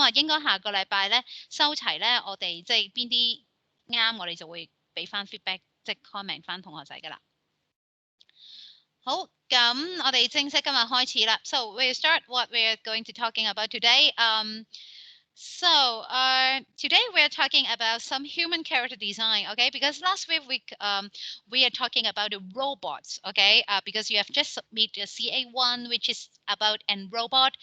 咁啊，應該下個禮拜咧收齊咧，我哋即係邊啲啱，我哋就會俾翻 feedback， 即係 comment 翻同學仔噶啦。好，咁我哋正式今日開始啦。So we'll start what we're going to talking about today. Today we're talking about some human character design, okay? Because last week we are talking about the robots, okay? Because you have just submitted a CA1, which is about a robot.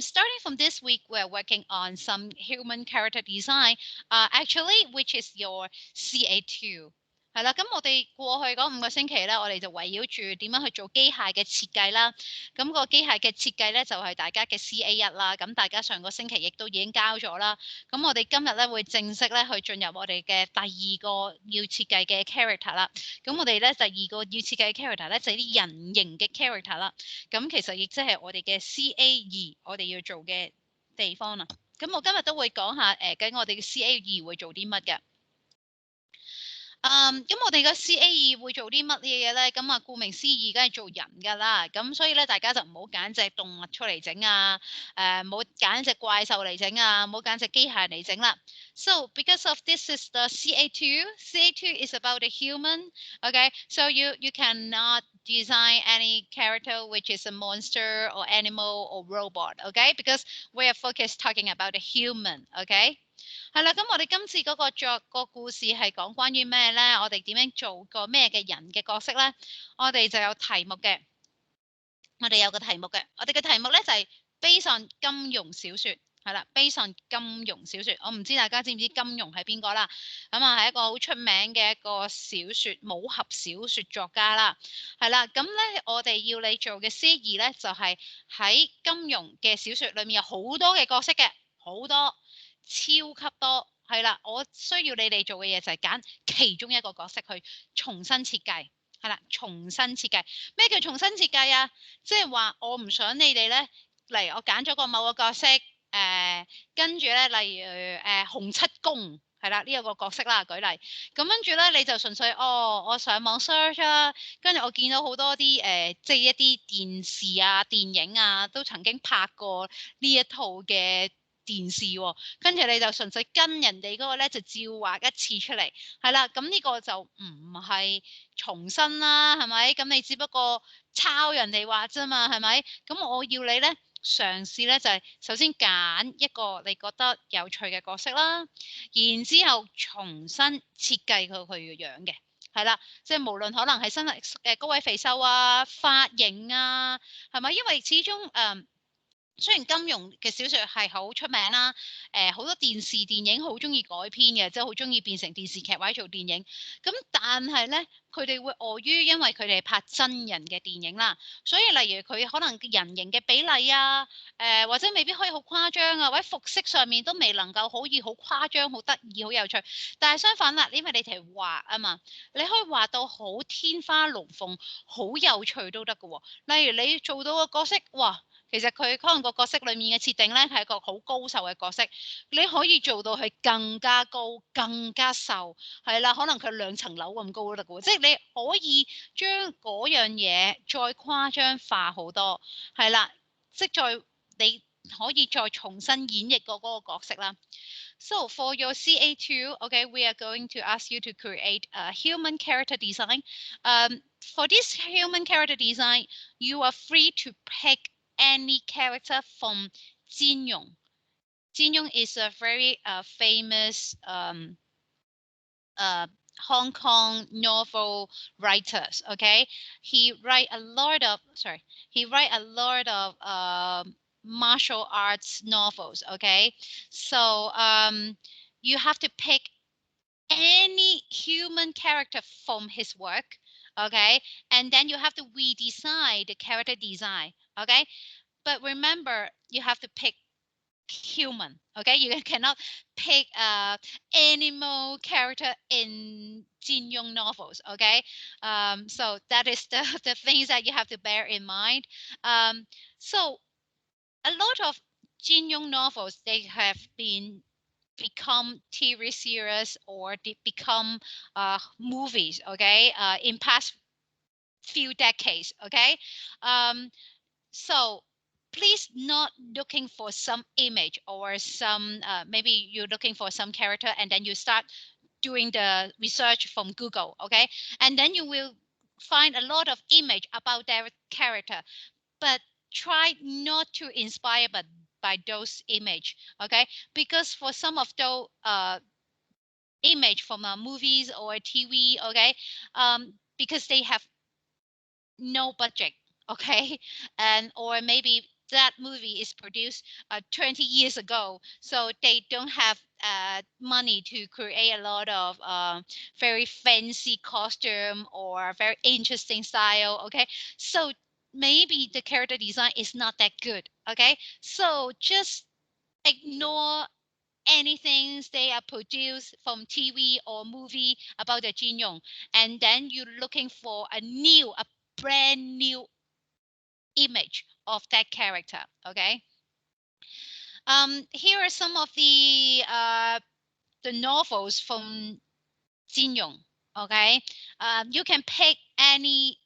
Starting from this week, we're working on some human character design, actually, which is your CA2. 係啦，咁我哋過去嗰5個星期咧，我哋就圍繞住點樣去做機械嘅設計啦。咁個機械嘅設計咧就係大家嘅 CA1 啦。咁大家上個星期亦都已經交咗啦。咁我哋今日咧會正式咧去進入我哋嘅第2個要設計嘅 character 啦。咁我哋咧第2個要設計嘅 character 咧就係啲人形嘅 character 啦。咁其實亦即係我哋嘅 CA2，我哋要做嘅地方啦。咁我今日都會講下究竟我哋嘅 CA2 會做啲乜嘅。咁我哋嘅 CA2 會做啲乜嘢咧？咁啊，顧名思義，梗係做人㗎啦。咁所以咧，大家就唔好揀隻動物出嚟整啊，唔好揀隻怪獸嚟整啊，唔好揀隻機械嚟整啦。So because of this is the CA2. CA2 is about a human. Okay, so you cannot design any character which is a monster or animal or robot. Okay, because we are focused talking about a human. Okay. 係啦，咁我哋今次嗰個故事係講關於咩咧？我哋點樣做個咩嘅人嘅角色咧？我哋就有題目嘅，我哋有個題目嘅，我哋嘅題目咧就係 based on 金庸小説，係啦 ，based on 金庸小説。我唔知大家知唔知金庸係邊個啦？咁啊係一個好出名嘅一個小説武俠小説作家啦，係啦。咁咧我哋要你做嘅司儀咧就係喺金庸嘅小説裏面有好多嘅角色嘅，好多。超級多，係啦，我需要你哋做嘅嘢就係揀其中一個角色去重新設計，係啦，重新設計。咩叫重新設計啊？即係話我唔想你哋咧，例如我揀咗個某個角色，跟住咧，例如洪七公，係啦，呢一個角色啦，舉例。咁跟住咧，你就純粹我上網 search 啦，跟住我見到好多啲即係一啲電視啊、電影啊，都曾經拍過呢一套嘅電視喎，跟住你就純粹跟人哋嗰個咧就照畫一次出嚟，係啦，咁呢個就唔係重新啦，係咪？咁你只不過抄人哋畫啫嘛，係咪？咁我要你咧嘗試咧就係首先揀一個你覺得有趣嘅角色啦，然之後重新設計佢嘅樣嘅，係啦，即係無論可能係身高位肥瘦啊、髮型啊，係咪？因為始終雖然金庸嘅小説係好出名啦，好多電視電影好中意改編嘅，即係好中意變成電視劇或者做電影。咁但係咧，佢哋會礙於因為佢哋係拍真人嘅電影啦，所以例如佢可能人形嘅比例啊，或者未必可以好誇張啊，或者服飾上面都未能夠可以好誇張、好得意、好有趣。但係相反啦，因為你哋係畫啊嘛，你可以畫到好天花龍鳳、好有趣都得㗎喎。例如你做到個角色，哇！其實佢可能個角色裡面嘅設定咧係一個好高瘦嘅角色，你可以做到佢更加高、更加瘦，係啦，可能佢2層樓咁高都得嘅喎，即係你可以將嗰樣嘢再誇張化好多，係啦，即係你可以再重新演繹過嗰個角色啦。So for your CA2, okay, we are going to ask you to create a human character design. For this human character design, you are free to pick any character from 金庸. 金庸is a very famous Hong Kong novel writers. Okay, he write a lot of martial arts novels. Okay, so you have to pick any human character from his work. Okay, and then you have to redesign the character design. Okay, but remember you have to pick human. Okay, you cannot pick animal character in Jin Yong novels. Okay, so that is the things that you have to bear in mind. So a lot of Jin Yong novels, they have become TV series or they become movies. Okay, in past few decades. Okay, so please not looking for some image or some maybe you're looking for some character and then you start doing the research from Google, okay? And then you will find a lot of image about their character, but try not to inspire by those image, okay? Because for some of those image from movies or TV, okay, because they have no budget, okay, and or maybe that movie is produced 20 years ago, so they don't have money to create a lot of very fancy costume or very interesting style, okay, so maybe the character design is not that good, okay, so just ignore anything they are produced from TV or movie about the Jin Yong, and then you're looking for a brand new image of that character. Okay. Here are some of the novels from Jin Yong. Okay. You can pick any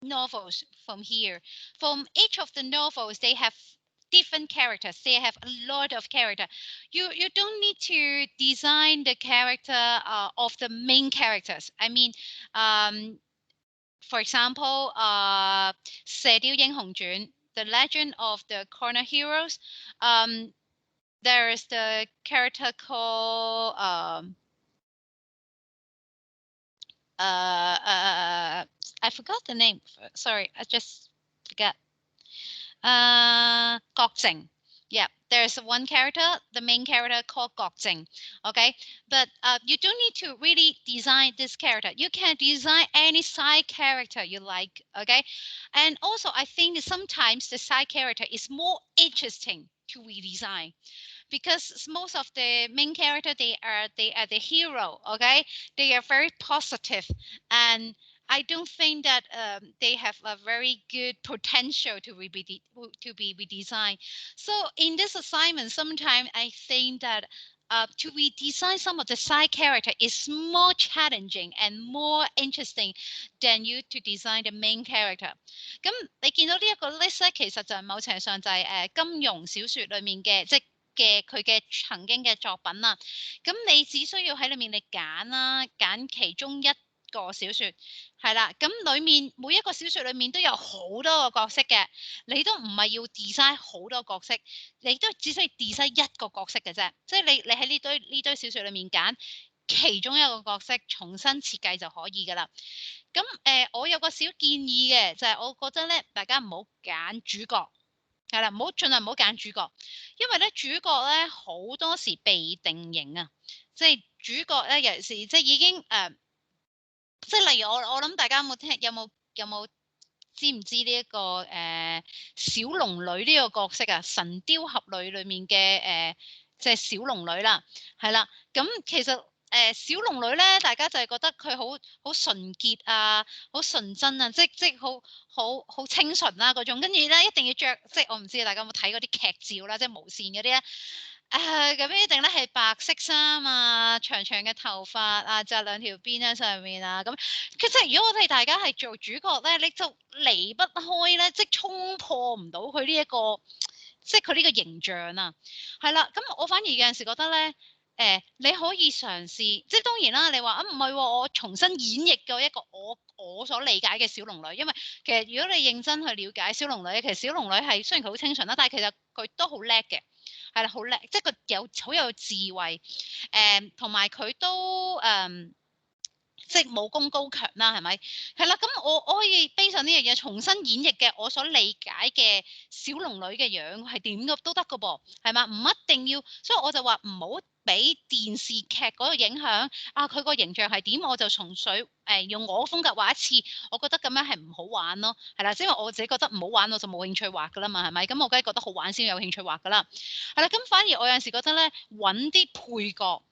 novels from here. From each of the novels, they have different characters. They have a lot of character. You don't need to design the character of the main characters. I mean, for example, 《射雕英雄傳》, The Legend of the Corner Heroes. There's the character called I forgot the name. Sorry, I just forgot. Goggle. Yeah, there's one character, the main character called Goggle. Okay, but you don't need to really design this character. You can design any side character you like. Okay, and also I think sometimes the side character is more interesting to redesign, because most of the main character they are the hero, okay, they are very positive, and I don't think that they have a very good potential to be redesigned. So in this assignment, sometimes I think that to redesign some of the side character is more challenging and more interesting than you to design the main character. 咁你見到呢一個 list 咧，其實就係某程度上就係金庸小説裡面嘅佢嘅曾經嘅作品啦。咁你只需要喺裏面你揀啦，揀其中一個小説係啦。咁裡面每一個小説裏面都有好多個角色嘅，你都唔係要 design 好多角色，你都只需要 design 一個角色嘅啫。即係你喺呢堆小説裏面揀其中一個角色，重新設計就可以㗎啦。咁我有個小建議嘅，就係我覺得咧，大家唔好揀主角。係啦，盡量唔好揀主角，因為咧主角咧好多時被定型啊，即係主角咧尤其是即係已經即係例如我諗大家有冇知唔知呢一個小龍女呢個角色啊？神雕俠侶裏面嘅即係小龍女啦，係啦，咁其實小龍女咧，大家就係覺得佢好純潔啊，好純真啊，即好清純啦嗰種，跟住咧一定要着，即係我唔知大家有冇睇嗰啲劇照啦，即係無線嗰啲咧。咁一定咧係白色衫啊，長長嘅頭髮啊，紮兩條辮喺上面啊，咁其實如果我哋大家係做主角咧，你就離不開咧，即係衝破唔到佢呢一個，即係佢呢個形象啊，係啦，咁我反而有陣時覺得咧。你可以嘗試，即係當然啦。你話唔係喎，我重新演繹過一個我所理解嘅小龍女，因為其實如果你認真去了解小龍女，其實小龍女係雖然佢好清純啦，但係其實佢都好叻嘅，係啦，好叻，即係佢好有智慧，同埋佢都即係武功高強啦，係咪？係啦，咁我可以 base 上呢樣嘢重新演繹嘅我所理解嘅小龍女嘅樣係點嘅都得嘅噃，係嘛？唔一定要，所以我就話唔好俾電視劇嗰個影響啊！佢個形象係點，我就從水用我風格畫一次，我覺得咁樣係唔好玩咯，係啦，因為我自己覺得唔好玩，我就冇興趣畫噶啦嘛，係咪？咁我梗係覺得好玩先有興趣畫噶啦，係啦，咁反而我有陣時覺得咧揾啲配角。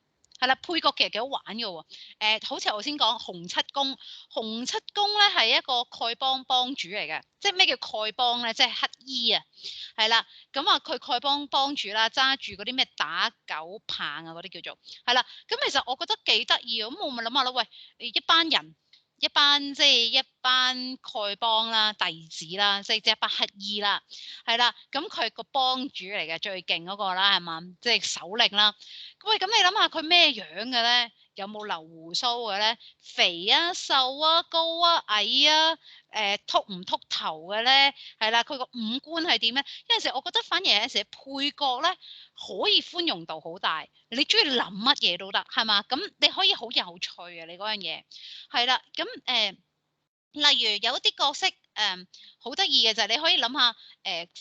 係啦，配角其實幾好玩嘅喎。好似我先講洪七公，洪七公咧係一個丐幫幫主嚟嘅。即係咩叫丐幫咧？即係乞衣啊，係啦。咁啊，佢丐幫幫主啦，揸住嗰啲咩打狗棒啊嗰啲叫做係啦。咁其實我覺得幾得意啊。咁我咪諗下啦，喂，一班人一班即係一班丐幫啦、弟子啦，即係一班乞兒啦，係啦，咁佢個幫主嚟嘅，最勁嗰個啦，係嘛？即係首領啦。喂，咁你諗下佢咩樣嘅咧？有冇留胡鬚嘅咧？肥啊、瘦啊、高啊、矮啊？禿唔禿頭嘅咧？係啦，佢個五官係點咧？有陣時我覺得反而有陣時配角咧可以寬容度好大，你中意諗乜嘢都得，係嘛？咁你可以好有趣啊！你嗰樣嘢係啦，咁例如有一啲角色好得意嘅就係你可以諗下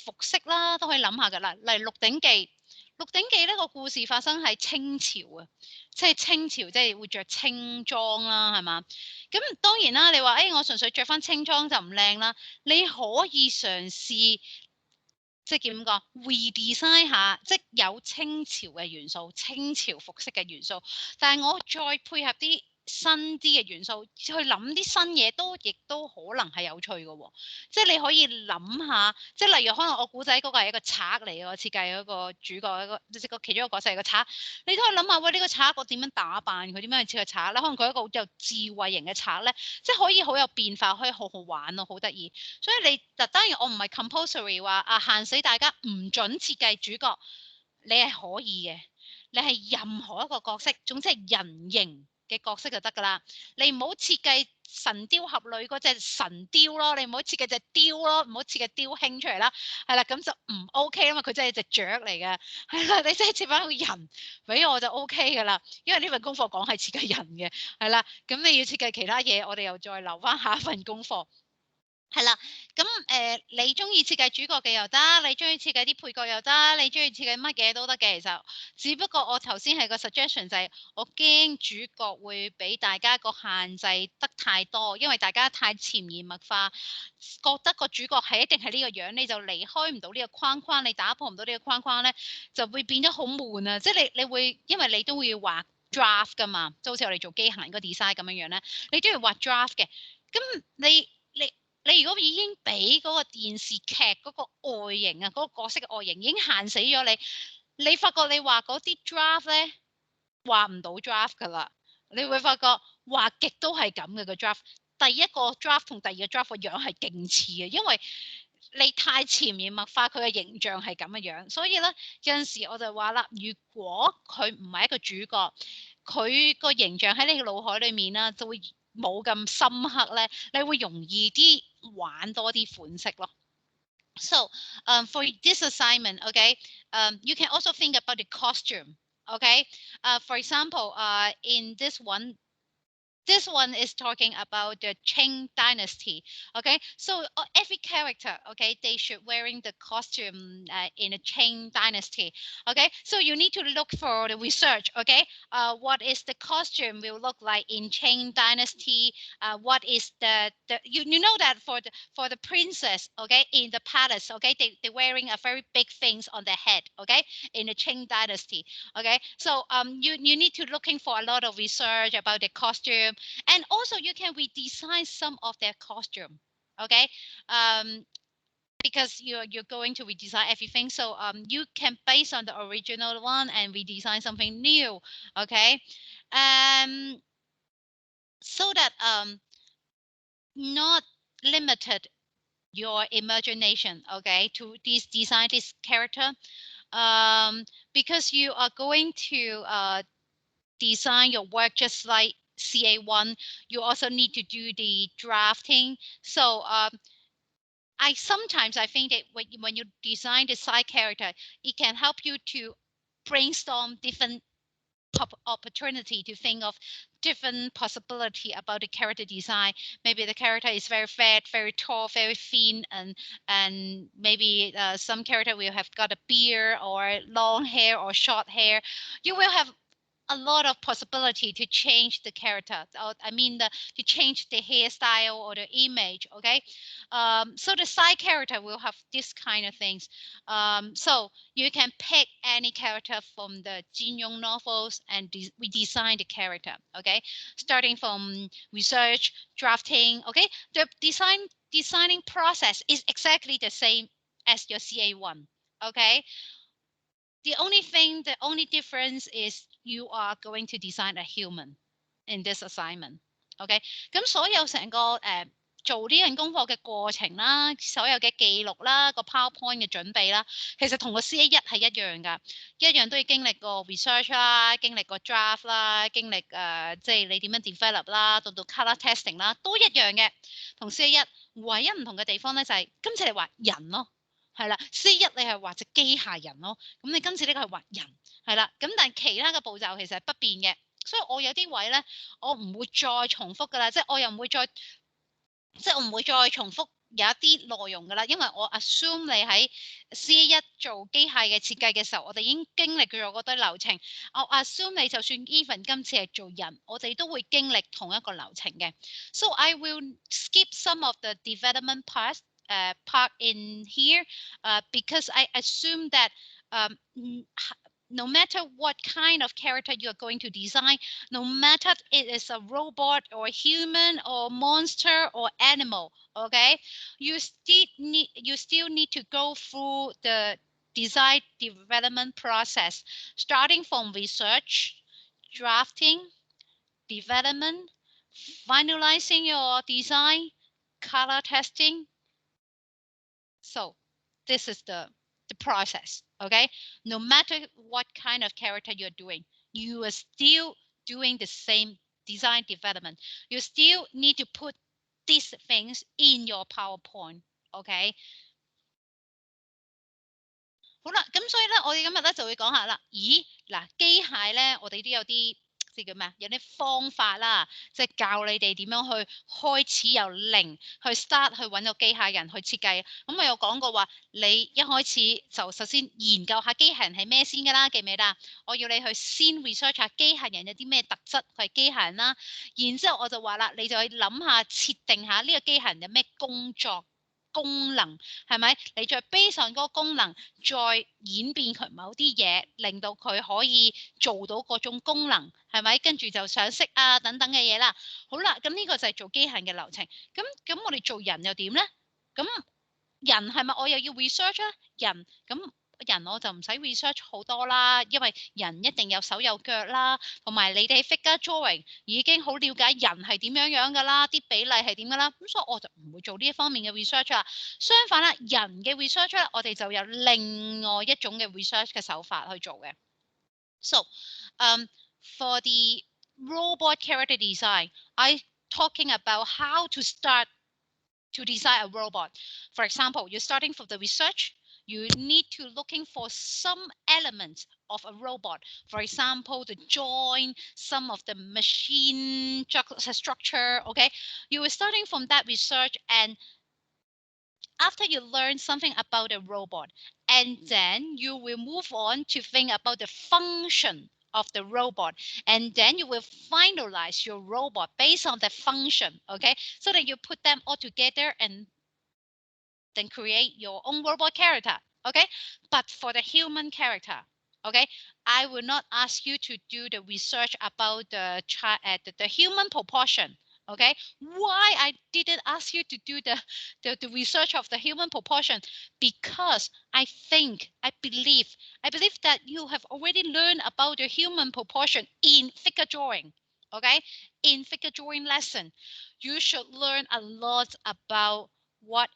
服飾啦，都可以諗下㗎啦。例如《鹿鼎記》，《鹿鼎記》呢個故事發生喺清朝啊，即係清朝即係會着清裝啦，係嘛？咁當然啦，你話我純粹着翻清裝就唔靚啦，你可以嘗試。即係點講 redesign 下，即係有清朝嘅元素、清朝服飾嘅元素，但係我再配合啲新啲嘅元素，去諗啲新嘢，亦都可能係有趣嘅喎。即係你可以諗下，即係例如可能我估仔嗰個係一個賊嚟嘅，我設計嗰個主角一個即係個其中一個角色係個賊，你都可以諗下，喂，呢個賊我點樣打扮佢，點樣去設計賊咧？可能佢一個好有智慧型嘅賊咧，即係可以好有變化，可以好好玩咯，好得意。所以你當然我唔係 compulsory 話限死大家唔準設計主角，你係可以嘅，你係任何一個角色，總之係人形嘅角色就得㗎啦。你唔好設計神雕俠侶嗰隻神雕咯，你唔好設計隻雕咯，唔好設計雕兄出嚟啦，係啦，咁就唔 OK 啊嘛，佢真係隻雀嚟嘅，係啦，你真係設翻個人俾我就 OK 㗎啦，因為呢份功課講係設計人嘅，係啦，咁你要設計其他嘢，我哋又再留翻下一份功課。係啦，咁你中意設計主角嘅又得，你中意設計啲配角又得，你中意設計乜嘢都得嘅。其實，只不過我頭先係個 suggestion 就係我驚主角會俾大家個限制得太多，因為大家太潛移默化，覺得個主角係一定係呢個樣，你就離開唔到呢個框框，你打破唔到呢個框框咧，就會變咗好悶啊！即係你會，因為你都會畫 draft 噶嘛，就好似我哋做機械個 design 咁樣樣咧，你都要畫 draft 嘅，咁你如果已經俾嗰個電視劇嗰個外形啊，嗰個角色嘅外形已經限死咗你，你發覺你畫嗰啲 draft 咧畫唔到 draft 噶啦，你會發覺畫極都係咁嘅個 draft。第一個 draft 同第二個 draft 個樣係勁似嘅，因為你太潛移默化佢嘅形象係咁嘅樣，所以咧有陣時我就話啦，如果佢唔係一個主角，佢個形象喺你嘅腦海裏面啦，就會冇咁深刻咧，你會容易啲玩多啲款式咯。So, for this assignment, okay, you can also think about the costume, okay? For example, in this one is talking about the Qing dynasty. Okay, so every character, okay, they should wearing the costume in a Qing dynasty. Okay, so you need to look for the research. Okay, what is the costume will look like in Qing dynasty? What is the you know that for the princess, okay, in the palace, okay, they wearing a very big things on their head. Okay, in the Qing dynasty. Okay, so you need to looking for a lot of research about the costume, and also you can redesign some of their costume. Okay, because you're going to redesign everything, so you can base on the original one and redesign something new. Okay, so that not limited your imagination, okay, to design this character, because you are going to design your work just like CA1. You also need to do the drafting. So I think that when you design the side character, it can help you to brainstorm different opportunity to think of different possibility about the character design. Maybe the character is very fat, very tall, very thin, and maybe some character will have got a beard or long hair or short hair. You will have a lot of possibility to change the character. To change the hairstyle or the image. Okay, so the side character will have this kind of things. So you can pick any character from the Jin Yong novels and we design the character. Okay, starting from research, drafting. Okay, the designing process is exactly the same as your CA1. Okay, the only difference is you are going to design a human in this assignment. OK，咁所有成個做呢份功課嘅過程啦，所有嘅記錄啦，個 PowerPoint 嘅準備啦，其實同個 C1 係一樣㗎，一樣都要經歷過 research 啦，經歷過 draft 啦，經歷即係你點樣 develop 啦，到 color testing 啦，都一樣嘅，同 C1 唯一唔同嘅地方咧就係今次你畫人咯，係啦 ，C1 你係畫隻機械人咯，咁你今次呢個係畫人，係啦，咁但係其他嘅步驟其實係不變嘅，所以我有啲位咧，我唔會再重複㗎啦，即係我又唔會再。即係我唔會再重複有一啲內容㗎啦，因為我 assume 你喺 C1 做機械嘅設計嘅時候，我哋已經經歷咗嗰堆流程。我 assume 你就算 even 今次係做人，我哋都會經歷同一個流程嘅。So I will skip some of the development part in here, because I assume that no matter what kind of character you are going to design, no matter it is a robot or human or monster or animal, okay, you still need to go through the design development process, starting from research, drafting, development, finalizing your design, color testing. So this is the process, okay? No matter what kind of character you're doing, you are still doing the same design development. You still need to put these things in your PowerPoint, okay? 好啦，咁所以咧，我哋今日咧就會講下啦。咦，嗱，機械咧，我哋都有啲即係叫咩啊？有啲方法啦，即係教你哋點樣去開始由零去 start 去揾個機械人去設計。咁我有講過話，你一開始就首先研究下機械人係咩先㗎啦，記唔記得？我要你去先 research 下機械人有啲咩特質，佢係機械人啦。然之後我就話啦，你就去諗下設定下呢個機械人有咩工作。功能係咪？你再 base on 嗰個功能，再演變佢某啲嘢，令到佢可以做到嗰種功能，係咪？跟住就上色啊等等嘅嘢啦。好啦，咁呢個就係做機械人嘅流程。咁我哋做人又點咧？咁人係咪我又要 research 啊？人我就唔使 research 好多啦，因為人一定有手有腳啦，同埋你哋 figure drawing 已經好了解人係點樣樣㗎啦，啲比例係點㗎啦，咁所以我就唔會做呢一方面嘅 research 啦。相反啦，人嘅 research 咧，我哋就有另外一種嘅 research 嘅手法去做嘅。So, for the robot character design, I talking about how to start to design a robot. For example, you're starting from the research, you need to looking for some elements of a robot. For example, the joint, some of the machine structure, okay? You are starting from that research, and after you learn something about a robot, and then you will move on to think about the function of the robot, and then you will finalize your robot based on the function, okay? So that you put them all together and then create your own robot character, okay? But for the human character, okay, I will not ask you to do the research about the human proportion, okay? Why I didn't ask you to do the research of the human proportion? Because I believe that you have already learned about the human proportion in figure drawing, okay? In figure drawing lesson, you should learn a lot about what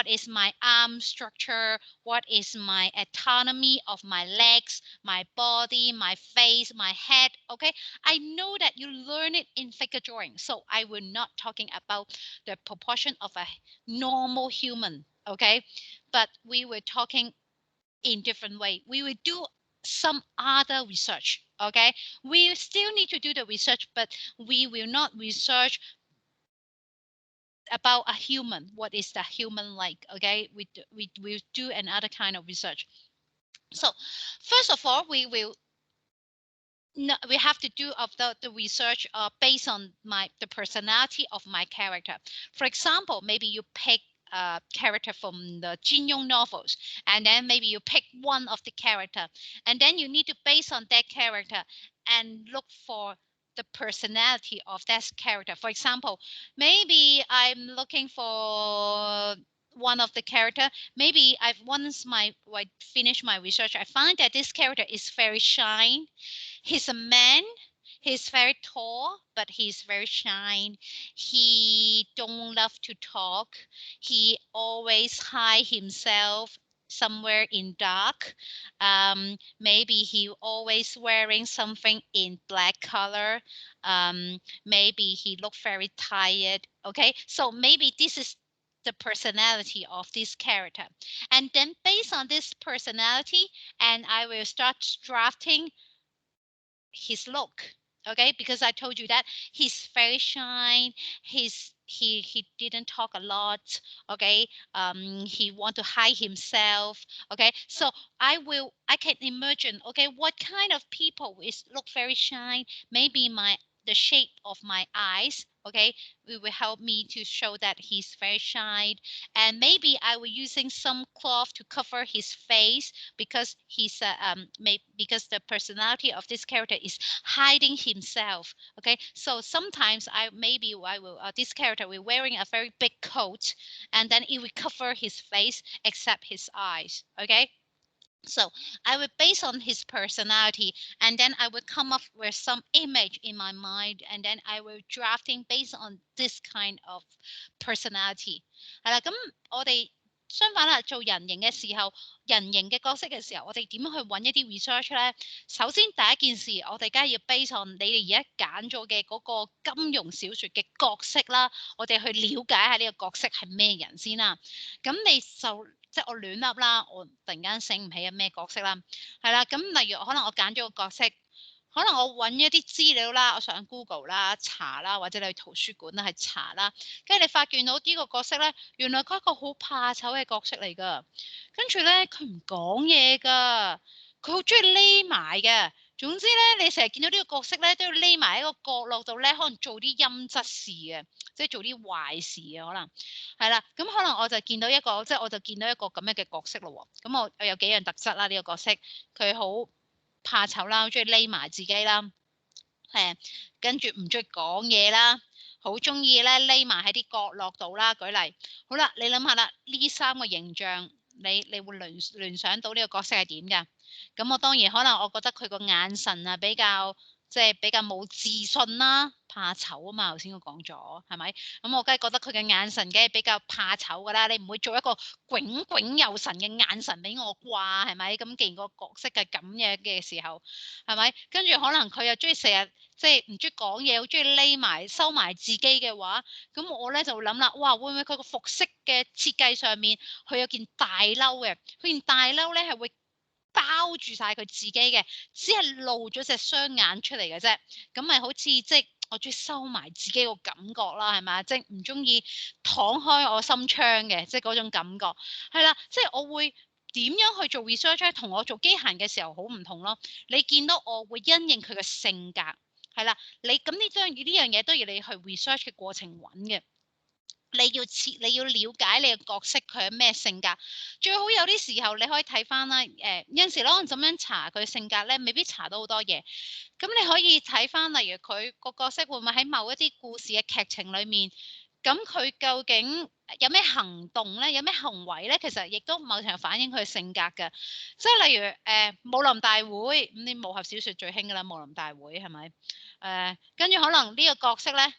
is my arm structure, what is my anatomy of my legs, my body, my face, my head, okay? I know that you learn it in figure drawing, so I will not talking about the proportion of a normal human, okay? But we were talking in different way. We will do some other research, okay? We still need to do the research, but we will not research about a human. What is the human like? Okay, we do another kind of research. So first of all, we have to do of the research based on the personality of my character. For example, maybe you pick a character from the Jin Yong novels, and then maybe you pick one of the character, and then you need to base on that character and look for the personality of that character. For example, maybe I'm looking for one of the character. Maybe I finish my research, I find that this character is very shy. He's a man. He's very tall, but he's very shy. He don't love to talk. He always hide himself somewhere in dark. Maybe he always wearing something in black color. Maybe he look very tired. Okay, so maybe this is the personality of this character. And then based on this personality, and I will start drafting his look. Okay, because I told you that he's very shy. He didn't talk a lot. Okay, he want to hide himself. Okay, so I can imagine. Okay, what kind of people is look very shy? Maybe the shape of my eyes. Okay, it will help me to show that he's very shy. And maybe I will using some cloth to cover his face because because the personality of this character is hiding himself. Okay, so sometimes I will this character will wearing a very big coat, and then it will cover his face except his eyes. Okay. So I would base on his personality, and then I would come up with some image in my mind, and then I will drafting based on this kind of personality。係啦，咁我哋相反啦，做人形嘅時候，人形嘅角色嘅時候，我哋點樣去揾一啲 research 咧？首先第一件事，我哋梗係要 base on 你哋而家揀咗嘅嗰個金庸小説嘅角色啦，我哋去了解下呢個角色係咩人先啦。咁你就即係我亂噏啦，我突然間醒唔起有咩角色啦，係啦，咁例如可能我揀咗個角色，可能我揾一啲資料啦，我上 Google 啦查啦，或者你去圖書館啦係查啦，跟住你發現到呢個角色咧，原來佢係一個好怕醜嘅角色嚟㗎，跟住咧佢唔講嘢㗎，佢好中意匿埋嘅。總之咧，你成日見到呢個角色咧，都要匿埋喺個角落度咧，可能做啲陰質事嘅，即係做啲壞事嘅可能。係啦，咁可能我就見到一個，即係我就見到一個咁樣嘅角色咯喎。咁我有幾樣特質啦，呢個角色佢好怕醜啦，好中意匿埋自己啦，跟住唔中意講嘢啦，好中意咧匿埋喺啲角落度啦。舉例，好啦，你諗下啦，呢三個形象，你會聯想到呢個角色係點㗎？咁我當然可能我覺得佢個眼神啊比較比較冇自信啦，怕醜啊嘛，頭先我講咗係咪？咁我梗係覺得佢嘅眼神梗係比較怕醜噶啦，你唔會做一個炯炯有神嘅眼神俾我啩，係咪？咁既然個角色係咁樣嘅時候，係咪？跟住可能佢又中意成日唔中意講嘢，好中意匿埋收埋自己嘅話，咁我咧就會諗啦，哇，會唔會佢個服飾嘅設計上面佢有件大褸嘅，佢件大褸咧係會包住晒佢自己嘅，只係露咗隻雙眼出嚟嘅啫。咁咪好似我中意收埋自己個感覺啦，係咪？即係唔中意敞開我心窗嘅，即係嗰種感覺係啦。即係我會點樣去做 research 同我做機械嘅時候好唔同咯。你見到我會因應佢嘅性格係啦，你咁呢樣嘢都要你去 research 嘅過程揾嘅。你要了解你嘅角色佢係咩性格，最好有啲時候你可以睇翻啦。有陣時可能咁樣查佢性格咧，未必查到好多嘢。咁你可以睇翻，例如佢個角色會唔會喺某一啲故事嘅劇情裡面，咁佢究竟有咩行動咧，有咩行為咧，其實亦都某程度反映佢嘅性格嘅。即係例如武林大會咁，啲武俠小説最興㗎啦，武林大會係咪？跟住可能呢個角色咧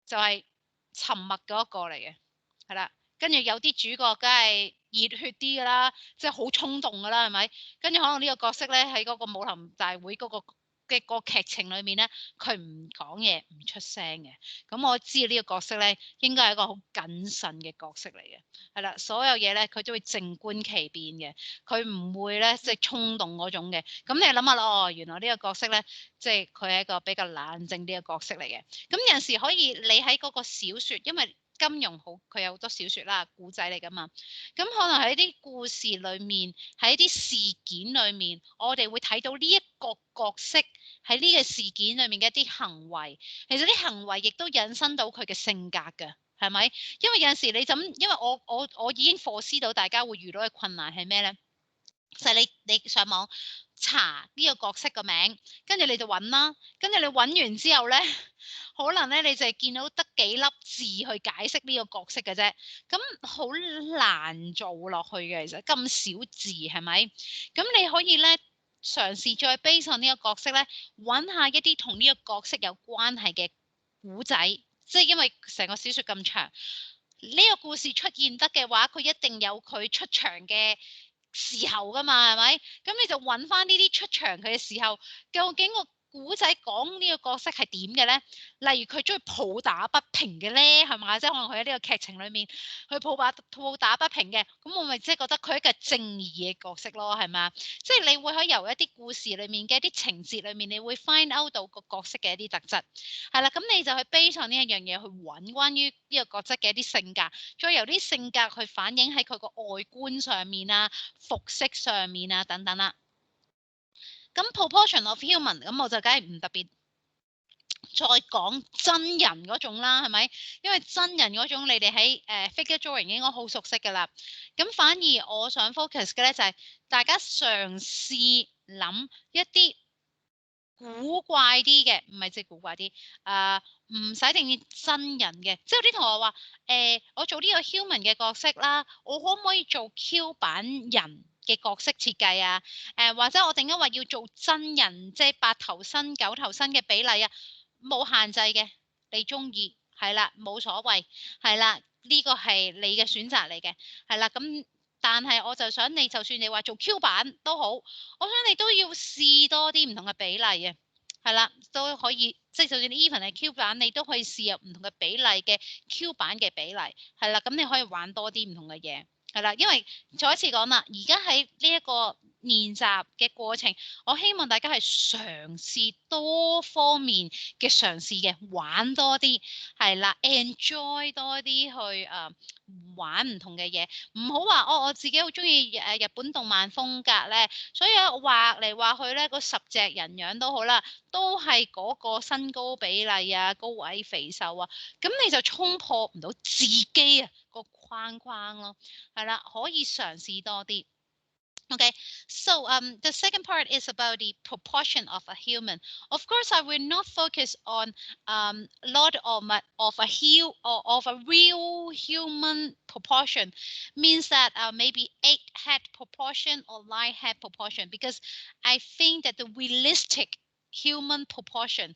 就係沉默嗰一個嚟嘅，係啦。跟住有啲主角梗係熱血啲㗎啦，即係好衝動㗎啦，係咪？跟住可能呢個角色咧喺嗰個武林大會嗰個嘅個劇情裏面咧，佢唔講嘢，唔出聲嘅。咁我知道呢個角色咧應該係一個好謹慎嘅角色嚟嘅，係啦。所有嘢咧佢都會靜觀其變嘅，佢唔會咧衝動嗰種嘅。咁你諗下咯，原來呢個角色咧佢係一個比較冷靜啲嘅角色嚟嘅。咁有陣時可以你喺嗰個小説，因為金庸佢有好多小説啦，古仔嚟㗎嘛。咁可能喺啲故事裏面，喺啲事件裏面，我哋會睇到呢一個角色喺呢個事件裏面嘅一啲行為。其實啲行為亦都引申到佢嘅性格㗎，係咪？因為有陣時你因為我已經 foresee 到大家會遇到嘅困難係咩咧？就係你上網查呢個角色個名，跟住你就揾啦，跟住你揾完之後咧，可能咧你就係見到得幾粒字去解釋呢個角色嘅啫，咁好難做落去嘅。其實咁少字係咪？咁你可以咧嘗試再 base on 呢個角色咧，揾下一啲同呢個角色有關係嘅古仔，即係因為成個小説咁長，呢個故事出現得嘅話，佢一定有佢出場嘅時候㗎嘛，係咪？咁你就揾翻呢啲出場佢嘅時候，究竟個古仔講呢個角色係點嘅咧？例如佢中意抱打不平嘅咧，係嘛？即係可能佢喺呢個劇情裏面，佢抱打不平嘅，咁我咪即係覺得佢係一個正義嘅角色咯，係嘛？即係你會喺由一啲故事裏面嘅一啲情節裏面，你會 find out 到個角色嘅一啲特質，係啦，咁你就去 base on呢一樣嘢去揾關於呢個角色嘅一啲性格，再由啲性格去反映喺佢個外觀上面啊、服飾上面啊等等啦。咁 proportion of human 咁我就梗係唔特別再講真人嗰種啦，係咪？因為真人嗰種你哋喺figure drawing 應該好熟悉㗎啦。咁反而我想 focus 嘅咧就係大家嘗試諗一啲古怪啲嘅，唔係即係古怪啲，唔使定要真人嘅。即係有啲同學話我做呢個 human 嘅角色啦，我可唔可以做 Q 版人嘅角色設計啊？或者我定咗話要做真人，即係8頭身、9頭身嘅比例啊？冇限制嘅，你中意係啦，冇所謂係啦，呢個係你嘅選擇嚟嘅，係啦咁。但係我就想你，就算你話做 Q 版都好，我想你都要試多啲唔同嘅比例嘅，係啦，都可以，即係就算你 even 係 Q 版，你都可以試入唔同嘅比例嘅 Q 版嘅比例，係啦，咁你可以玩多啲唔同嘅嘢，係啦，因為再一次講啦，而家喺呢一個練習嘅過程，我希望大家係嘗試多方面嘅嘗試嘅，玩多啲，係啦 ，enjoy 多啲去玩唔同嘅嘢，唔好話我自己好中意日本動漫風格咧，所以畫嚟畫去咧，嗰10隻人樣都好啦，都係嗰個身高比例啊、高矮肥瘦啊，咁你就衝破唔到自己啊個框框咯，係啦，可以嘗試多啲。Okay, so the second part is about the proportion of a human. Of course, I will not focus on a lot of a real human proportion. Means that maybe 8 head proportion or 9 head proportion, because I think that the realistic human proportion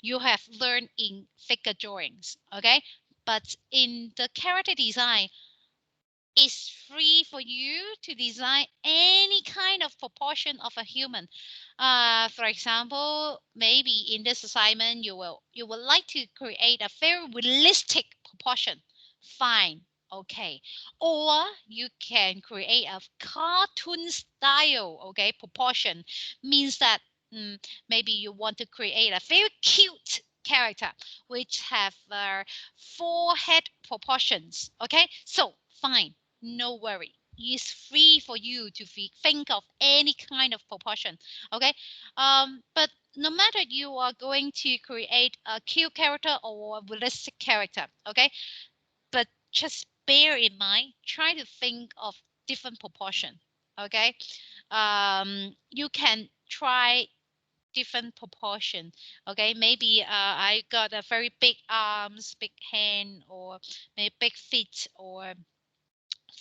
you have learned in figure drawings. Okay, but in the character design, it's free for you to design any kind of proportion of a human. For example, maybe in this assignment, you would like to create a very realistic proportion. Fine, okay. Or you can create a cartoon style, okay, proportion. Means that maybe you want to create a very cute character which have 4 head proportions, okay? So fine. No worry. It's free for you to think of any kind of proportion. Okay. But no matter you are going to create a cute character or a realistic character, okay, but just bear in mind, try to think of different proportion. Okay. You can try different proportion. Okay, maybe I got a very big arms, big hand, or maybe big feet, or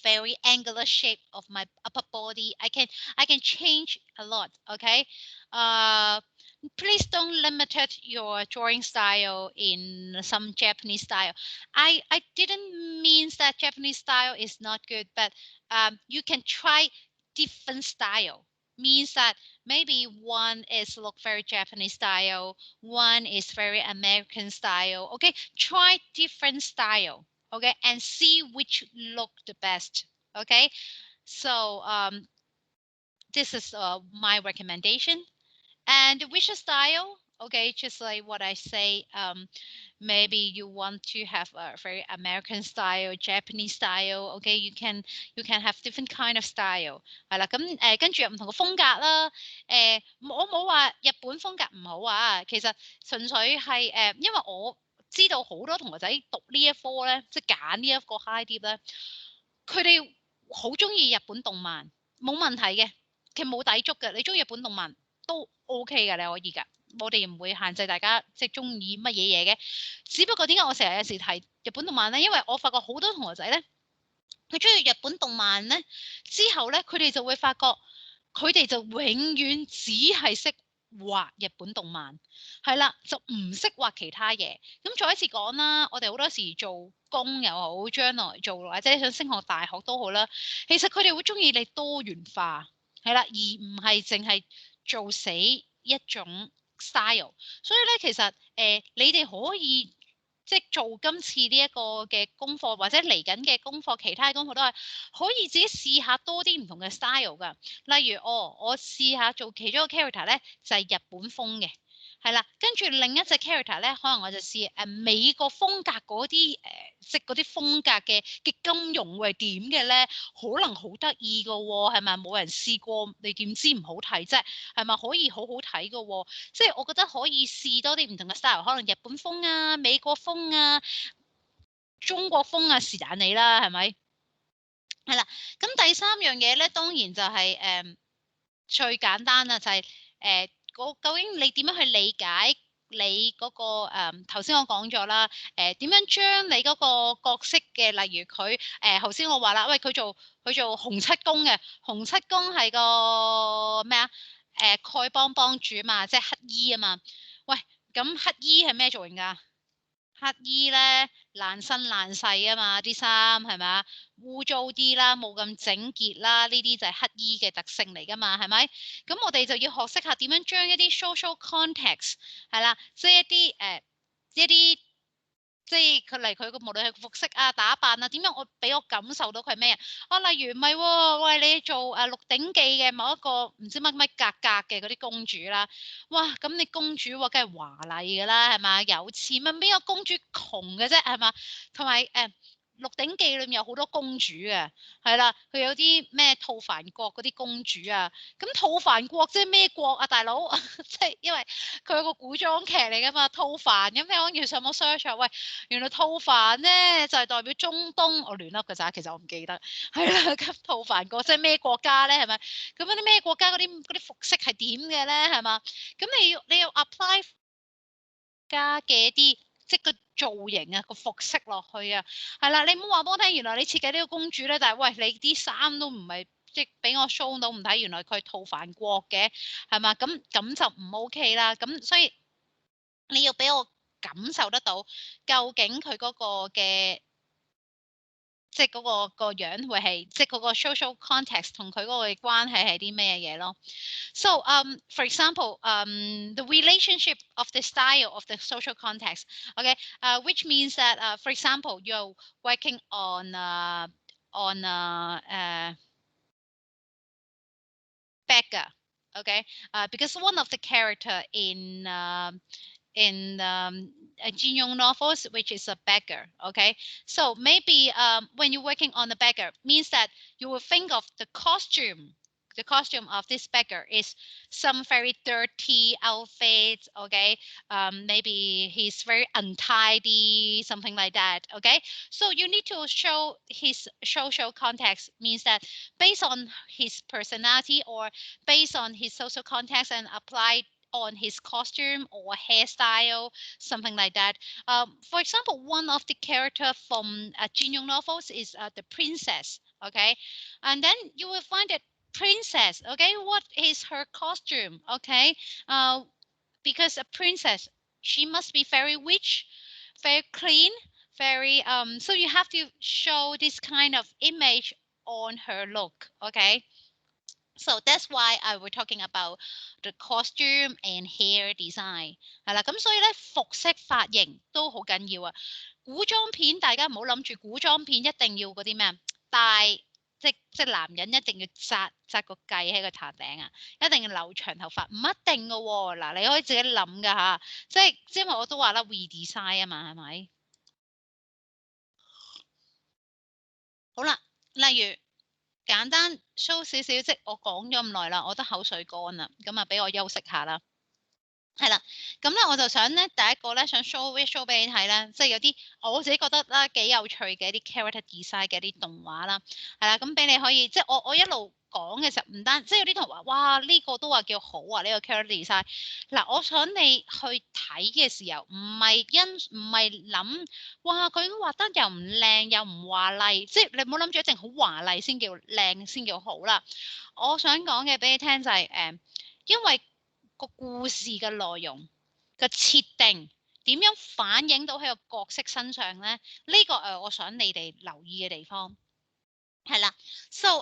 very angular shape of my upper body. I can change a lot. Okay, please don't limit your drawing style in some Japanese style. I didn't mean that Japanese style is not good, but you can try different style. Means that maybe one is look very Japanese style, one is very American style. Okay, try different style. Okay, and see which look the best. Okay, so this is my recommendation. And which style? Okay, just like what I say, maybe you want to have a very American style, Japanese style. Okay, you can have different kind of style. 係啦，咁跟住有唔同嘅風格啦。我冇話日本風格唔好啊，其實純粹係因為我知道好多同學仔讀呢一科咧，即係揀呢一個 high dip 咧，佢哋好中意日本動漫，冇問題嘅，其實冇抵觸嘅。你中意日本動漫都 OK 嘅，你可以㗎。我哋唔會限制大家即係中意乜嘢嘢嘅。只不過點解我成日有時提日本動漫咧？因為我發覺好多同學仔咧，佢中意日本動漫咧之後咧，佢哋就會發覺佢哋就永遠只係識畫日本動漫，係啦，就唔識畫其他嘢。咁再一次講啦，我哋好多時做工又好，將來做或者想升學大學都好啦，其實佢哋會中意你多元化，係啦，而唔係淨係做死一種 style。所以咧，其實你哋可以即係做今次呢一個嘅功課，或者嚟緊嘅功課，其他嘅功課都係可以自己試下多啲唔同嘅 style 㗎。例如，我試下做其中一個 character 咧，就係日本風嘅，係啦。跟住另一隻 character 咧，可能我就試美國風格嗰啲即係嗰啲風格嘅金融會係點嘅咧，可能好得意㗎喎，係咪？冇人試過，你點知唔好睇啫？係咪可以好好睇㗎喎？即係我覺得可以試多啲唔同嘅 style，可能日本風啊、美國風啊、中國風啊，是但你啦，係咪？係啦，咁第三樣嘢咧，當然就係最簡單啦，就係究竟你點樣去理解你嗰個頭先我講咗啦，點樣將你嗰個角色嘅，例如佢頭先我話啦，喂佢做洪七公嘅，洪七公係個咩啊？丐幫幫主嘛，即係乞衣啊嘛。喂，咁乞衣係咩造型㗎？乞衣咧爛身爛世啊嘛，啲衫係咪啊？污糟啲啦，冇咁整潔啦，呢啲就係乞衣嘅特性嚟噶嘛，係咪？咁我哋就要學識下點樣將一啲 social context 係啦，即係一啲即係佢嚟佢個無論係服飾啊、打扮啊，點樣我俾我感受到佢係咩人？例如唔係喎，喂你做《鹿鼎記》嘅某一個唔知乜乜格格嘅嗰啲公主啦，哇咁你公主喎，梗係華麗㗎啦，係嘛？有錢問邊個公主窮嘅啫，係嘛？同埋《鹿鼎記》裏面有好多公主嘅，係啦，佢有啲咩吐蕃國嗰啲公主啊，咁吐蕃國即係咩國啊，大佬？即係因為佢有個古裝劇嚟㗎嘛，吐蕃咁你可以上網 search 啊，喂。原來吐蕃咧就係代表中東，我亂噏㗎咋，其實我唔記得。係啦，咁吐蕃國即係咩國家咧？係咪？咁嗰啲咩國家嗰啲服飾係點嘅咧？係嘛？咁你要 apply 家嘅一啲即係個造型啊，個服飾落去啊，係啦，你唔好話俾我聽，原來你設計呢個公主咧，但係喂你啲衫都唔係即係俾我 show 到唔睇，原來佢係吐蕃國嘅，係嘛？咁就唔 OK 啦。咁所以你要俾我感受得到，究竟佢嗰個嘅即係嗰個樣會係即係嗰個 social context 同佢嗰個嘅關係係啲咩嘢咯？So for example the relationship of the style of the social context, okay, which means that for example you're working on beggar, okay, because one of the character in Jin Yong novels, which is a beggar. Okay, so maybe when you're working on the beggar, means that you will think of the costume. The costume of this beggar is some very dirty outfits. Okay, maybe he's very untidy, something like that. Okay, so you need to show his social context. Means that based on his personality or based on his social context and apply on his costume or hairstyle, something like that. For example, one of the character from Jin Yong novels is the princess. Okay, and then you will find that princess. Okay, what is her costume? Okay, because a princess, she must be very rich, very clean, very So you have to show this kind of image on her look. Okay. So that's why I was talking about the costume and hair design 係啦，咁所以咧服飾髮型都好緊要啊！古裝片大家唔好諗住古裝片一定要嗰啲咩戴，即男人一定要紮個髻喺個頭頂啊，一定要留長頭髮，唔一定㗎喎。嗱，你可以自己諗㗎吓，即因為我都話啦 redesign 啊嘛，係咪？好啦，例如。簡單 show 少少，即我講咗咁耐啦，我得口水乾啦，咁啊俾我休息下啦。係啦，咁咧我就想咧第一個咧想 show 俾你睇咧，即係有啲我自己覺得啦幾有趣嘅一啲 character design 嘅一啲動畫啦，係啦，咁俾你可以即係我一路講嘅時候，唔單即係有啲同學話，哇呢個都話叫好啊，呢個 character design。嗱，我想你去睇嘅時候，唔係諗，哇佢畫得又唔靚又唔華麗，即係你唔好諗住一定好華麗先叫靚先叫好啦。我想講嘅俾你聽就係因為個故事嘅內容嘅設定點樣反映到喺個角色身上咧？呢個我想你哋留意嘅地方係啦。So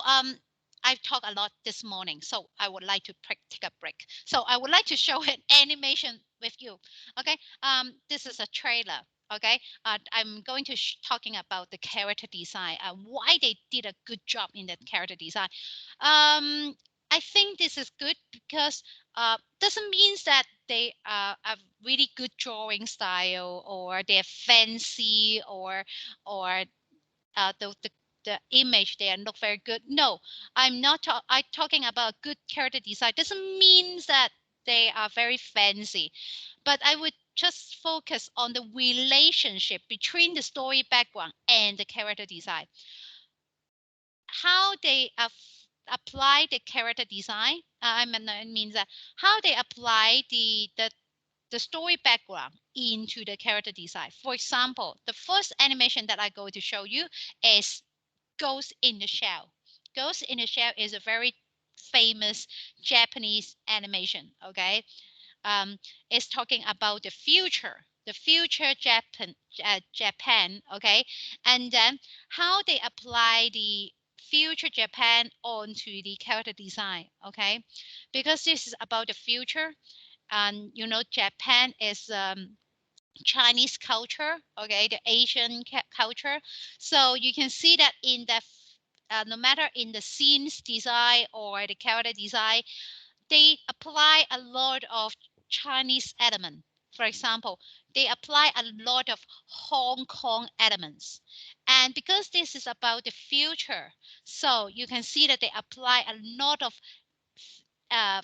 I've talked a lot this morning, so I would like to take a break. So I would like to show an animation with you. Okay, this is a trailer. Okay, I'm going to talking about the character design, why they did a good job in the character design. I think this is good because doesn't mean that they have really good drawing style or they're fancy or the image they look very good. No, I'm not. I'm talking about good character design. Doesn't mean that they are very fancy, but I would just focus on the relationship between the story background and the character design. How they apply the character design. I mean that how they apply the story background into the character design. For example, the first animation that I'm going to show you is Ghost in the Shell. Ghost in the Shell is a very famous Japanese animation. Okay, it's talking about the future Japan. Okay, and then how they apply the future Japan onto the character design. Okay, because this is about the future, and you know Japan is Chinese culture, okay, the Asian culture. So you can see that in the no matter in the scenes design or the character design, they apply a lot of Chinese element. For example, they apply a lot of Hong Kong elements. And because this is about the future, so you can see that they apply a lot of uh,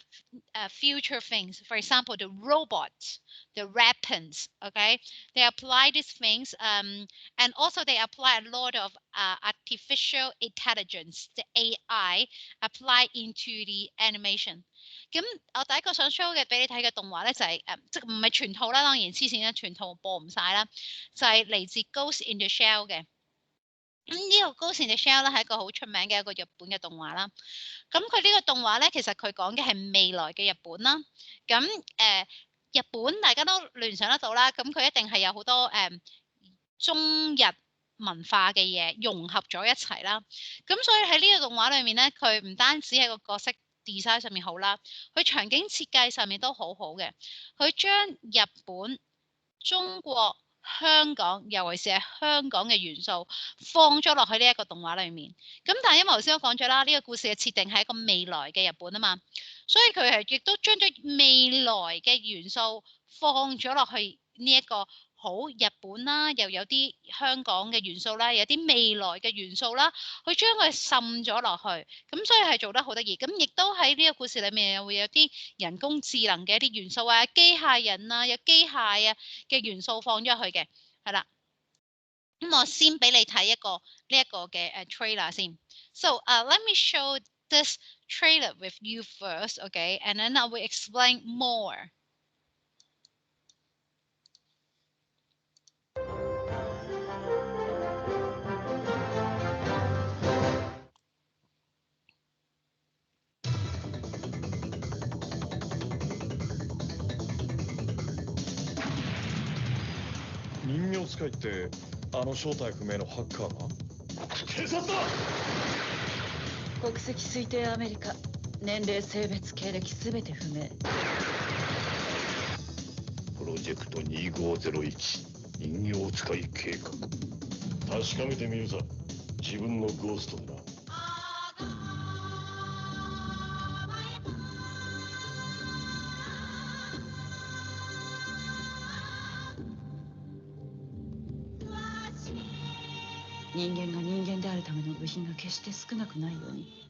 future things. For example, the robots, the weapons. Okay, they apply these things, and also they apply a lot of artificial intelligence, the AI, apply into the animation. 咁我第一個想 show 嘅俾你睇嘅動畫咧就係、即係唔係全套啦，當然黐線啦，全套播唔晒啦，就係、嚟自 Ghost in the Shell 嘅。咁呢個 Ghost in the Shell 咧係一個好出名嘅一個日本嘅動畫啦。咁佢呢個動畫咧，其實佢講嘅係未來嘅日本啦。咁日本大家都聯想得到啦，咁佢一定係有好多中日文化嘅嘢融合咗一齊啦。咁所以喺呢個動畫裏面咧，佢唔單止喺個角色 design 上面好啦，佢場景設計上面都好好嘅。佢將日本、中國、香港，尤其是係香港嘅元素放咗落去呢一個動畫裏面。咁但係因為頭先我講咗啦，呢個故事嘅設定係一個未來嘅日本啊嘛，所以佢係亦都將咗未來嘅元素放咗落去呢一個好日本啦，又有啲香港嘅元素啦，有啲未來嘅元素啦，佢將佢滲咗落去，咁所以係做得好得意。咁亦都喺呢個故事裏面又會有啲人工智能嘅一啲元素啊，機械人啊，有機械啊嘅元素放咗去嘅，係啦。咁我先俾你睇一個呢一個嘅trailer 先。So let me show this trailer with you first, okay? And then I will explain more. 人形使いってあの正体不明のハッカーが？警察だ！国籍推定アメリカ、年齢性別経歴すべて不明。プロジェクト2501人形使い計画。確かめてみるさ。自分のゴーストでな。人間が人間であるための部品が決して少なくないように、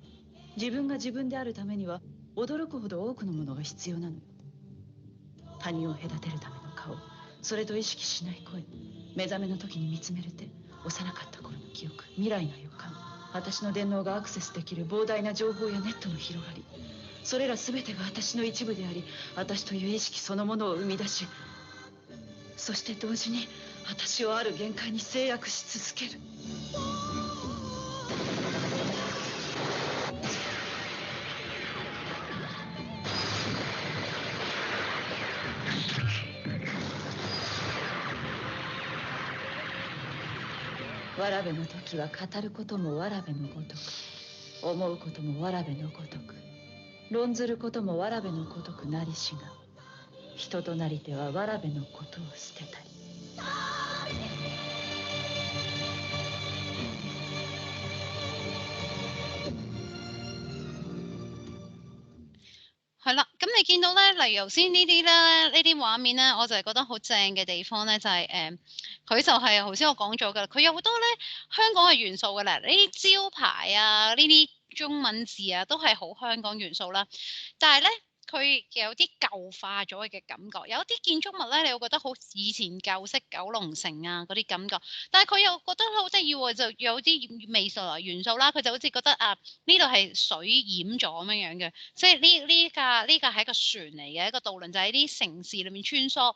自分が自分であるためには驚くほど多くのものが必要なのよ。他人を隔てるための顔、それと意識しない声、目覚めの時に見つめる手、幼かった頃の記憶、未来の予感、私の電脳がアクセスできる膨大な情報やネットの広がり、それら全てが私の一部であり、私という意識そのものを生み出し、そして同時に私をある限界に制約し続ける。わらべの時は語ることもわらべのごとく、思うこともわらべのごとく、論ずることもわらべのごとくなりしが、人となりてはわらべのことを捨てたり。係啦，咁你見到咧，例如頭先呢啲咧，呢啲畫面咧，我就係覺得好正嘅地方咧，就係佢就係頭先我講咗㗎啦，佢有好多咧香港嘅元素㗎啦，呢啲招牌啊，呢啲中文字啊，都係好香港元素啦。但係咧，佢有啲舊化咗嘅感覺，有啲建築物咧，你會覺得好以前舊式九龍城啊嗰啲感覺，但係佢又覺得好得意喎，就有啲美術元素啦，佢就好似覺得啊，呢度係水淹咗咁樣嘅，即係呢架係一個船嚟嘅，一個渡輪就喺啲城市裏面穿梭。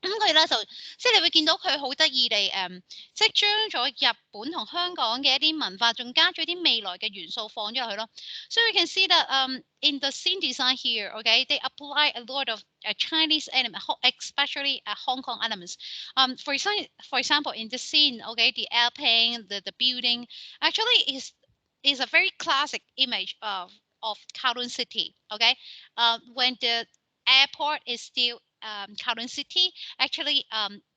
咁佢咧就即係你會見到佢好得意地即係將咗日本同香港嘅一啲文化，仲加咗啲未來嘅元素放咗入去咯。So you can see that in the scene design here, okay, they apply a lot of Chinese elements, especially Hong Kong elements. For example, in the scene, okay, the airplane, the building, actually is a very classic image of Kowloon City. Okay, when the airport is still Kowloon City, actually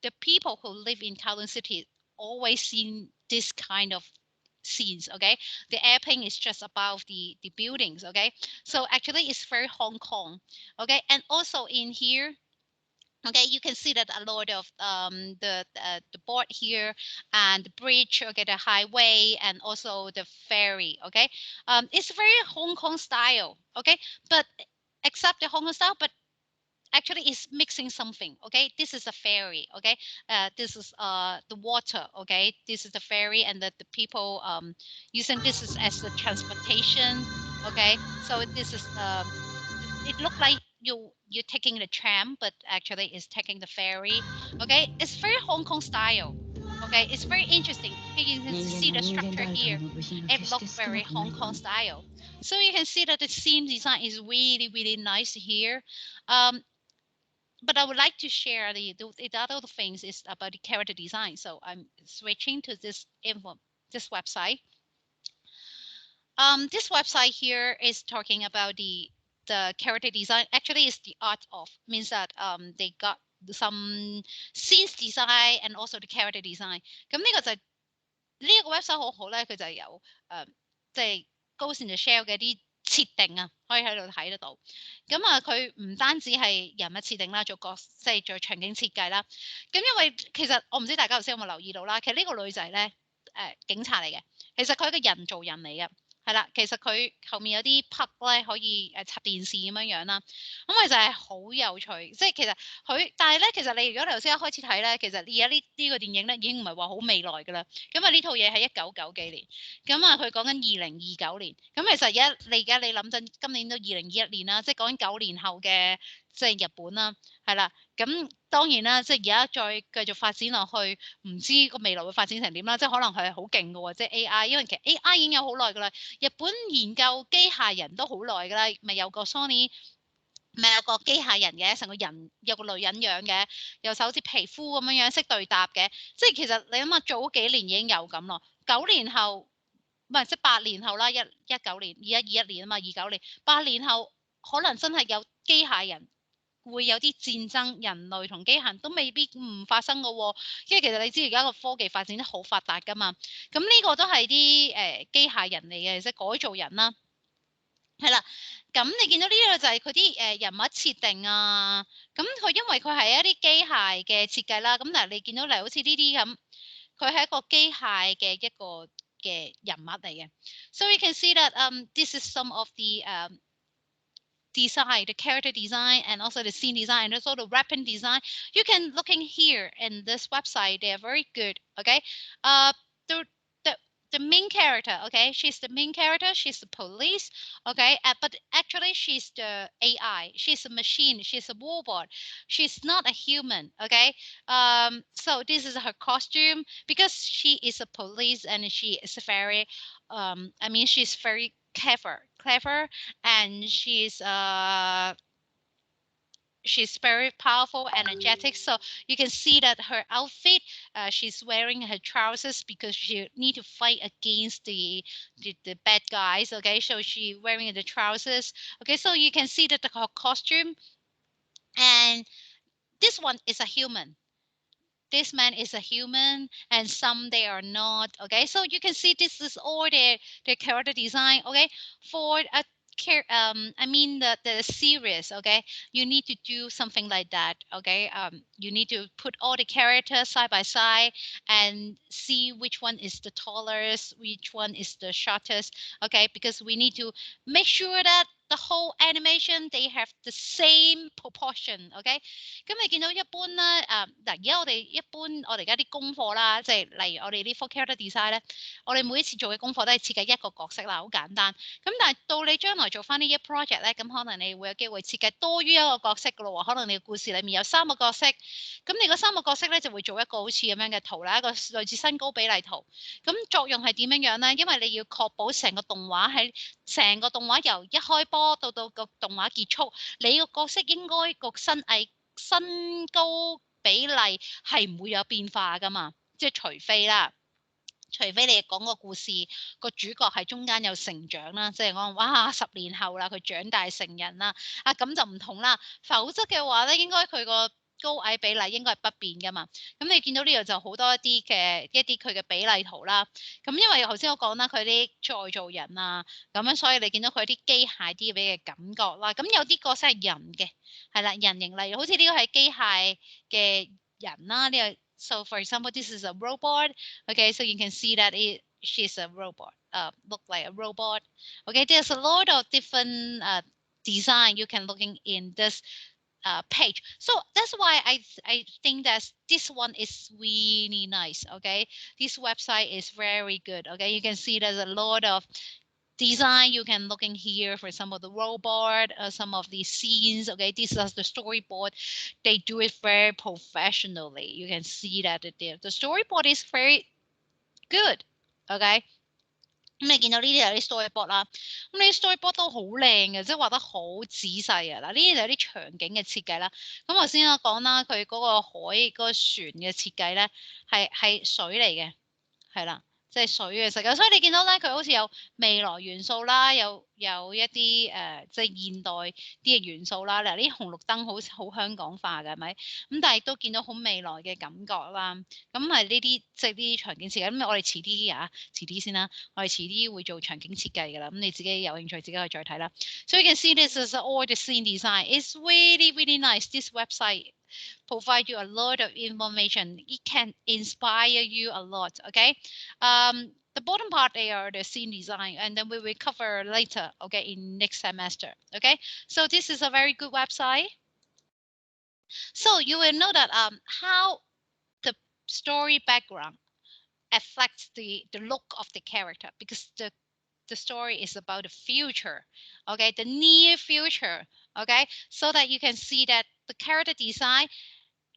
the people who live in Kowloon City always seen this kind of scenes. Okay, the airplane is just above the buildings. Okay, so actually it's very Hong Kong. Okay, and also in here, okay, you can see that a lot of the board here and the bridge, okay, the highway and also the ferry. Okay, it's very Hong Kong style. Okay, but except the Hong Kong style, but actually it's mixing something. Okay, this is a ferry. Okay, this is the water. Okay, this is the ferry, and the people using this is as the transportation. Okay, so this is it looked like you're taking the tram, but actually it's taking the ferry. Okay, it's very Hong Kong style. Okay, it's very interesting. You can see the structure here. It looks very Hong Kong style. So you can see that the scene design is really, really nice here. But I would like to share the other things is about the character design. So I'm switching to this website. This website here is talking about the character design. Actually, it's the art of, means that they got some scenes design and also the character design. 咁呢個就呢一個 website 好好咧，佢就有即係Ghost in the Shell 嘅啲設定啊，可以喺度睇得到。咁啊，佢唔單止係人物設定啦，做即係做場景設計啦。咁因為其實我唔知大家頭先有冇留意到啦，其實呢個女仔咧警察嚟嘅，其實佢係一個人造人嚟嘅。係啦，其實佢後面有啲 plug 咧可以插電視咁樣啦，咁佢就係好有趣，即係其實佢，但係咧其實你如果頭先一開始睇咧，其實而家呢個電影咧已經唔係話好未來㗎啦，咁啊呢套嘢係1990幾年，咁啊佢講緊2029年，咁其實而家你諗真，今年都2021年啦，即係講緊9年後嘅即係日本啦，係啦。咁當然啦，即係而家再繼續發展落去，唔知個未來會發展成點啦。即係可能係好勁嘅喎，即係 AI， 因為其實 AI 已經有好耐㗎啦。日本研究機械人都好耐㗎啦，咪有個 Sony， 咪有個機械人嘅，成個人有個女人樣嘅，有手好似皮膚咁樣識對答嘅。即係其實你諗下，早幾年已經有咁咯。9年後，唔係即係8年後啦，19年，而家21年啊嘛，29年，8年後可能真係有機械人。會有啲戰爭，人類同機械人都未必唔發生嘅喎，因為其實你知而家個科技發展得好發達㗎嘛，咁呢個都係啲機械人嚟嘅，即係改造人啦，係啦，咁你見到呢個就係佢啲人物設定啊，咁佢因為佢係一啲機械嘅設計啦，咁嗱你見到嚟好似呢啲咁，佢係一個機械嘅一個嘅人物嚟嘅，so you can see that this is some of the design, the character design, and also the scene design, and also the weapon design. You can look in here in this website. They are very good. Okay, the the the main character. Okay, she's the main character. She's the police. Okay, but actually she's the AI. She's a machine. She's a robot. She's not a human. Okay, so this is her costume because she is a police and she is very, I mean, she's very clever, and she's very powerful, energetic. So you can see that her outfit, she's wearing her trousers because she need to fight against the bad guys. Okay, so she wearing the trousers. Okay, so you can see that her costume, and this one is a human. This man is a human, and some they are not. Okay, so you can see this is all the character design. Okay, for a I mean the series. Okay, you need to do something like that. Okay, you need to put all the characters side by side and see which one is the tallest, which one is the shortest. Okay, because we need to make sure that the whole animation they have the same proportion. Okay. 咁你見到一般咧，嗱，而家我哋而家啲功課啦，即係例如我哋呢科 character design 咧，我哋每一次做嘅功課都係設計一個角色啦，好簡單。咁但係到你將來做翻呢一 project 咧，咁可能你會有機會設計多於一個角色噶咯喎。可能你嘅故事裡面有3個角色，咁你嗰3個角色咧就會做一個好似咁樣嘅圖啦，一個類似身高比例圖。咁作用係點樣咧？因為你要確保成個動畫由一開波到個動畫結束，你個角色應該個身高比例係唔會有變化噶嘛，即係除非你講個故事個主角係中間有成長啦，即係講哇10年後啦，佢長大成人啦，咁就唔同啦。否則嘅話咧，應該佢個高矮比例應該係不變噶嘛。咁你見到呢度就好多一啲佢嘅比例圖啦。咁因為頭先我講啦，佢啲再造人啊，咁樣所以你見到佢啲機械啲俾嘅感覺啦。咁有啲角色係人嘅，係啦，人形例如好似呢個係機械嘅人啦，呢個。So for example, this is a robot. Okay, so you can see that she's a robot. Look like a robot. Okay, there's a lot of different design you can look in this page. So that's why I think that this one is really nice. Okay, this website is very good. Okay, you can see there's a lot of design you can look in here for some of the robot, some of the scenes. Okay, this is the storyboard. They do it very professionally. You can see that the storyboard is very good. Okay. 咁你見到呢啲有啲 storyboard 啦，咁呢啲 storyboard 都好靚嘅，即係畫得好仔細啊！嗱，呢啲就有啲場景嘅設計啦。咁頭先我講啦，佢嗰個海嗰個船嘅設計咧係水嚟嘅，係啦。即係水嘅世界，所以你見到咧，佢好似有未來元素啦，有一啲即係現代啲嘅元素啦。嗱，呢紅綠燈好香港化嘅，係咪？咁但係都見到好未來嘅感覺啦。咁係呢啲即係呢啲場景設計。咁我哋遲啲先啦。我哋遲啲會做場景設計㗎啦。咁你自己有興趣，自己可以再睇啦。So you can see this is all the scene design. It's really really nice. This website provide you a lot of information. It can inspire you a lot. Okay, the bottom part they are the scene design, and then we will cover later. Okay, in next semester. Okay, so this is a very good website. So you will know that how the story background affects the look of the character, because the story is about the future. Okay, the near future. Okay, so that you can see that the character design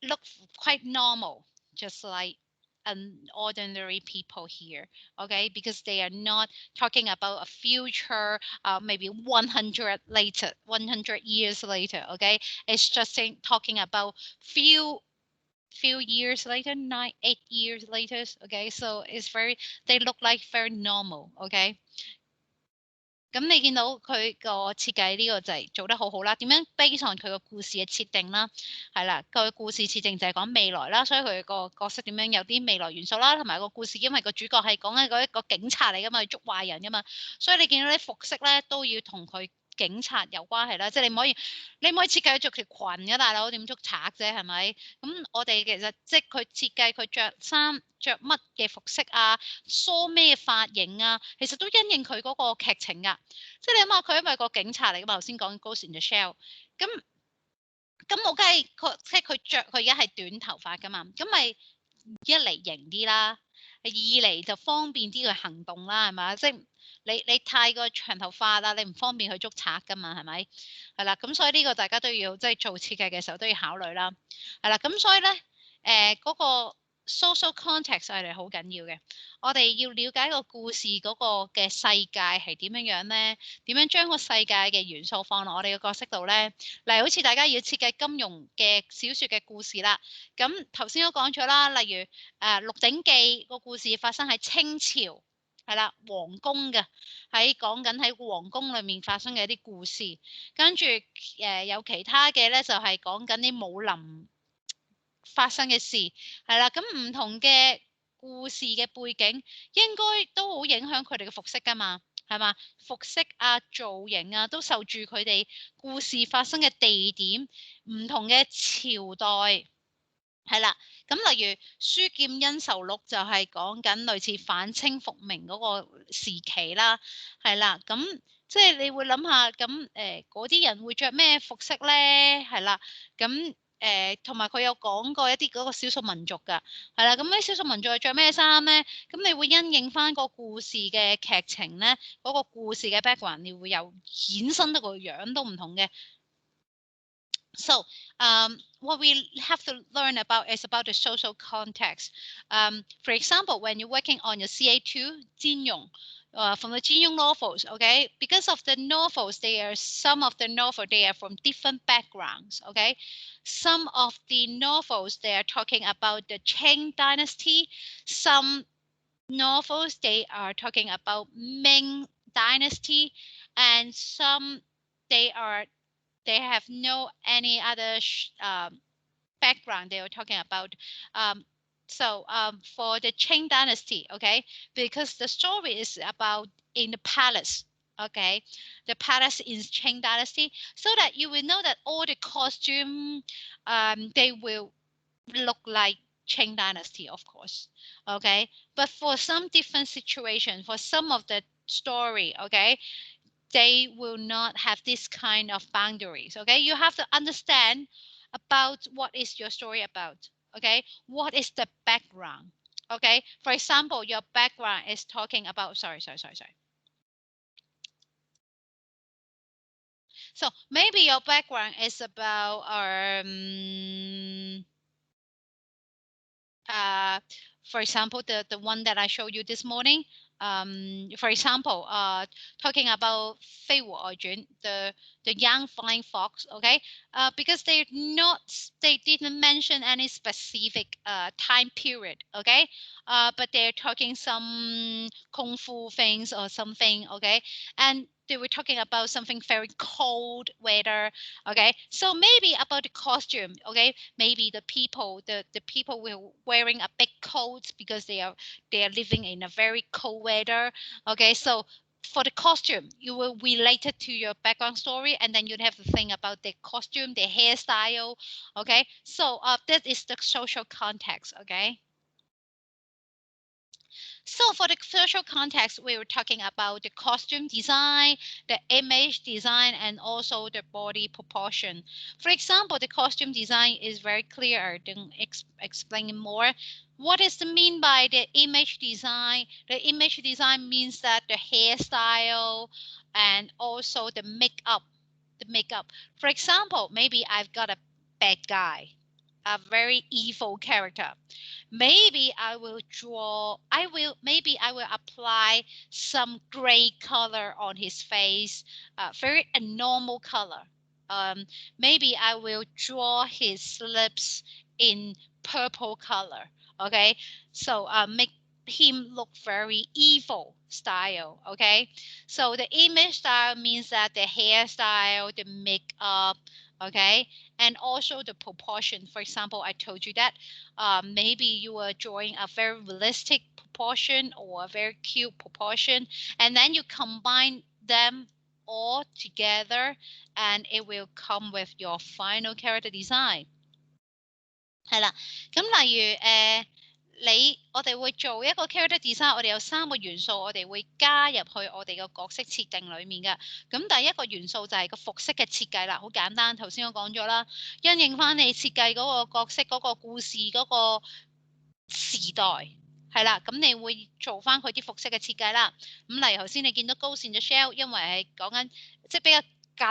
look quite normal, just like an ordinary people here. Okay, because they are not talking about a future, maybe 100 years later. Okay, it's just talking about few years later, 8 years later. Okay, so it's they look like very normal. Okay. 咁你見到佢個設計呢個就係做得好好啦。點樣 base on 佢個故事嘅設定啦，係啦，佢故事設定就係講未來啦，所以佢個角色點樣有啲未來元素啦，同埋個故事因為個主角係講緊一個警察嚟噶嘛，去捉壞人噶嘛，所以你見到啲服飾咧都要同佢警察有關係啦，即係你唔可以設計佢着條裙嘅大佬，點捉賊啫係咪？咁我哋其實即係佢設計佢着衫着乜嘅服飾啊，梳咩髮型啊，其實都因應佢嗰個劇情㗎。即係你諗下，佢因為個警察嚟㗎嘛，頭先講 Ghost in the Shell，咁我梗係即係佢而家係短頭髮㗎嘛，咁咪一嚟型啲啦，二嚟就方便啲佢行動啦，係咪？即係你太過長頭髮啦，你唔方便去捉賊㗎嘛，係咪？係啦，咁所以呢個大家都要即係做設計嘅時候都要考慮啦。係啦，咁所以咧嗰個 social context 係嚟好緊要嘅。我哋要了解個故事嗰個嘅世界係點樣咧？點樣將個世界嘅元素放落我哋嘅角色度咧？例如好似大家要設計金庸嘅小説嘅故事啦。咁頭先都講咗啦，例如鹿鼎記個故事發生喺清朝，係啦，皇宮嘅，講緊喺皇宮裏面發生嘅一啲故事。跟住有其他嘅咧，就係講緊啲武林發生嘅事，係啦。咁唔同嘅故事嘅背景應該都好影響佢哋嘅服飾㗎嘛，係嘛？服飾啊、造型啊，都受住佢哋故事發生嘅地點、唔同嘅朝代，係啦。咁例如《書劍恩仇錄》就係講緊類似反清復明嗰個時期啦，係啦。咁即係你會諗下，咁嗰啲人會着咩服飾咧？係啦，咁同埋佢有講過一啲嗰個少數民族㗎，係啦。咁啲少數民族係着咩衫咧？咁你會因應翻個故事嘅劇情咧，嗰個故事嘅 background，你會有衍生得個樣都唔同嘅。So, what we have to learn about is about the social context. For example, when you're working on your CA2 金庸, from the Jin Yong novels, okay, because of the novels, some of the novels they are from different backgrounds, okay. Some of the novels they are talking about the Qing dynasty. Some novels they are talking about Ming dynasty, and some they have no any other background they were talking about. For the Qing dynasty, okay, because the story is about in the palace, okay, the palace in Qing dynasty, so that you will know that all the costume, they will look like Qing dynasty, of course, okay. But for some different situation, for some of the story, okay, they will not have this kind of boundaries, okay. You have to understand about what is your story about, okay. What is the background, okay. For example, your background is talking about sorry. So maybe your background is about for example, the one that I showed you this morning. For example, talking about 飞狐外傳, the young flying fox, okay, because they didn't mention any specific time period, okay, but they're talking some kung fu things or something, okay, and they were talking about something very cold weather, okay. So maybe about the costume, okay, maybe the people were wearing a big coat because they are living in a very cold weather, okay. So for the costume, you will relate it to your background story, and then you'd have to think about the costume, the hairstyle, okay. So that is the social context, okay. So for the social context, we were talking about the costume design, the image design, and also the body proportion. For example, the costume design is very clear. I didn't explain more. What is the mean by the image design? The image design means that the hairstyle and also the makeup. For example, maybe I've got a bad guy, a very evil character. Maybe I will apply some gray color on his face, very a normal color. Maybe I will draw his lips in purple color, okay. So make him look very evil style, okay. So the image style means that the hairstyle, the makeup, okay, and also the proportion. For example, I told you that maybe you are drawing a very realistic proportion or a very cute proportion, and then you combine them all together and it will come with your final character design。係啦，咁例如我哋會做一個 character design，我哋有3個元素，我哋會加入去我哋個角色設定裡面嘅。咁第一個元素就係個服飾嘅設計啦，好簡單。頭先我講咗啦，因應翻你設計嗰個角色嗰個故事嗰個時代。係啦，咁你會做翻佢啲服飾嘅設計啦。咁例如頭先你見到高線嘅 shell， 因為係講緊即係比較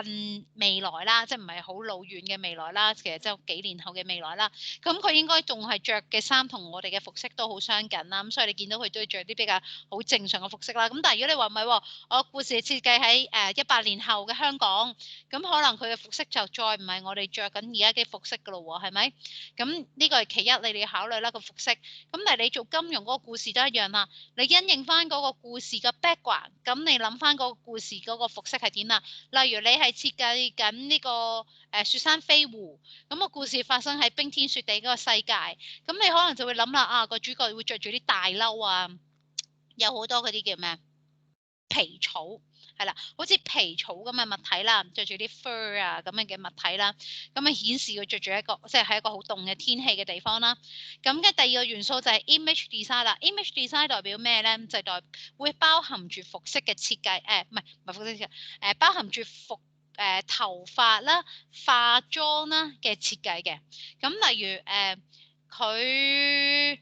近未來啦，即係唔係好老遠嘅未來啦，其實即係幾年後嘅未來啦。咁佢應該仲係着嘅衫同我哋嘅服飾都好相近啦。咁所以你見到佢都要着啲比較好正常嘅服飾啦。咁但係如果你話唔係喎，我故事設計喺100年後嘅香港，咁可能佢嘅服飾就再唔係我哋着緊而家嘅服飾噶咯喎，係咪？咁呢個係其一，你哋要考慮啦個服飾。咁但係你做金融嗰個故事都一樣啦，你因應翻嗰個故事嘅 background，咁你諗翻嗰個故事嗰個服飾係點啊？例如你係設計緊呢個雪山飛狐，咁個故事發生喺冰天雪地嗰個世界，咁你可能就會諗啦，個主角會着住啲大褸啊，有好多嗰啲叫咩皮草，係啦，好似皮草咁嘅物體啦，着住啲 fur 啊咁樣嘅物體啦，咁顯示佢着住一個即係喺一個好凍嘅天氣嘅地方啦。咁嘅第二個元素就係 image design 啦。image design 代表咩咧？就係會包含住服飾嘅設計，唔係服飾嘅，包含住頭髮啦、化妝啦嘅設計嘅。咁例如佢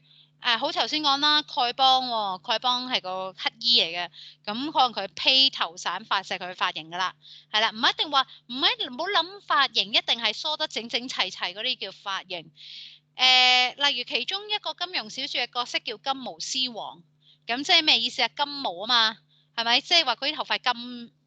好頭先講啦，丐幫喎，丐幫係個乞衣嚟嘅，咁可能佢披頭散髮就係佢髮型噶啦，係啦，唔一定話唔好諗髮型一定係梳得整整齊齊嗰啲叫髮型。例如其中一個金庸小説嘅角色叫金毛獅王，咁即係咩意思啊？金毛啊嘛，係咪？即係話佢啲頭髮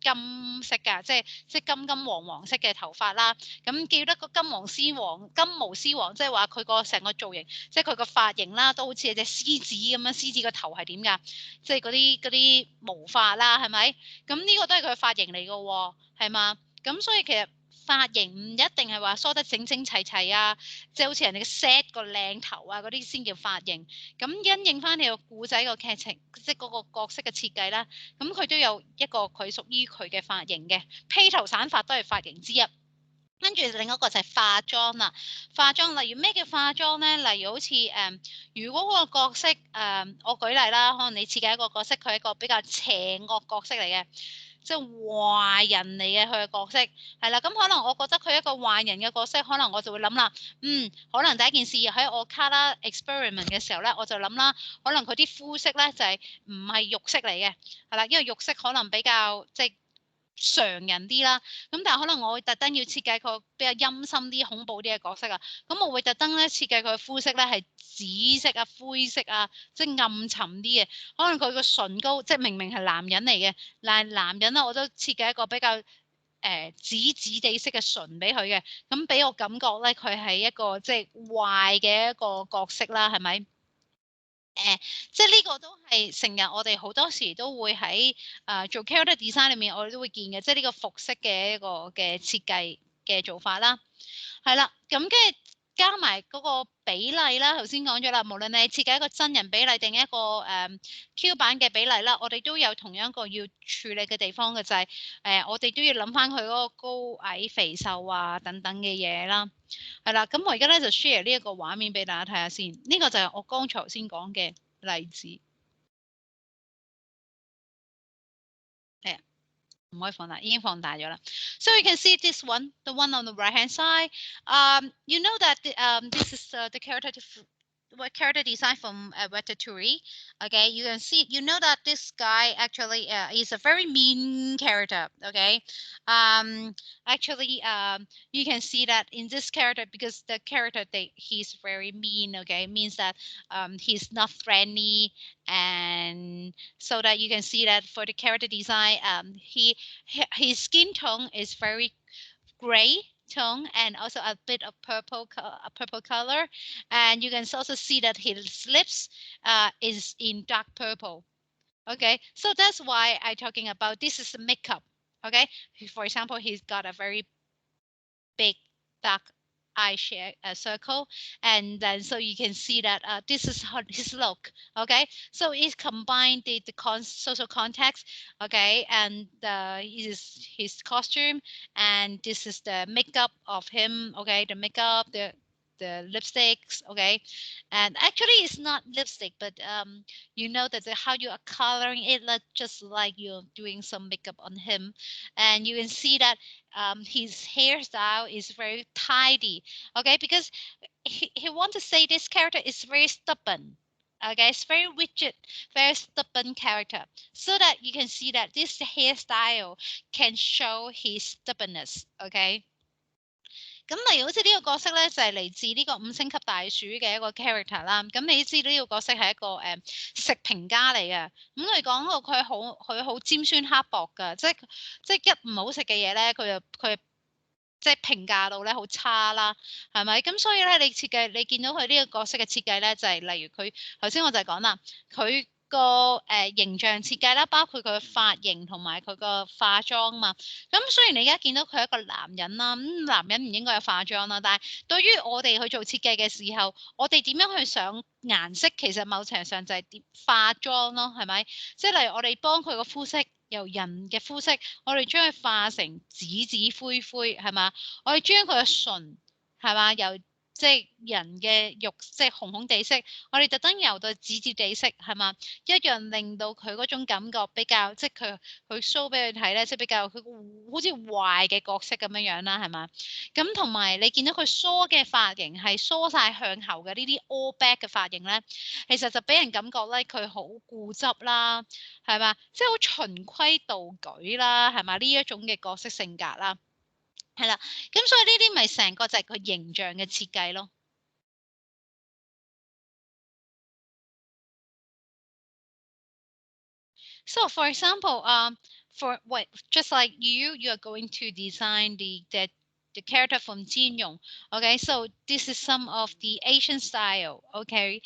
金色㗎，即係金黃色嘅頭髮啦。咁叫得個金毛獅王，即係話佢個成個造型，即係佢個髮型啦，都好似隻獅子咁樣。獅子個頭係點㗎？即係嗰啲毛髮啦，係咪？咁呢個都係佢嘅髮型嚟㗎喎，係嘛？咁所以其實髮型唔一定係話梳得整整齊齊啊，即係好似人哋嘅 set 個靚頭啊嗰啲先叫髮型。咁因應翻你個故仔個劇情，即係嗰個角色嘅設計啦，咁佢都有一個佢屬於佢嘅髮型嘅，披頭散髮都係髮型之一。跟住另一個就係化妝啦，化妝例如咩叫化妝咧？例如好似如果個角色我舉例啦，可能你設計一個角色，佢係一個比較邪惡角色嚟嘅。即係壞人嚟嘅佢嘅角色，係啦，咁可能我覺得佢一個壞人嘅角色，可能我就會諗啦，可能第一件事喺我卡拉 experiment 嘅時候咧，我就諗啦，可能佢啲膚色咧就係唔係肉色嚟嘅，係啦，因為肉色可能比較即係常人啲啦，咁但係可能我會特登要設計佢比較陰森啲、恐怖啲嘅角色啊，咁我會特登咧設計佢嘅膚色咧係紫色啊、灰色啊，即係暗沉啲嘅，可能佢個唇膏即係明明係男人嚟嘅，但係男人咧我都設計一個比較紫紫地色嘅唇俾佢嘅，咁俾我感覺咧佢係一個即係壞嘅一個角色啦，係咪？即係呢個都係成日我哋好多時都會喺做 character design 裏面，我哋都會見嘅，即係呢個服飾嘅一個嘅設計嘅做法啦。係啦，咁跟住加埋嗰個比例啦，頭先講咗啦，無論你設計一個真人比例定一個Q 版嘅比例啦，我哋都有同樣一個要處理嘅地方嘅就係我哋都要諗翻佢嗰個高矮肥瘦啊等等嘅嘢啦。係啦，咁我而家咧就 share 呢一個畫面俾大家睇下先，呢個就係我剛才先講嘅例子。係啊，唔可以放大，已經放大咗啦。So you can see this one, the one on the right hand side. You know that this is the character design from Ratatouille. Okay, you can see, you know that this guy actually is a very mean character. Okay, actually, you can see that in this character because the character he's very mean. Okay, means that he's not friendly, and so that you can see that for the character design, his skin tone is very gray tone and also a bit of purple color, and you can also see that his lips is in dark purple. Okay, so that's why I'm talking about this is the makeup. Okay, for example, he's got a very big dark eye circle, and then so you can see that this is how his look. Okay, so it combined the social context. Okay, and his costume, and this is the makeup of him. Okay, the makeup, the lipsticks. Okay, and actually it's not lipstick, but you know that how you are coloring it, just like you're doing some makeup on him, and you can see that his hairstyle is very tidy. Okay, because he want to say this character is very stubborn. Okay, it's very rigid, very stubborn character, so that you can see that this hairstyle can show his stubbornness. Okay. 咁例如好似呢個角色咧，就係嚟自呢個五星級大鼠嘅一個 character 啦。咁你知呢個角色係一個食評家嚟嘅。咁佢講到佢好尖酸刻薄㗎，即係一唔好食嘅嘢咧，佢即係評價到咧好差啦，係咪？咁所以咧，你見到佢呢個角色嘅設計咧，就係例如佢頭先我就係講啦，佢個形象設計啦，包括佢嘅髮型同埋佢個化妝嘛。咁雖然你而家見到佢係一個男人啦，咁男人唔應該有化妝啦，但係對於我哋去做設計嘅時候，我哋點樣去上顏色，其實某程度上就係化妝咯，係咪？即係例如我哋幫佢個膚色由人嘅膚色，我哋將佢化成紫灰灰，係嘛？我哋將佢嘅唇係嘛由即係人嘅肉，即係紅地色，我哋特登由到紫地色，係嘛？一樣令到佢嗰種感覺比較，即係佢 show 俾佢睇咧，即係比較佢好似壞嘅角色咁樣啦，係嘛？咁同埋你見到佢梳嘅髮型係梳晒向後嘅呢啲 all back 嘅髮型咧，其實就俾人感覺咧佢好固執啦，係嘛？即係好循規蹈矩啦，係嘛？呢一種嘅角色性格啦。係啦，咁所以呢啲咪成個就係佢形象嘅設計咯。So for example, just like you are going to design the character from Jin-Yong. Okay, so this is some of the Asian style. Okay,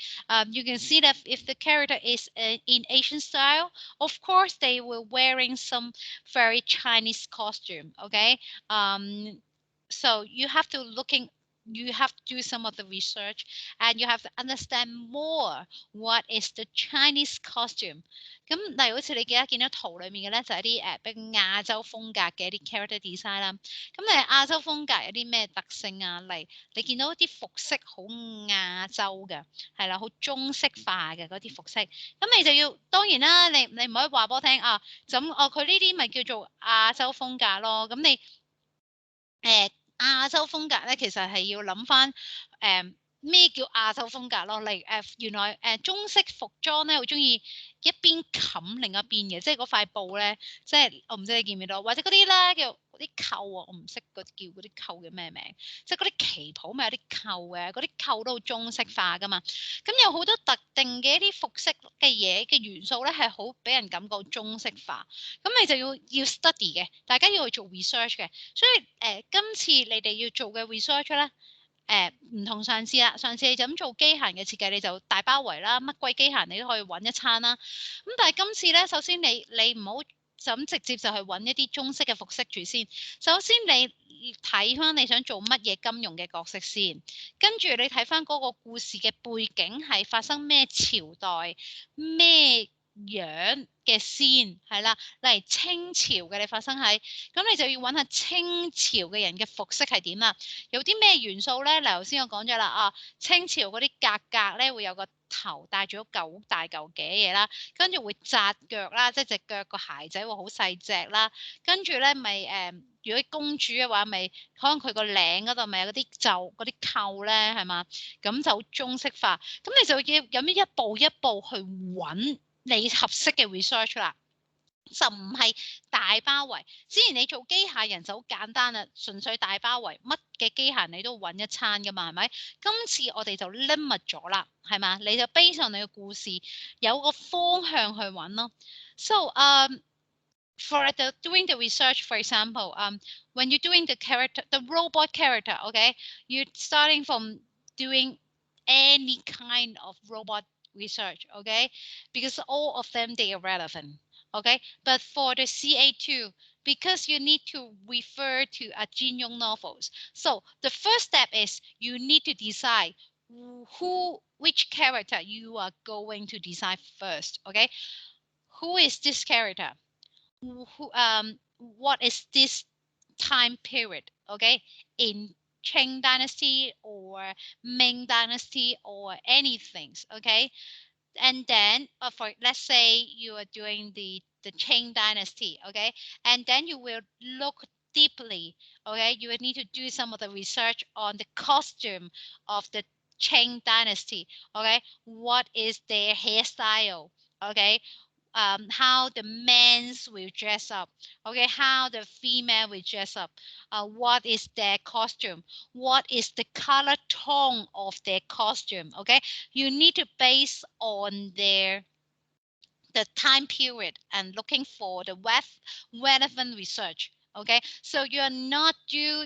you can see that if the character is in Asian style, of course they were wearing some very Chinese costume. Okay, so you have to do some of the research, and you have to understand more what is the Chinese costume. 咁例如好似你見到圖裏面嘅咧，就係一啲比較亞洲風格嘅一啲 character design 啦。咁你亞洲風格有啲咩特性啊？例如你見到啲服飾好亞洲嘅，係啦，好中式化嘅嗰啲服飾。咁你就要當然啦，你唔可以話俾我聽啊，咁佢呢啲咪叫做亞洲風格咯。咁你亞洲風格咧，其實係要諗翻咩叫亞洲風格咯？例如原來中式服裝咧，好中意一邊冚另一邊嘅，即係嗰塊布咧，即係我唔知你見唔見到，或者嗰啲咧叫嗰啲扣啊，我唔識叫嗰啲扣嘅咩名，即係嗰啲旗袍咪有啲扣嘅，嗰啲扣都好中式化噶嘛。咁有好多特定嘅一啲服飾嘅嘢嘅元素咧，係好俾人感覺中式化。咁你就要 study 嘅，大家要去做 research 嘅。所以今次你哋要做嘅 research 咧。唔同上次啦，上次你就咁做機械嘅設計，你就大包圍啦，乜鬼機械你都可以揾一餐啦。咁但係今次咧，首先你唔好就咁直接就去揾一啲中式嘅服飾住先。首先你睇翻你想做乜嘢金庸嘅角色先，跟住你睇翻嗰個故事嘅背景係發生咩朝代咩樣嘅先係啦，例如清朝嘅你發生喺，咁你就要揾下清朝嘅人嘅服飾係點啦，有啲咩元素咧？嗱，頭先我講咗啦，啊，清朝嗰啲格咧會有個頭戴住個嚿大嚿嘅嘢啦，跟住會紮腳啦，即係隻腳個鞋仔會好細隻啦，跟住咧咪如果公主嘅話，咪可能佢個領嗰度咪有嗰啲袖嗰啲扣咧，係嘛？咁就中式化，咁你就要咁樣一步一步去揾你合適嘅 research 啦，就唔係大包圍。之前你做機械人就好簡單啦，純粹大包圍，乜嘅機械你都揾一餐噶嘛，係咪？今次我哋就 limit 咗啦，係嘛？你就 base on 你嘅故事，有個方向去揾咯。So for doing the research, for example, when you're doing the robot character, okay, you're starting from doing any kind of robot research, okay, because all of them they are relevant, okay. But for the CA2, because you need to refer to a Jin-Young novels. So the first step is you need to decide which character you are going to design first. Okay, who is this character? What is this time period? Okay, in Qing Dynasty or Ming Dynasty or anything. Okay, and then for let's say you are doing the Qing Dynasty, okay, and then you will look deeply, okay, you will need to do some of the research on the costume of the Qing Dynasty, okay, what is their hairstyle, okay, how the men will dress up, okay, how the female will dress up, what is their costume, what is the color tone of their costume, okay, you need to base on the time period and looking for the relevant research, okay, so you're not do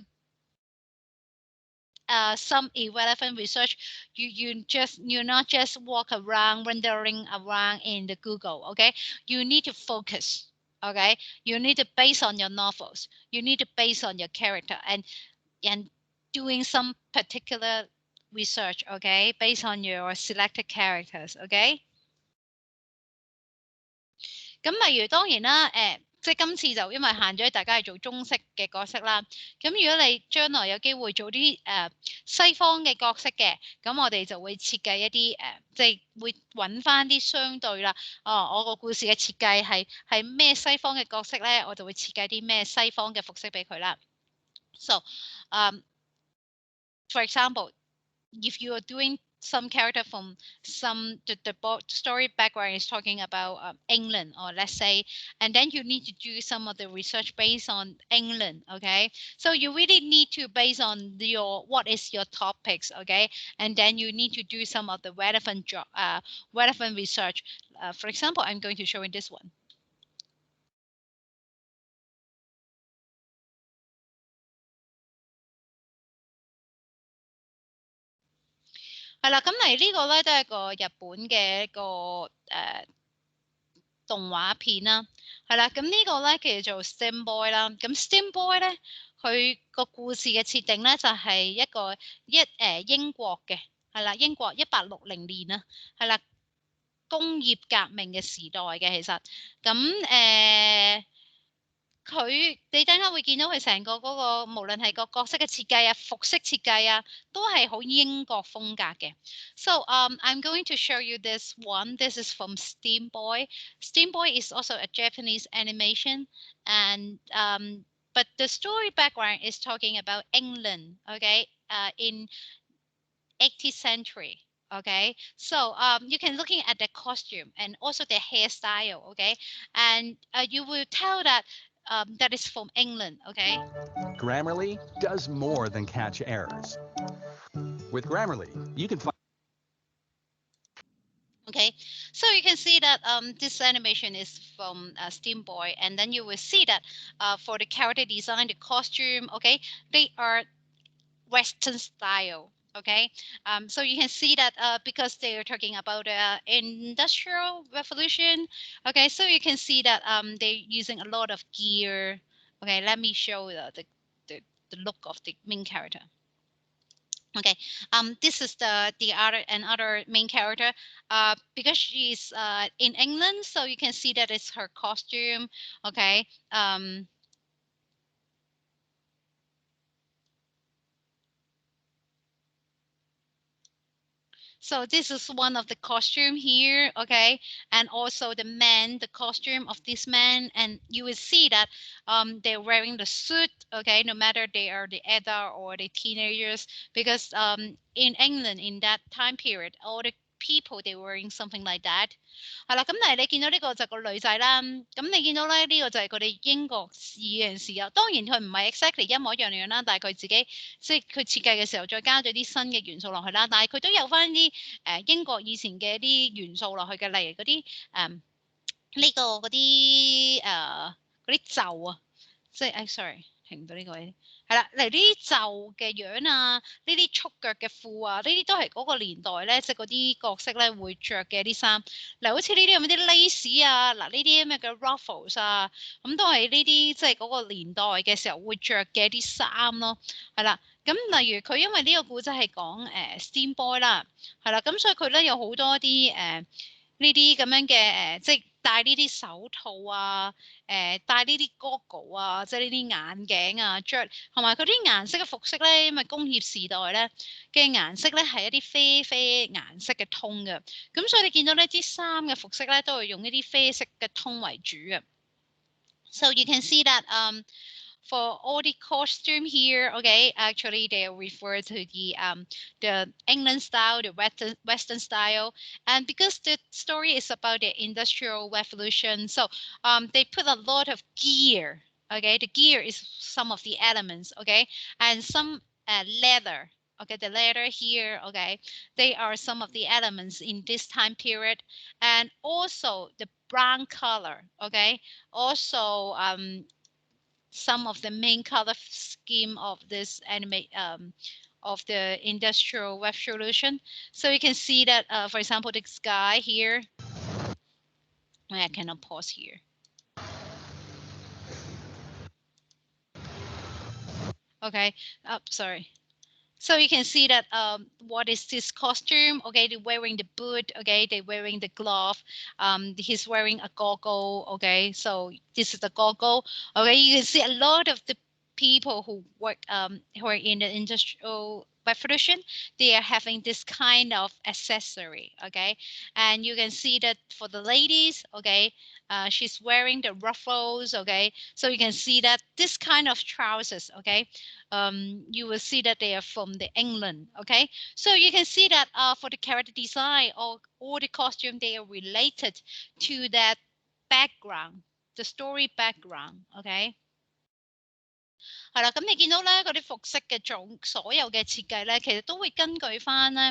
some irrelevant research. You're not just walk around wandering around in the Google, okay, you need to focus, okay, you need to base on your novels, you need to base on your character and doing some particular research, okay, based on your selected characters, okay。咁例如當然啦，即係今次就因為限咗大家係做中式嘅角色啦。咁如果你將來有機會做啲西方嘅角色嘅，咁我哋就會設計一啲即係會揾翻啲相對啦。我個故事嘅設計係咩西方嘅角色咧，我就會設計啲咩西方嘅服飾俾佢啦。So, for example, if you are doing some character from the story background is talking about England, or let's say, and then you need to do some of the research based on England, okay, so you really need to base on what is your topics, okay, and then you need to do some of the relevant research. For example, I'm going to show you this one. 係啦，咁嚟呢個咧都係個日本嘅一個動畫片啦，係啦，咁呢個咧叫做 Steam Boy 啦，咁 Steam Boy 咧佢個故事嘅設定咧就係一個英國嘅，係啦，英國1860年啊，係啦，工業革命嘅時代嘅其實，咁你等間會見到佢成個嗰個無論係個角色嘅設計啊、服飾設計啊，都係好英國風格嘅。So I'm going to show you this one. This is from Steam Boy. Steam Boy is also a Japanese animation, and but the story background is talking about England, okay, in 18th century. Okay, so you can looking at the costume and also the hairstyle, okay, and you will tell that that is from England, okay? Grammarly does more than catch errors. With Grammarly, you can find... Okay, so you can see that this animation is from Steam Boy, and then you will see that for the character design, the costume, okay, they are Western style. Okay, so you can see that because they are talking about industrial revolution. Okay, so you can see that they're using a lot of gear. Okay, let me show the look of the main character. Okay, this is the other main character. Because she's in England, so you can see that it's her costume. Okay, so this is one of the costume here, okay, and also the costume of this man, and you will see that they're wearing the suit, okay, no matter they are the adult or the teenagers, because in England in that time period, all the people they wearing something like that. 係啦，咁但係你見到呢個就個女仔啦，咁你見到咧呢個就係佢哋英國史嘅時候，當然佢唔係 exactly 一模一樣啦，但係佢自己即係佢設計嘅時候再加咗啲新嘅元素落去啦，但係佢都有翻啲英國以前嘅一啲元素落去嘅，例如嗰啲呢個嗰啲袖啊，即係sorry 停唔到呢個位。係啦，嚟呢啲袖嘅樣啊，呢啲束腳嘅褲啊，呢啲都係嗰個年代咧，即係嗰啲角色咧會着嘅啲衫。嗱，好似呢啲咁啲 lace 啊，嗱呢啲咩嘅 ruffles 啊，咁都係呢啲即係嗰個年代嘅時候會着嘅啲衫咯，係啦。咁例如佢因為呢個故仔係講Steam Boy 啦，係啦，咁所以佢咧有好多啲呢啲咁樣嘅即係戴呢啲手套啊，戴呢啲 Goggle 啊，即係呢啲眼鏡啊，着同埋佢啲顏色嘅服飾咧，因為工業時代咧嘅顏色咧係一啲啡啡顏色嘅通嘅，咁所以你見到呢啲衫嘅服飾咧都係用呢啲啡色嘅通為主嘅。So you can see that for all the costume here, okay, actually they refer to the England style, the Western style, and because the story is about the Industrial Revolution, so they put a lot of gear. Okay, the gear is some of the elements. Okay, and some leather. Okay, the leather here. Okay, they are some of the elements in this time period, and also the brown color. Okay, also some of the main color scheme of this of the Industrial Revolution. So you can see that, for example, the sky here. I cannot pause here. Okay, sorry. So you can see that what is this costume? Okay, they're wearing the boot. Okay, they're wearing the glove. He's wearing a goggle. Okay, so this is the goggle. Okay, you can see a lot of the people who work who are in the Industrial Revolution. They are having this kind of accessory. Okay, and you can see that for the ladies. Okay, she's wearing the ruffles. Okay, so you can see that this kind of trousers. Okay. You will see that they are from the England. Okay, so you can see that for the character design or all the costume, they are related to that background, the story background. Okay. 係啦，咁你見到咧嗰啲服飾嘅所有嘅設計咧，其實都會根據翻咧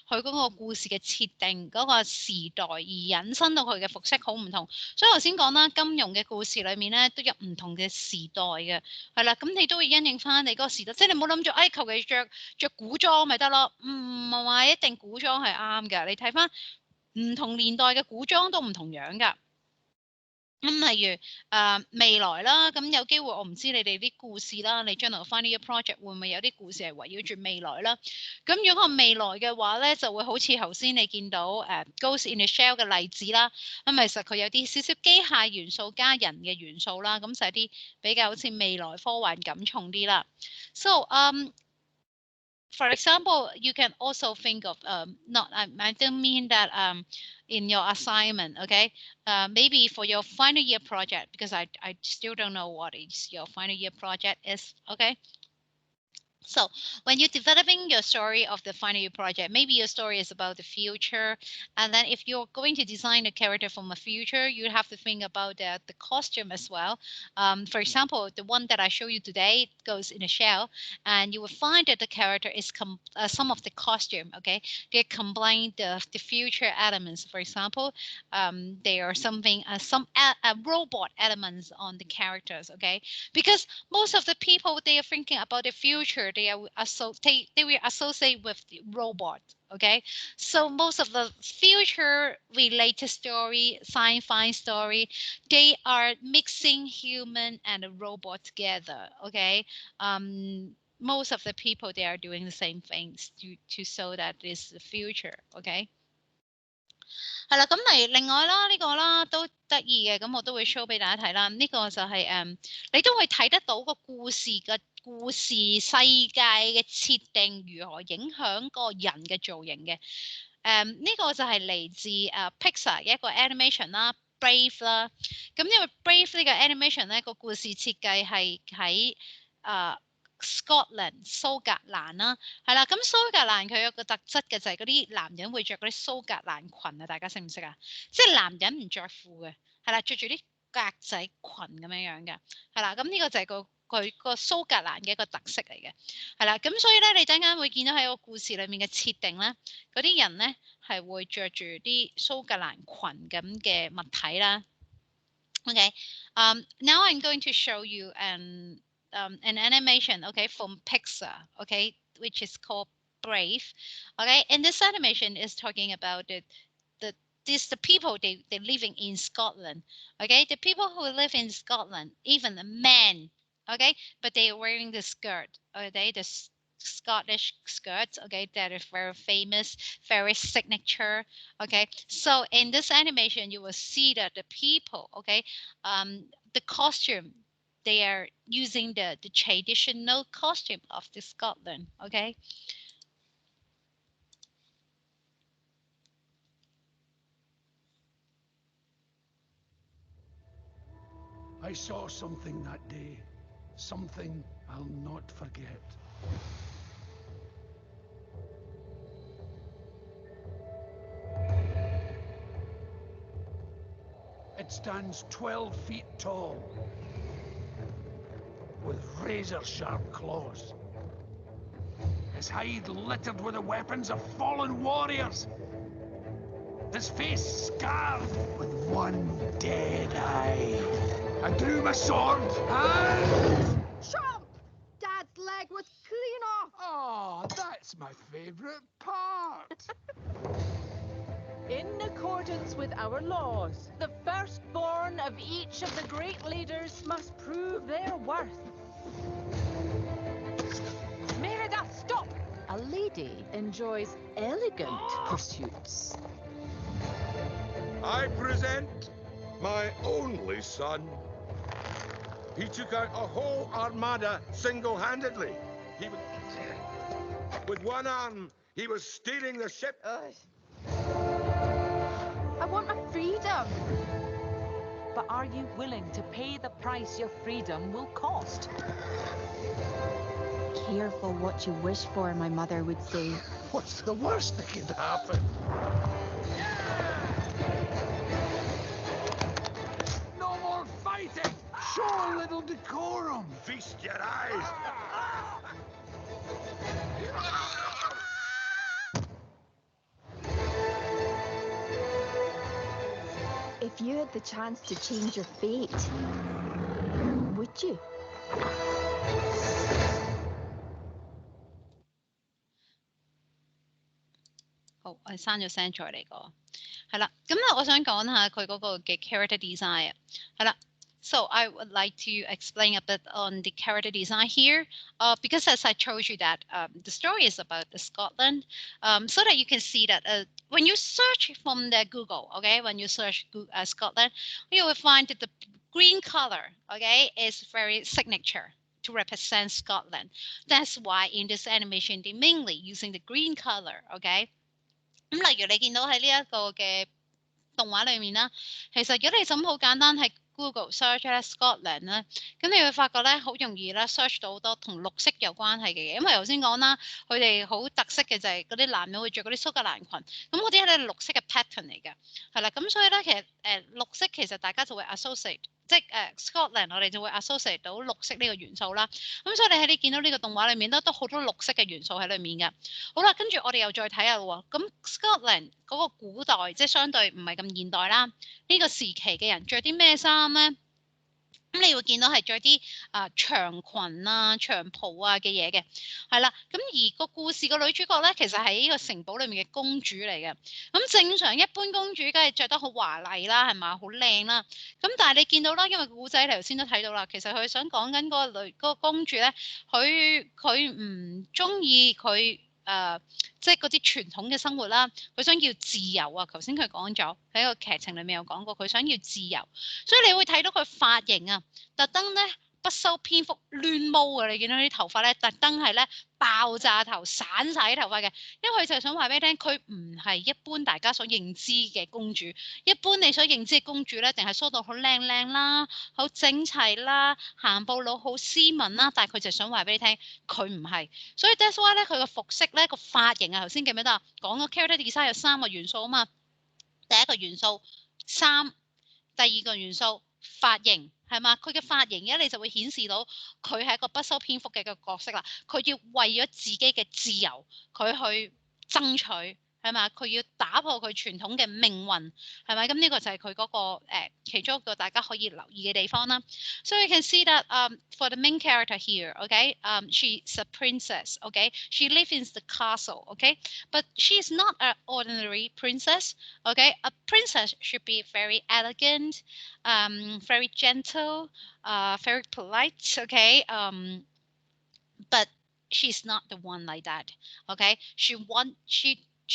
佢嗰個故事嘅設定嗰個時代而引申到佢嘅服飾好唔同。所以頭先講啦，金庸嘅故事裏面咧都有唔同嘅時代嘅，係啦，咁你都會因應翻你嗰個時代，即係你唔好諗住求其着古裝咪得咯，唔係話一定古裝係啱嘅，你睇翻唔同年代嘅古裝都唔同樣㗎。咁例如未來啦，咁有機會我唔知你哋啲故事啦，你將來翻呢個 project 會唔會有啲故事係圍繞住未來啦？咁如果係未來嘅話咧，就會好似頭先你見到Ghost in the Shell 嘅例子啦。咁其實佢有啲少少機械元素加人嘅元素啦，咁就係啲比較好似未來科幻感重啲啦。So for example, you can also think of I don't mean that in your assignment, okay? Maybe for your final year project, because I still don't know what is your final year project is, okay? So when you're developing your story of the final year project, maybe your story is about the future. And then if you're going to design a character from the future, you have to think about the costume as well. For example, the one that I show you today goes in a shell, and you will find that the character is some of the costume, okay? They combine the future elements. For example, there are some robot elements on the characters, okay? Because most of the people, they are thinking about the future, they will associate with the robot. Okay, so most of the future related story, sci-fi story, they are mixing human and a robot together. Okay, most of the people, they are doing the same things to show that this is the future. Okay. 係啦，咁另外啦，呢個啦都得意嘅，咁我都會 show 俾大家睇啦。呢個就係你都會睇得到個故事世界嘅設定如何影響個人嘅造型嘅。呢個就係嚟自Pixar 嘅一個 animation 啦 ，Brave 啦。咁因為 Brave 呢個 animation 咧個故事設計係喺Scotland 蘇格蘭啦，係啦，咁蘇格蘭佢有個特質嘅就係嗰啲男人會着嗰啲蘇格蘭裙啊，大家識唔識啊？即係男人唔着褲嘅，係啦，着住啲格仔裙咁樣嘅，係啦，咁呢個就係佢個蘇格蘭嘅一個特色嚟嘅，係啦，咁所以咧你陣間會見到喺個故事裡面嘅設定咧，嗰啲人咧係會着住啲蘇格蘭裙咁嘅物體啦。Okay, now I'm going to show you an animation, okay, from Pixar, okay, which is called Brave, okay, and this animation is talking about the people they living in Scotland, okay, the people who live in Scotland, even the men, okay, but they are wearing the skirt, okay, the Scottish skirts, okay, that is very famous, very signature, okay. So in this animation, you will see that the people, okay, the costume, they are using the traditional costume of the Scotland, okay. I saw something that day, something I'll not forget. It stands 12 feet tall, with razor-sharp claws. His hide littered with the weapons of fallen warriors. His face scarred with one dead eye. I drew my sword and... Chomp! Dad's leg was clean off. Oh, that's my favorite part. In accordance with our laws, the firstborn of each of the great leaders must prove their worth. Merida, stop! A lady enjoys elegant pursuits. I present my only son. He took out a whole armada single-handedly. He was... With one arm, he was steering the ship. I want my freedom. But are you willing to pay the price your freedom will cost? Careful what you wish for, my mother would say. What's the worst that could happen? No more fighting! Show a little decorum! Feast your eyes. If you had the chance to change your fate, would you?好，我刪咗聲再嚟個，係啦。咁咧，我想講下佢嗰個嘅 character design 啊，係啦。So I would like to explain a bit on the character design here, because as I told you that the story is about the Scotland, so that you can see that when you search from the Google, okay, when you search Scotland, you will find that the green color, okay, is very signature to represent Scotland. That's why in this animation they mainly using the green color, okay. 咁例如你見到喺呢一個嘅動畫裏面啦，其實如果你咁好簡單係 Google search 咧 Scotland 咧，咁你會發覺咧好容易咧 search 到好多同綠色有關係嘅嘢，因為頭先講啦，佢哋好特色嘅就係嗰啲男人會着嗰啲蘇格蘭裙，咁嗰啲係綠色嘅 pattern 嚟嘅，係啦，咁所以咧其實綠色其實大家就會 associate。即係Scotland，我哋就會 associate 到綠色呢個元素啦。咁所以你見到呢個動畫裏面都好多綠色嘅元素喺裏面嘅。好啦，跟住我哋又再睇下喎。咁 Scotland 嗰個古代即係相對唔係咁現代啦。呢個時期嘅人着啲咩衫咧？咁你會見到係着啲長裙啊、長袍啊嘅嘢嘅，係啦。咁而個故事個女主角咧，其實係呢個城堡裏面嘅公主嚟嘅。咁正常一般公主梗係着得好華麗啦，係咪？好靚啦。咁但係你見到啦，因為古仔頭先都睇到啦，其實佢想講緊嗰個公主咧，佢唔中意佢。即係嗰啲傳統嘅生活啦，佢想要自由啊！頭先佢講咗喺個劇情裏面有講過，佢想要自由，所以你會睇到佢髮型啊，特登咧不修邊幅亂毛啊！你見到啲頭髮咧，特登係咧爆炸頭散晒啲頭髮嘅，因為佢就係想話俾你聽，佢唔係一般大家所認知嘅公主。一般你所認知嘅公主咧，定係梳到好靚啦，好整齊啦，行步路好斯文啦，但係佢就想話俾你聽，佢唔係。所以 that's why 咧，佢個服飾咧個髮型啊，頭先記唔記得啊？講個 character design 有3個元素啊嘛。第一個元素衫，第二個元素髮型。係嘛？佢嘅髮型咧，你就會顯示到佢係一個不修邊幅嘅個角色啦。佢要為咗自己嘅自由，佢去爭取係咪？佢要打破佢傳統嘅命運，係咪？咁呢個就係佢嗰個其中一個大家可以留意嘅地方啦。So you can see that for the main character here, okay, she's a princess, okay, she lives in the castle, okay, but she's not an ordinary princess, okay. A princess should be very elegant, very gentle, very polite, okay, but she's not the one like that, okay. She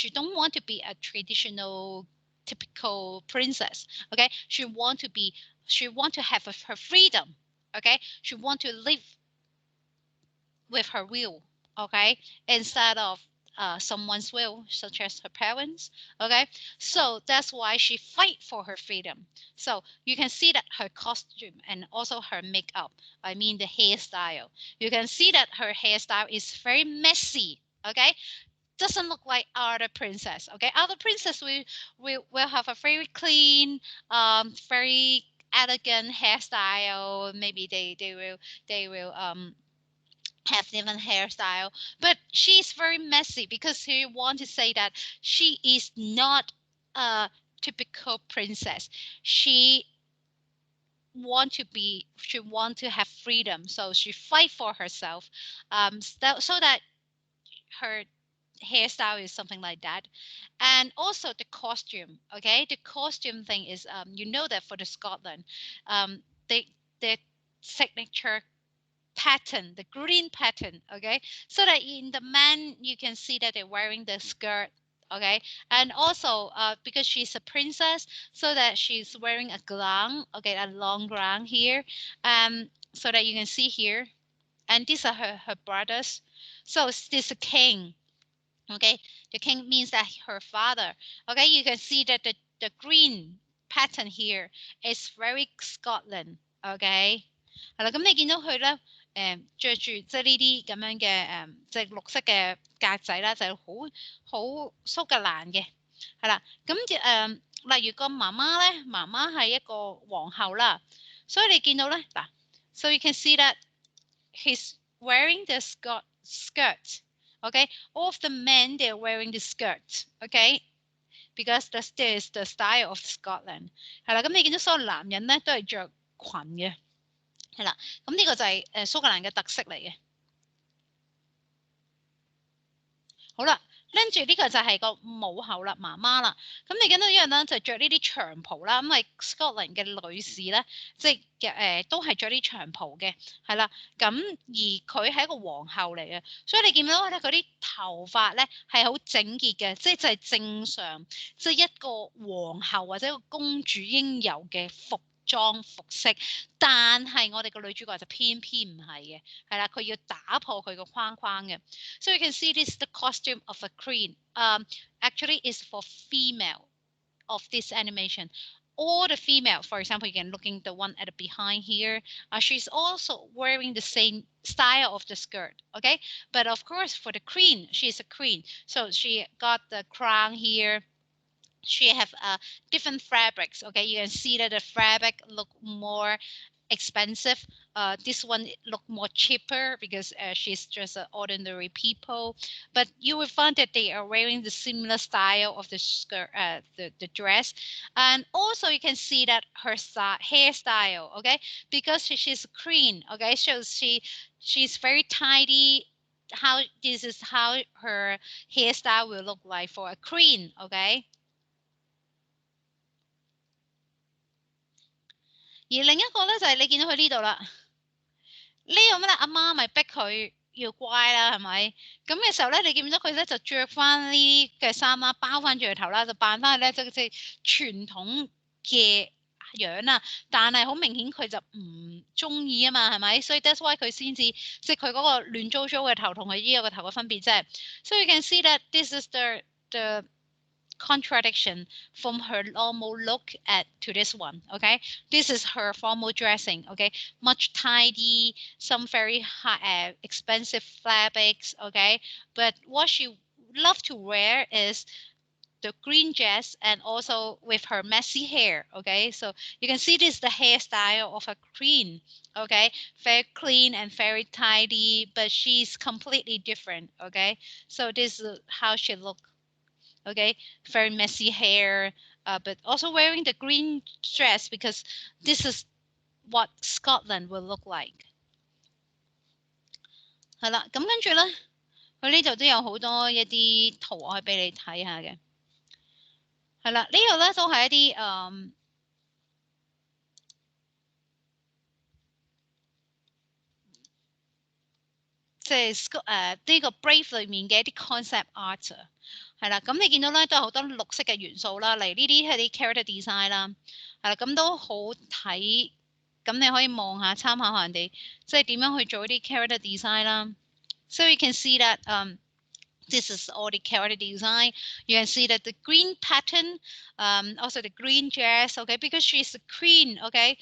don't want to be a traditional typical princess, okay. She want to have her freedom, okay. She want to live with her will, okay, instead of someone's will, such as her parents, okay. So that's why she fight for her freedom. So you can see that her costume and also her makeup, I mean the hairstyle, you can see that her hairstyle is very messy, okay. Doesn't look like other princess, okay. Other princess will have a very clean, very elegant hairstyle. Maybe they will have different hairstyle, but she's very messy because she want to say that she is not a typical princess. She want to have freedom, so she fight for herself, so that her hairstyle is something like that. And also the costume, okay. The costume thing is, you know that for the Scotland, they their signature pattern, the green pattern, okay. So that in the man you can see that they're wearing the skirt, okay. And also because she's a princess, so that she's wearing a gown, okay, a long gown here, so that you can see here. And these are her brothers. So this is a king, okay. The king means that her father, okay. You can see that the green pattern here is very Scotland, okay. 係啦，咁你見到佢咧，着住即係呢啲咁樣嘅即係綠色嘅格仔啦，就係好蘇格蘭嘅，係啦。咁例如個媽媽咧，媽媽係一個皇后啦，所以你見到咧嗱 ，so you can see that he's wearing the skirt, okay. All of the men they're wearing the skirt, okay, because this is the style of Scotland，係啦。咁你見到所有男人咧都係着裙嘅。係啦，咁呢個就係蘇格蘭嘅特色嚟嘅。好啦，跟住呢個就係個母后啦，媽媽啦。咁你見到呢樣咧就着呢啲長袍啦，咁係 Scotland 嘅女士咧，即係都係着啲長袍嘅，係啦。咁而佢係一個皇后嚟嘅，所以你見到咧佢啲頭髮咧係好整潔嘅，即係就係正常，即係一個皇后或者一個公主應有嘅服飾，但係我哋個女主角就偏偏唔係嘅，係啦，佢要打破佢個框框嘅。So you can see this is the costume of a queen. Actually, is for female of this animation. All the female, for example, you can looking the one at the behind here. She's also wearing the same style of the skirt, okay? But of course, for the queen, she's a queen, so she got the crown here. She have different fabrics, okay. You can see that the fabric look more expensive. This one look more cheaper because she's just ordinary people, but you will find that they are wearing the similar style of the skirt, the dress. And also you can see that her hairstyle, okay, because she's a queen, okay, so she's very tidy. This is how her hairstyle will look like for a queen, okay. 而另一個咧就係你見到佢呢度啦，呢個咩咧？阿媽咪逼佢要乖啦，係咪？咁嘅時候咧，你見唔到佢咧就着翻呢啲嘅衫啦，包翻住個頭啦，就扮翻佢咧即係傳統嘅樣啦。但係好明顯佢就唔中意啊嘛，係咪？所以 that's why 佢先至即係佢嗰個亂糟糟嘅頭同佢呢個頭嘅分別啫。So you can see that this is the contradiction from her normal look to this one, okay. This is her formal dressing, okay, much tidy, some very high, expensive fabrics, okay, but what she loves to wear is the green dress and also with her messy hair, okay. So you can see this is the hairstyle of a queen, okay, very clean and very tidy, but she's completely different, okay. So this is how she looks. Okay, very messy hair, but also wearing the green dress because this is what Scotland will look like. 係啦，咁跟住咧，佢呢度都有好多一啲圖案俾你睇下嘅。係啦，呢度咧都係一啲即係呢個 Brave 裏面嘅一啲 concept art 啊，係啦，咁你見到咧都有好多綠色嘅元素啦，例如呢啲係啲 character design 啦，係啦，咁都好睇，咁你可以望下參考下人哋即係點樣去做啲 character design 啦。So you can see that this is all the character design. You can see that the green pattern, also the green dress, okay, because she's a queen, okay,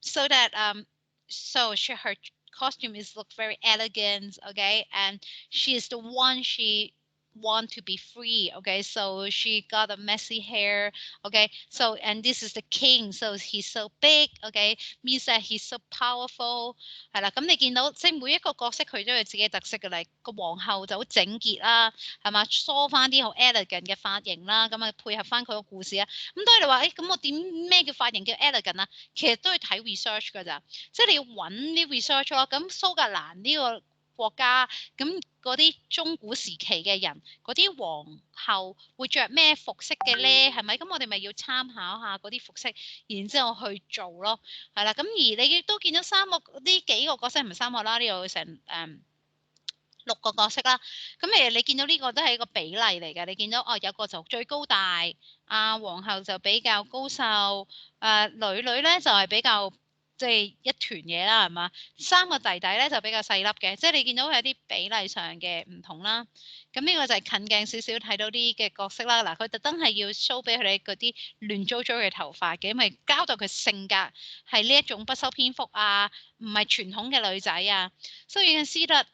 so that her costume is look very elegant, okay, and she is the one she want to be free, okay, so she got a messy hair, okay, so and this is the king, so he's so big, okay, means that he's so powerful. 係啦，咁你見到即係每一個角色佢都有自己嘅特色嘅，嚟個皇后就好整潔啦，係嘛，梳翻啲好 elegant 嘅髮型啦，咁啊配合翻佢個故事啊。咁當然你話咁我點咩叫髮型叫 elegant 啊？其實都要睇 research 㗎咋，即係你要揾啲 research 咯。咁蘇格蘭呢個國家咁嗰啲中古時期嘅人，嗰啲皇后會着咩服飾嘅咧？係咪？咁我哋咪要參考下嗰啲服飾，然之後去做咯。係啦，咁而你亦都見到呢幾個角色唔係3個啦，呢度成6個角色啦。咁你見到呢個都係一個比例嚟嘅。你見到有個就最高大，皇后就比較高瘦，女咧就係比較即係一團嘢啦，係嘛？3個弟弟咧就比較細粒嘅，即係你見到有啲比例上嘅唔同啦。咁呢個就係近鏡少少睇到啲嘅角色啦。嗱，佢特登係要 show 俾佢哋嗰啲亂糟糟嘅頭髮嘅，因為交代佢性格係呢一種不修邊幅啊，唔係傳統嘅女仔啊。So you can see that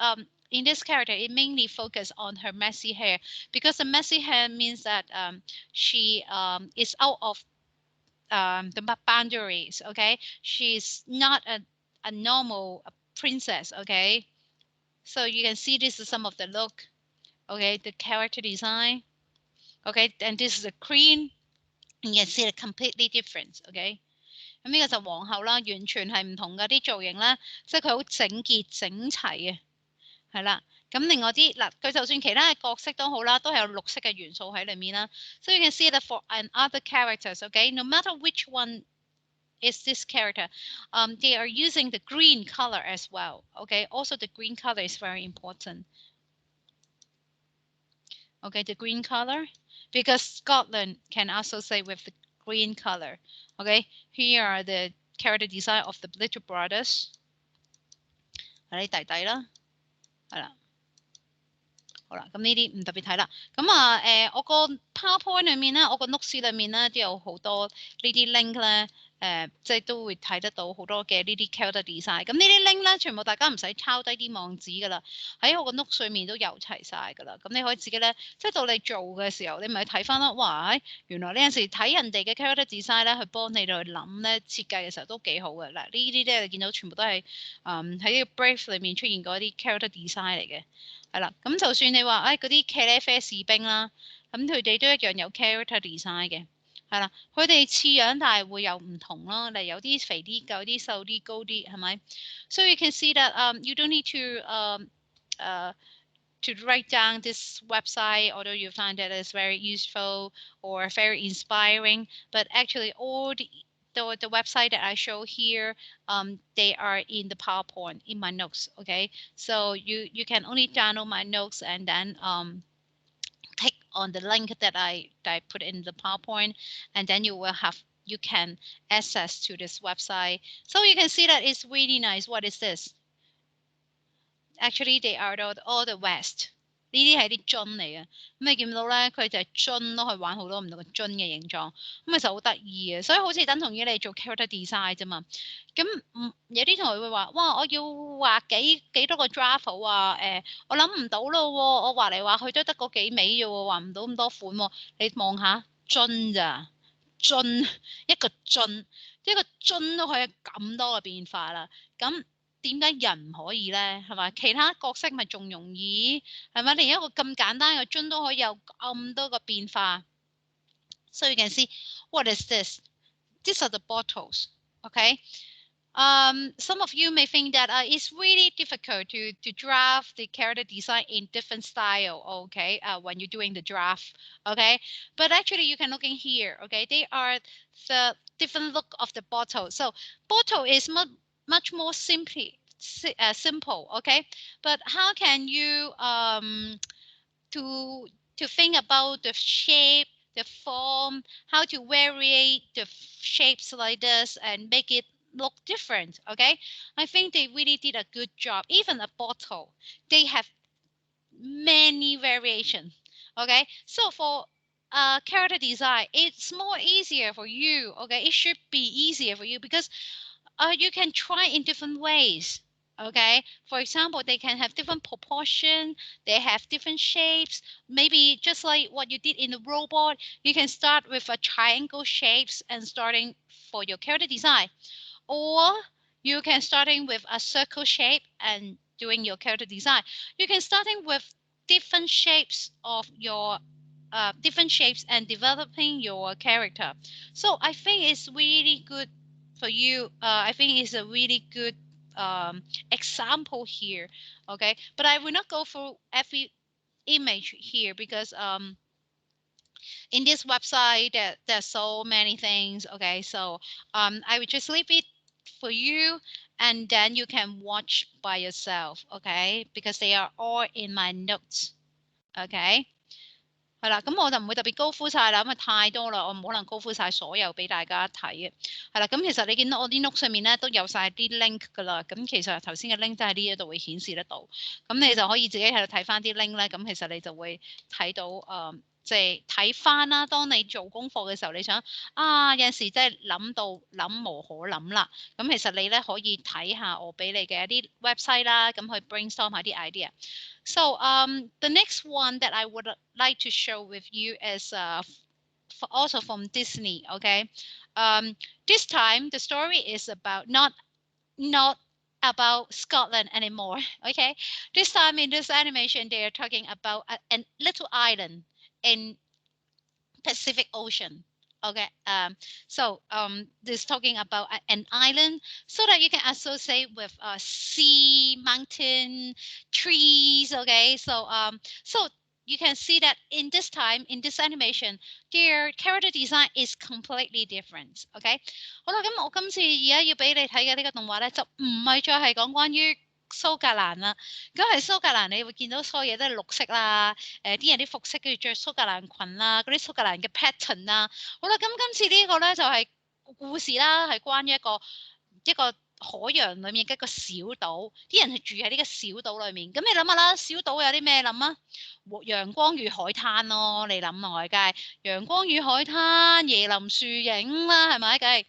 in this character, it mainly focused on her messy hair because the messy hair means that she is out of the boundaries, okay? She's not a normal princess, okay? So you can see this is some of the look, okay? The character design, okay? And this is a queen. You can see it completely different, okay? 咁呢個就皇后啦，完全係唔同嘅啲造型啦，即係佢好整潔整齊嘅，係啦。咁另外啲嗱，佢就算其他嘅角色都好啦，都係有綠色嘅元素喺裏面啦。So you can see that for other characters, okay, no matter which one is this character, they are using the green color as well, okay. Also, the green color is very important. Okay, the green color, because Scotland can associate with the green color. Okay, here are the character design of the Bleacher brothers. 係你弟弟啦，係啦。好啦，咁呢啲唔特別睇啦。咁我個 PowerPoint 裏面咧，我個 notes 裏面咧都有好多呢啲 link 咧，即係都會睇得到好多嘅呢啲 character design。咁呢啲 link 咧，全部大家唔使抄低啲網址噶啦，喺我個 notes 裏面都有齊晒噶啦。咁你可以自己咧，即係到你做嘅時候，你咪睇翻咯。哇！原來呢陣時睇人哋嘅 character design 咧，去幫你哋去諗咧設計嘅時候都幾好嘅。嗱，呢啲咧你見到全部都係喺呢個 Brave 裏面出現過一啲 character design 嚟嘅。係啦，咁就算你話嗰啲茄喱啡士兵啦，咁佢哋都一樣有 character design 嘅，係啦，佢哋似樣但係會有唔同咯，例如有啲肥啲、有啲瘦啲、高啲，係咪 ？So you can see that you don't need to write down this website, although you find that it's very useful or very inspiring, but actually all the website that I show here, they are in the PowerPoint in my notes. Okay, so you can only download my notes and then click on the link that I put in the PowerPoint, and then you can access to this website. So you can see that it's really nice. What is this? Actually, they are all the West. 呢啲係啲樽嚟嘅，咁你見到咧，佢就係樽咯，可以玩好多唔同嘅樽嘅形狀，咁其實好得意嘅，所以好似等同於你做 character design 啫嘛。咁有啲同學會話：哇，我要畫幾多個 draft 啊？我諗唔到咯喎，我畫嚟畫去都得嗰幾味啫喎，畫唔到咁多款喎。你望下樽咋，樽一個樽都可以咁多嘅變化啦。咁點解人唔可以咧？係咪？其他角色咪仲容易係咪？連一個咁簡單嘅樽都可以有咁多個變化。So you can see what is this? These are the bottles. Okay. Some of you may think that it's really difficult to draft the character design in different style, okay, when you're doing the draft, okay, but actually you can look in here, okay, they are the different look of the bottle. So bottle is much more simple, okay, but how can you to think about the shape, the form, how to vary the shapes like this and make it look different, okay? I think they really did a good job. Even a bottle, they have many variations, okay? So for character design, it's more easier for you, okay? It should be easier for you because you can try in different ways. Okay, for example, they can have different proportion, they have different shapes. Maybe just like what you did in the robot, you can start with a triangle shapes and starting for your character design, or you can starting with a circle shape and doing your character design. You can starting with different shapes of your different shapes and developing your character. So I think it's really good for you. I think it's a really good example here, okay, but I will not go through every image here because in this website there's so many things, okay, so I will just leave it for you and then you can watch by yourself, okay, because they are all in my notes, okay。係啦，咁我就唔會特別高呼晒啦，因為太多啦，我唔可能高呼晒所有俾大家睇嘅。係啦，咁其實你見到我啲 note 上面咧都有晒啲 link 㗎啦，咁其實頭先嘅 link 都喺呢一度會顯示得到，咁你就可以自己喺度睇翻啲 link 咧，咁其實你就會睇到即係睇翻啦。當你做功課嘅時候，你想有陣時真係諗到諗無可諗啦，咁其實你咧可以睇下我俾你嘅一啲 website 啦，咁去 brainstorm 下啲 idea。So the next one that I would like to show with you is also from Disney, okay? This time the story is about not about Scotland anymore, okay? This time in this animation they are talking about a little island in Pacific Ocean. Okay, so this talking about an island so that you can associate with sea, mountain, trees. Okay, so so you can see that in this time in this animation, their character design is completely different. Okay，好啦，咁我今次而家要俾你睇嘅呢個動畫咧，就唔係再係講關於蘇格蘭啦，咁係蘇格蘭，你會見到所有嘢都係綠色啦，啲人啲服飾跟住着蘇格蘭裙啦，嗰啲蘇格蘭嘅 pattern 啦。好啦，咁今次呢個咧就係故事啦，係關於一個海洋裡面嘅一個小島，啲人係住喺呢個小島裡面。咁你諗下啦，小島有啲咩諗啊？陽光與海灘咯，你諗落去梗係陽光與海灘、椰林樹影啦，係咪？梗係。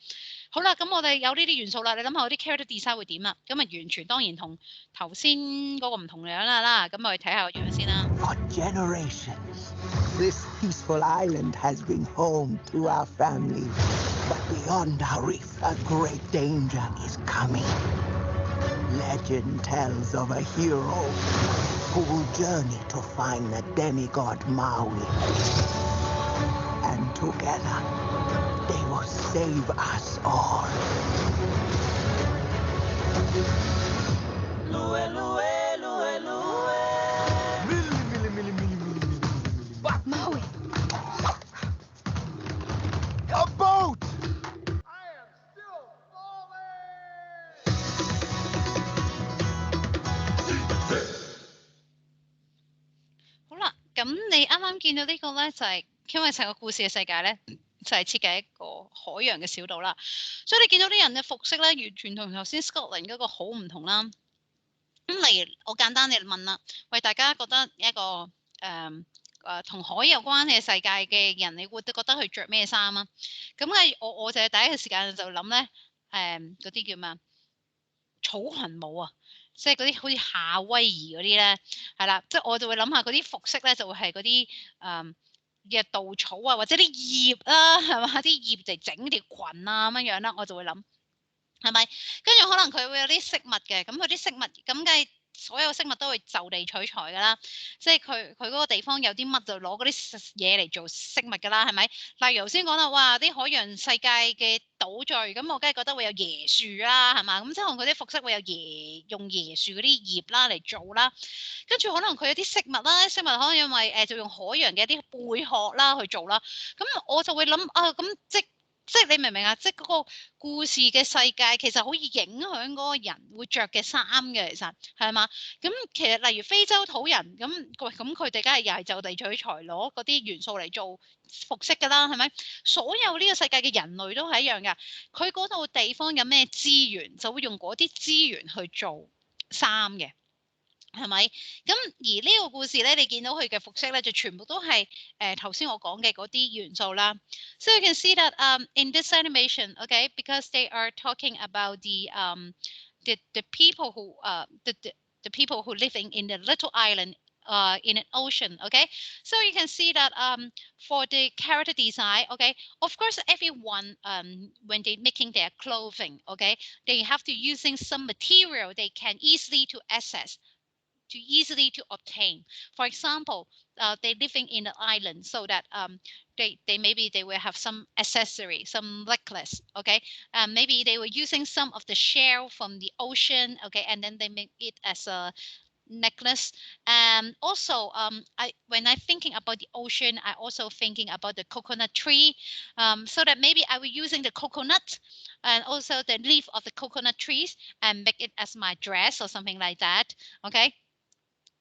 好啦，咁我哋有呢啲元素啦，你諗下我啲 character design 會點啊？咁啊完全當然同頭先嗰個唔同樣啦，咁我哋睇下個樣先啦。For generations, this peaceful island has been home to our family. But beyond our reef, a great danger is coming. Legend tells of a hero who will journey to find the demigod Maui. And together, they will save us all. Lue, lue, lue, lue. But Maui! A boat! I am still falling! 好啦，咁你啱啱見到呢個咧就係因為成個故事嘅世界咧。就係設計一個海洋嘅小島啦，所以你見到啲人嘅服飾咧，完全同頭先 Scotland 嗰個好唔同啦。咁例如我簡單地問啦，喂，大家覺得一個同海有關嘅世界嘅人，你會覺得佢着咩衫啊？咁我就係第一個時間就諗咧，嗰啲叫咩啊？草裙舞啊！即係嗰啲好似夏威夷嗰啲咧，係啦，即係我就會諗下嗰啲服飾咧，就會係嗰啲嘅稻草啊，或者啲葉啦，係嘛？啲葉嚟整條裙啊咁樣啦，我就會諗。係咪？跟住可能佢會有啲飾物嘅，咁佢啲飾物咁梗係所有飾物都會就地取材㗎啦，即係佢嗰個地方有啲乜就攞嗰啲嘢嚟做飾物㗎啦，係咪？例如頭先講啦，哇！啲海洋世界嘅島嶼，咁我梗係覺得會有椰樹啦，係嘛？咁即係佢啲服飾會有用椰樹嗰啲葉啦嚟做啦，跟住可能佢有啲飾物啦，飾物可能因為就用海洋嘅一啲貝殼啦去做啦，咁我就會諗啊，咁即係你明唔明啊？即係嗰個故事嘅世界其實好易影響嗰個人會着嘅衫嘅，其實係嘛？咁其實例如非洲土人咁佢哋梗係又係就地取材攞嗰啲元素嚟做服飾㗎啦，係咪？所有呢個世界嘅人類都係一樣㗎。佢嗰度地方有咩資源，就會用嗰啲資源去做衫嘅。係咪？咁而呢個故事咧，你見到佢嘅服飾咧，就全部都係頭先我講嘅嗰啲元素啦。So you can see that in this animation, okay, because they are talking about the people who the people who living in the little island in an ocean, okay. So you can see that for the character design, okay, of course everyone when they making their clothing, okay, they have to using some material they can easily to access. To easily to obtain. For example, they living in an island, so that they maybe they will have some accessory, some necklace, okay, maybe they were using some of the shell from the ocean, okay, and then they make it as a necklace. And also when I thinking about the ocean, I also thinking about the coconut tree, so that maybe I will using the coconut and also the leaf of the coconut trees and make it as my dress or something like that, okay.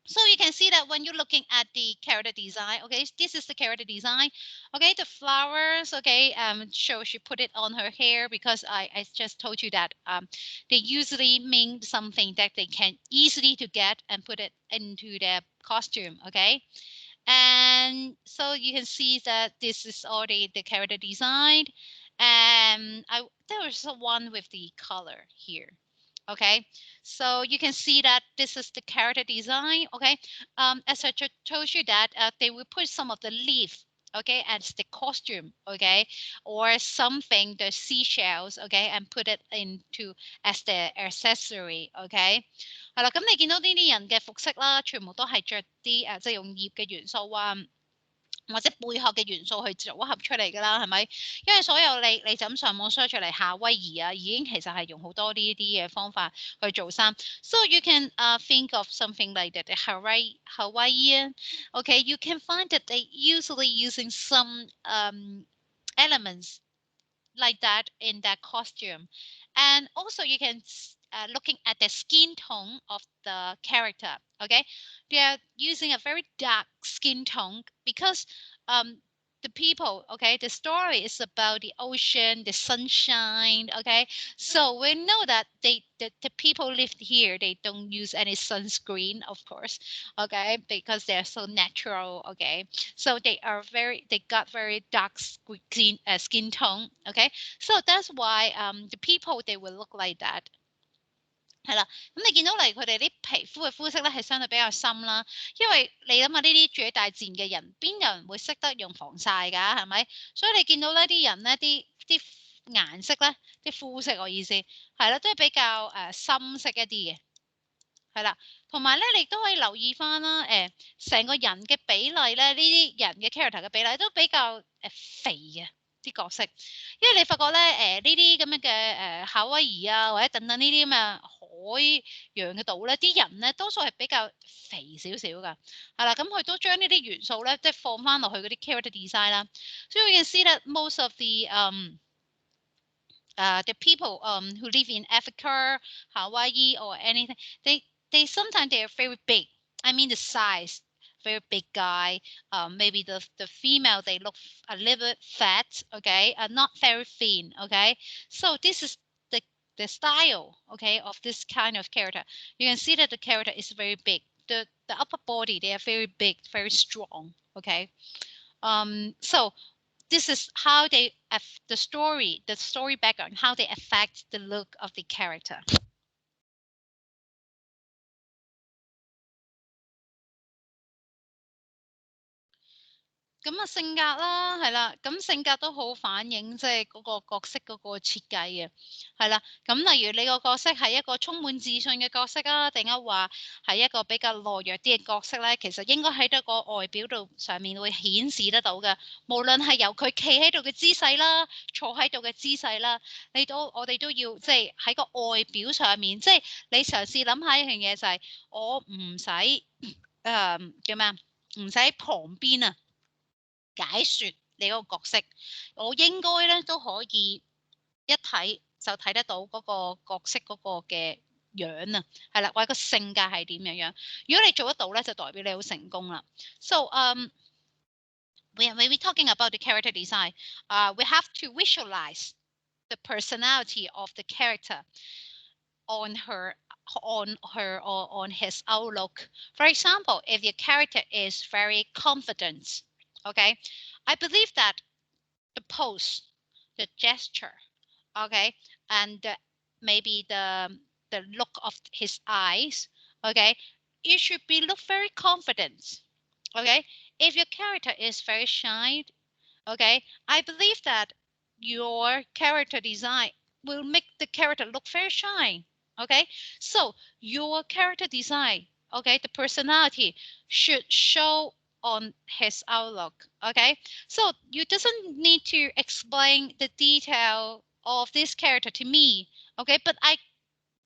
So you can see that when you're looking at the character design, okay, this is the character design, okay, the flowers, okay, so she put it on her hair because I just told you that they usually mean something that they can easily to get and put it into their costume, okay. And so you can see that this is already the character design, and there was one with the color here. Okay, so you can see that this is the character design. Okay, as I told you that they will put some of the leaf, okay, as the costume, okay, or something, the seashells, okay, and put it into as the accessory, okay. 係啦，咁你見到呢啲人嘅服飾啦，全部都係着啲即係用葉嘅元素啊。或者貝殼嘅元素去組合出嚟㗎啦，係咪？因為所有你就咁上網 search 出嚟夏威夷啊，已經其實係用好多呢啲嘅方法去做衫。So you can think of something like that, the Hawaiian. Okay, you can find that they usually using some elements like that in their costume, and also you can looking at the skin tone of the character. Okay, they are using a very dark skin tone because the people, okay, the story is about the ocean, the sunshine, okay, so we know that the people lived here, they don't use any sunscreen, of course, okay, because they're so natural, okay, so they got very dark skin tone, okay, so that's why the people they will look like that. 係啦，咁你見到嚟佢哋啲皮膚嘅膚色咧係相對比較深啦，因為你諗下呢啲住喺大自然嘅人，邊有人會識得用防曬㗎？係咪？所以你見到呢啲人咧啲顏色咧，啲膚色我意思係啦，都係比較深色一啲嘅，係啦。同埋咧，你都可以留意翻啦，成個人嘅比例咧，呢啲人嘅 character 嘅比例都比較肥嘅。啲角色，因為你發覺咧，呢啲咁樣嘅夏威夷啊，或者等等呢啲咁嘅海洋嘅島咧，啲人咧多數係比較肥少少㗎，係啦，咁佢都將呢啲元素咧，即係放翻落去嗰啲 character design 啦。So you can see that most of the people who live in Africa, Hawaii, or anything, they sometimes they are very big. I mean the size. Very big guy, maybe the female they look a little bit fat, okay, not very thin, okay. So this is the style, okay, of this kind of character. You can see that the character is very big. The upper body they are very big, very strong, okay. So this is how they the story background, how they affect the look of the character. 咁啊性格啦，係啦，咁性格都好反映即係嗰個角色嗰個設計嘅，係啦。咁例如你個角色係一個充滿自信嘅角色啊，定係話係一個比較懦弱啲嘅角色咧，其實應該喺個外表度上面會顯示得到嘅。無論係由佢企喺度嘅姿勢啦，坐喺度嘅姿勢啦，我哋都要即係喺個外表上面，即係你嘗試諗下一樣嘢就係我唔使叫咩啊？唔使旁邊啊。解說你嗰個角色，我應該咧都可以一睇就睇得到嗰個角色嗰個嘅樣啊，係啦，或者個性格係點樣樣。如果你做得到咧，就代表你好成功啦。So when we talking about the character design, we have to visualize the personality of the character on her or on his outlook. For example, if your character is very confident. Okay, I believe that the pose, the gesture, okay, and maybe the look of his eyes, okay, it should be look very confident, okay. If your character is very shy, okay, I believe that your character design will make the character look very shy, okay. So your character design, okay, the personality should show on his outlook, okay. So you doesn't need to explain the detail of this character to me, okay, but I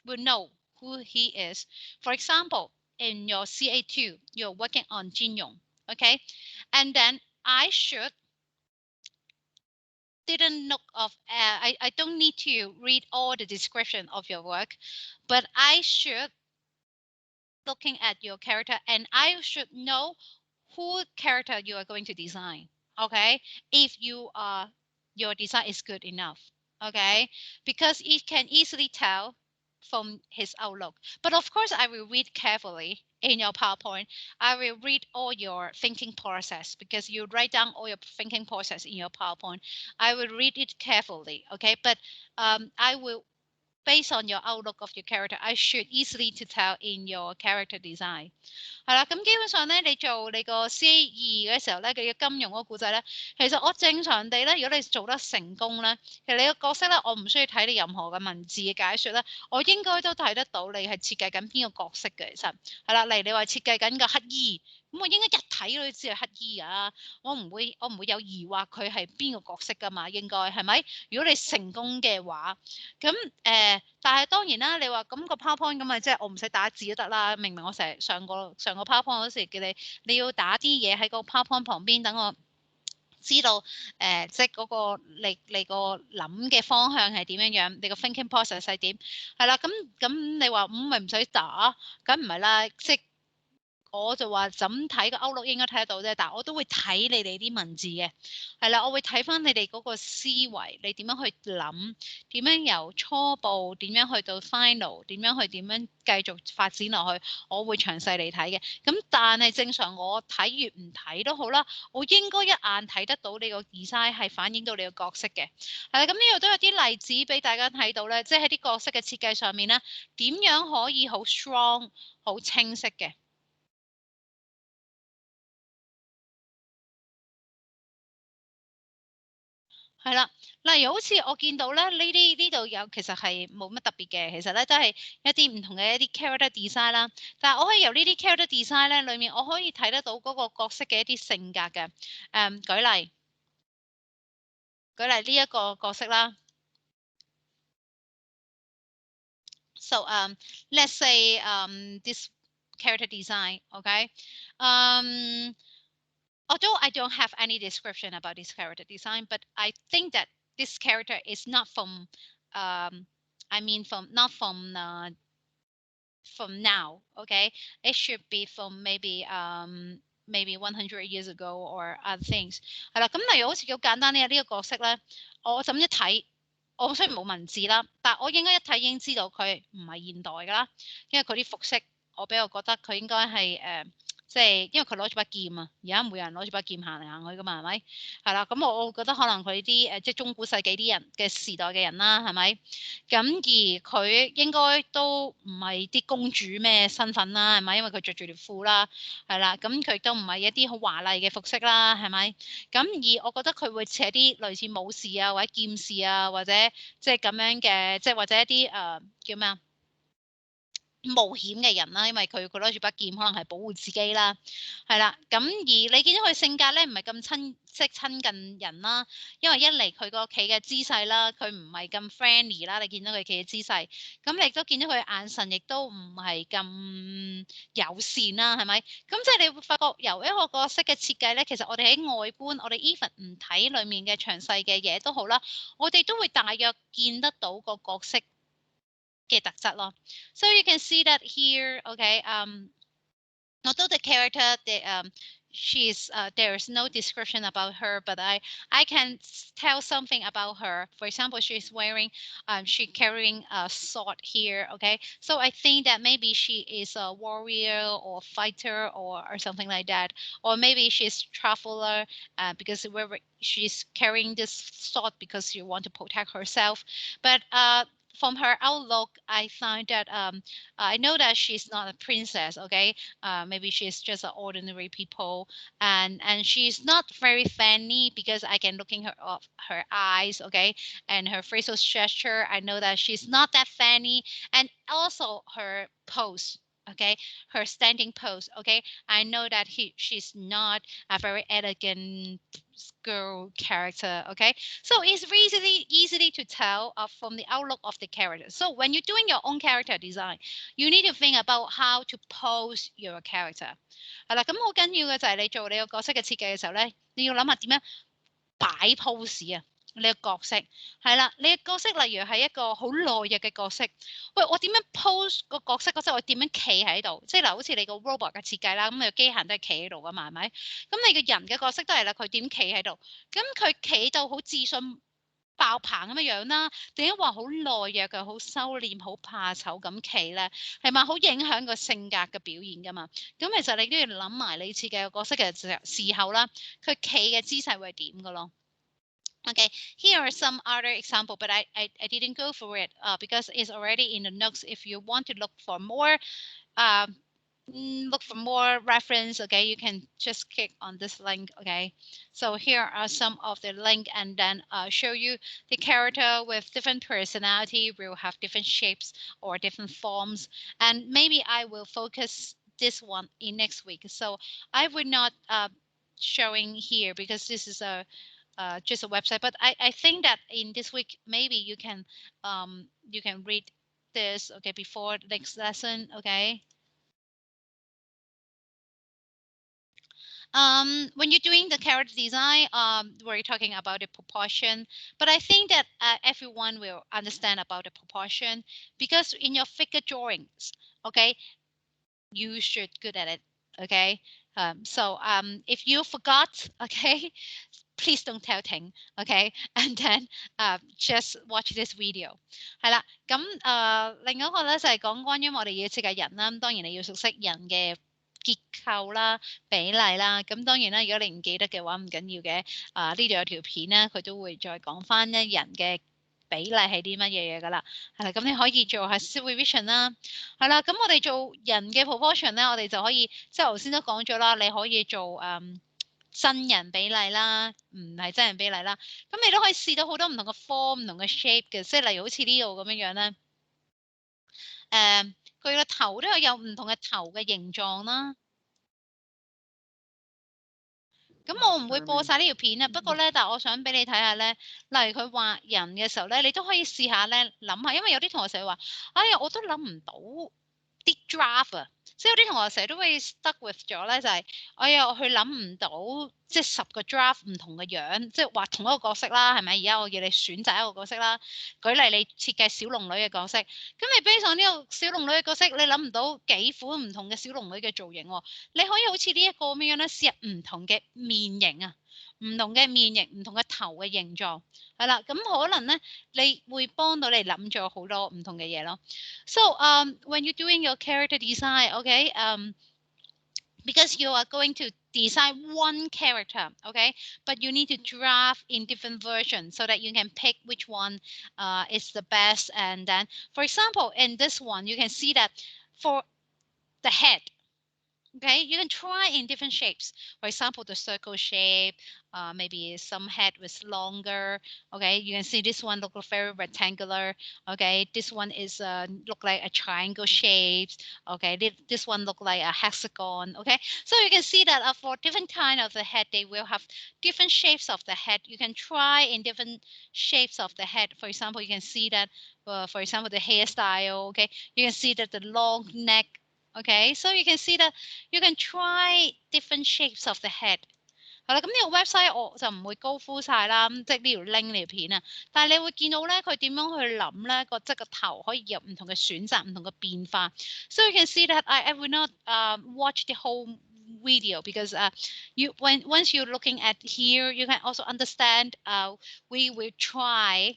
will know who he is. For example, in your CA2 you're working on Jinyong, okay, and then I didn't look of I don't need to read all the description of your work, but I should looking at your character and I should know who character you are going to design, okay, if your design is good enough, okay, because it can easily tell from his outlook. But of course I will read carefully in your PowerPoint. I will read all your thinking process because you write down all your thinking process in your PowerPoint. I will read it carefully, okay, but I will based on your outlook of your character, I should easily to tell in your character design. 係啦，咁基本上咧，你做你個 CA2嘅時候咧，佢嘅金融嗰個故仔咧，其實我正常地咧，如果你做得成功咧，其實你個角色咧，我唔需要睇你任何嘅文字嘅解說咧，我應該都睇得到你係設計緊邊個角色嘅。其實係啦，例如你話設計緊個乞衣，咁我應該一睇都知係乞衣啊，我唔會有疑惑佢係邊個角色㗎嘛，應該係咪？如果你成功嘅話，咁但係當然啦，你話咁個 PowerPoint 咁咪即係我唔使打字都得啦。明明我成日上個 PowerPoint 嗰時叫你要打啲嘢喺個 PowerPoint 旁邊，等我知道即係嗰個你個諗嘅方向係點樣樣，你個 thinking process 係點，係啦。咁你話咪唔使打，咁唔係啦，即係。我就話怎睇個 outlook 應該睇得到啫，但係我都會睇你哋啲文字嘅，係啦，我會睇翻你哋嗰個思維，你點樣去諗，點樣由初步點樣去到 final，點樣繼續發展落去，我會詳細嚟睇嘅。咁但係正常我睇越唔睇都好啦，我應該一眼睇得到你個 design 係反映到你個角色嘅。係啦，咁呢度都有啲例子俾大家睇到咧，即係喺啲角色嘅設計上面咧，點樣可以好 strong、好清晰嘅。係啦，例如好似我見到咧，呢度有其實係冇乜特別嘅，其實咧都係一啲唔同嘅一啲 character design 啦。但係我可以由呢啲 character design 咧裏面，我可以睇得到嗰個角色嘅一啲性格嘅。舉例呢一個角色啦。So let's say this character design, okay? Although I don't have any description about this character design, but I think that this character is not from, not from now, okay? It should be from maybe 100 years ago or other things. 係啦，咁例如好似好簡單呢個角色咧，我咁一睇，我雖然冇文字啦，但我應該一睇已經知道佢唔係現代㗎啦，因為佢啲服飾我俾我覺得佢應該係即係因為佢攞住把劍啊，而家每人攞住把劍行嚟行去噶嘛，係咪？係啦，咁我覺得可能佢啲即係中古世紀啲人嘅時代嘅人啦，係咪？咁而佢應該都唔係啲公主咩身份啦，係咪？因為佢着住條褲啦，係啦，咁佢都唔係一啲好華麗嘅服飾啦，係咪？咁而我覺得佢會似一啲類似武士啊，或者劍士啊，或者即係咁樣嘅，即係或者一啲叫咩啊？冒險嘅人啦，因為佢攞住把劍，可能係保護自己啦，係啦。咁而你見到佢性格咧，唔係咁親近人啦，因為一嚟佢個企嘅姿勢啦，佢唔係咁 friendly 啦。你見到佢企嘅姿勢，咁你亦都見到佢眼神，亦都唔係咁友善啦，係咪？咁即係你會發覺由一個角色嘅設計咧，其實我哋喺外觀，我哋 even 唔睇裡面嘅詳細嘅嘢都好啦，我哋都會大約見得到個角色嘅特質咯。So you can see that here, okay, although the character, she's there's no description about her, but I can tell something about her. For example, she's wearing, she carrying a sword here, okay. So I think that maybe she is a warrior or fighter or something like that, or maybe she's traveler because she's carrying this sword because she want to protect herself. But from her outlook, I find that I know that she's not a princess, okay. Maybe she's just an ordinary people, and she's not very funny because I can look in her eyes, okay, and her facial gesture. I know that she's not that funny, and also her pose. Okay, her standing pose. Okay, I know that she's not a very elegant girl character. Okay, so it's easily to tell from the outlook of the character. So when you're doing your own character design, you need to think about how to pose your character. 係啦，咁好緊要嘅就係你做你個角色嘅設計嘅時候咧，你要諗下點樣擺 pose 啊！你個角色係啦，你嘅角色例如係一個好懦弱嘅角色，喂，我點樣 pose 個角色嗰陣，我點樣企喺度？即係嗱，好似你個 robot 嘅設計啦，咁你個機械人都係企喺度噶嘛，係咪？咁你個人嘅角色都係啦，佢點企喺度？咁佢企到好自信爆棚咁樣啦，定係話好懦弱嘅、好收斂、好怕醜咁企咧？係咪好影響個性格嘅表現噶嘛？咁其實你都要諗埋你設計個角色嘅時候啦，佢企嘅姿勢會係點嘅咯。Okay, here are some other example, but I didn't go for it because it's already in the notes. If you want to look for more reference, okay, you can just click on this link. Okay, so here are some of the link, and then show you the character with different personality will have different shapes or different forms, and maybe I will focus this one in next week. So I would not showing here because this is just a website, but I think that in this week maybe you can read this, okay, before next lesson. Okay, when you're doing the character design, we're talking about the proportion, but I think that everyone will understand about the proportion because in your figure drawings, okay, you should good at it. Okay, so if you forgot, okay, please don't tell Ting, okay? And then just watch this video. 係啦，咁另一個咧就係講關於我哋要設計人啦。咁當然你要熟悉人嘅結構啦、比例啦。咁當然啦，如果你唔記得嘅話唔緊要嘅。呢度有條片咧，佢都會再講翻咧人嘅比例係啲乜嘢嘢噶啦。係啦，咁你可以做下 revision 啦。係啦，咁我哋做人嘅 proportion 咧，我哋就可以即係頭先都講咗啦，你可以做真人比例啦，唔係真人比例啦，咁你都可以試到好多唔同嘅 form、唔同嘅 shape 嘅，即係例如好似呢度咁樣樣咧，佢個頭都有唔同嘅頭嘅形狀啦。咁我唔會播晒呢條片啊，不過咧，但係我想俾你睇下咧，例如佢畫人嘅時候咧，你都可以試下咧諗下，因為有啲同學成日話，哎呀，我都諗唔到啲 draft 啊。即係有啲同學成日都會 stuck with 咗咧，就係哎呀，佢諗唔到即係10個 draft 唔同嘅樣，即係畫同一個角色啦，係咪？而家我要你選擇一個角色啦。舉例你設計小龍女嘅角色，咁你 base on呢個小龍女嘅角色，你諗唔到幾款唔同嘅小龍女嘅造型喎，你可以好似呢一個咁樣咧，試入唔同嘅面型啊。唔同嘅面型、唔同嘅頭嘅形狀，係啦，咁可能咧，你會幫到你諗咗好多唔同嘅嘢咯。So when you're doing your character design, okay, because you are going to design one character, okay, but you need to draft in different versions so that you can pick which one is the best. And then, for example, in this one, you can see that for the head, okay, you can try in different shapes. For example, the circle shape, maybe some head was longer. Okay, you can see this one look very rectangular. Okay, this one is look like a triangle shape. Okay, this one look like a hexagon. Okay, so you can see that for different kind of the head, they will have different shapes of the head. You can try in different shapes of the head. For example, you can see that, for example, the hairstyle. Okay, you can see that the long neck. Okay, so you can see that you can try different shapes of the head。係啦，咁呢個 website 我就唔會高呼晒啦，即係呢條 link 呢條片啊。但係你會見到咧，佢點樣去諗咧即係個頭可以有唔同嘅選擇、唔同嘅變化。So you can see that I will not watch the whole video because once you're looking at here, you can also understand. We will try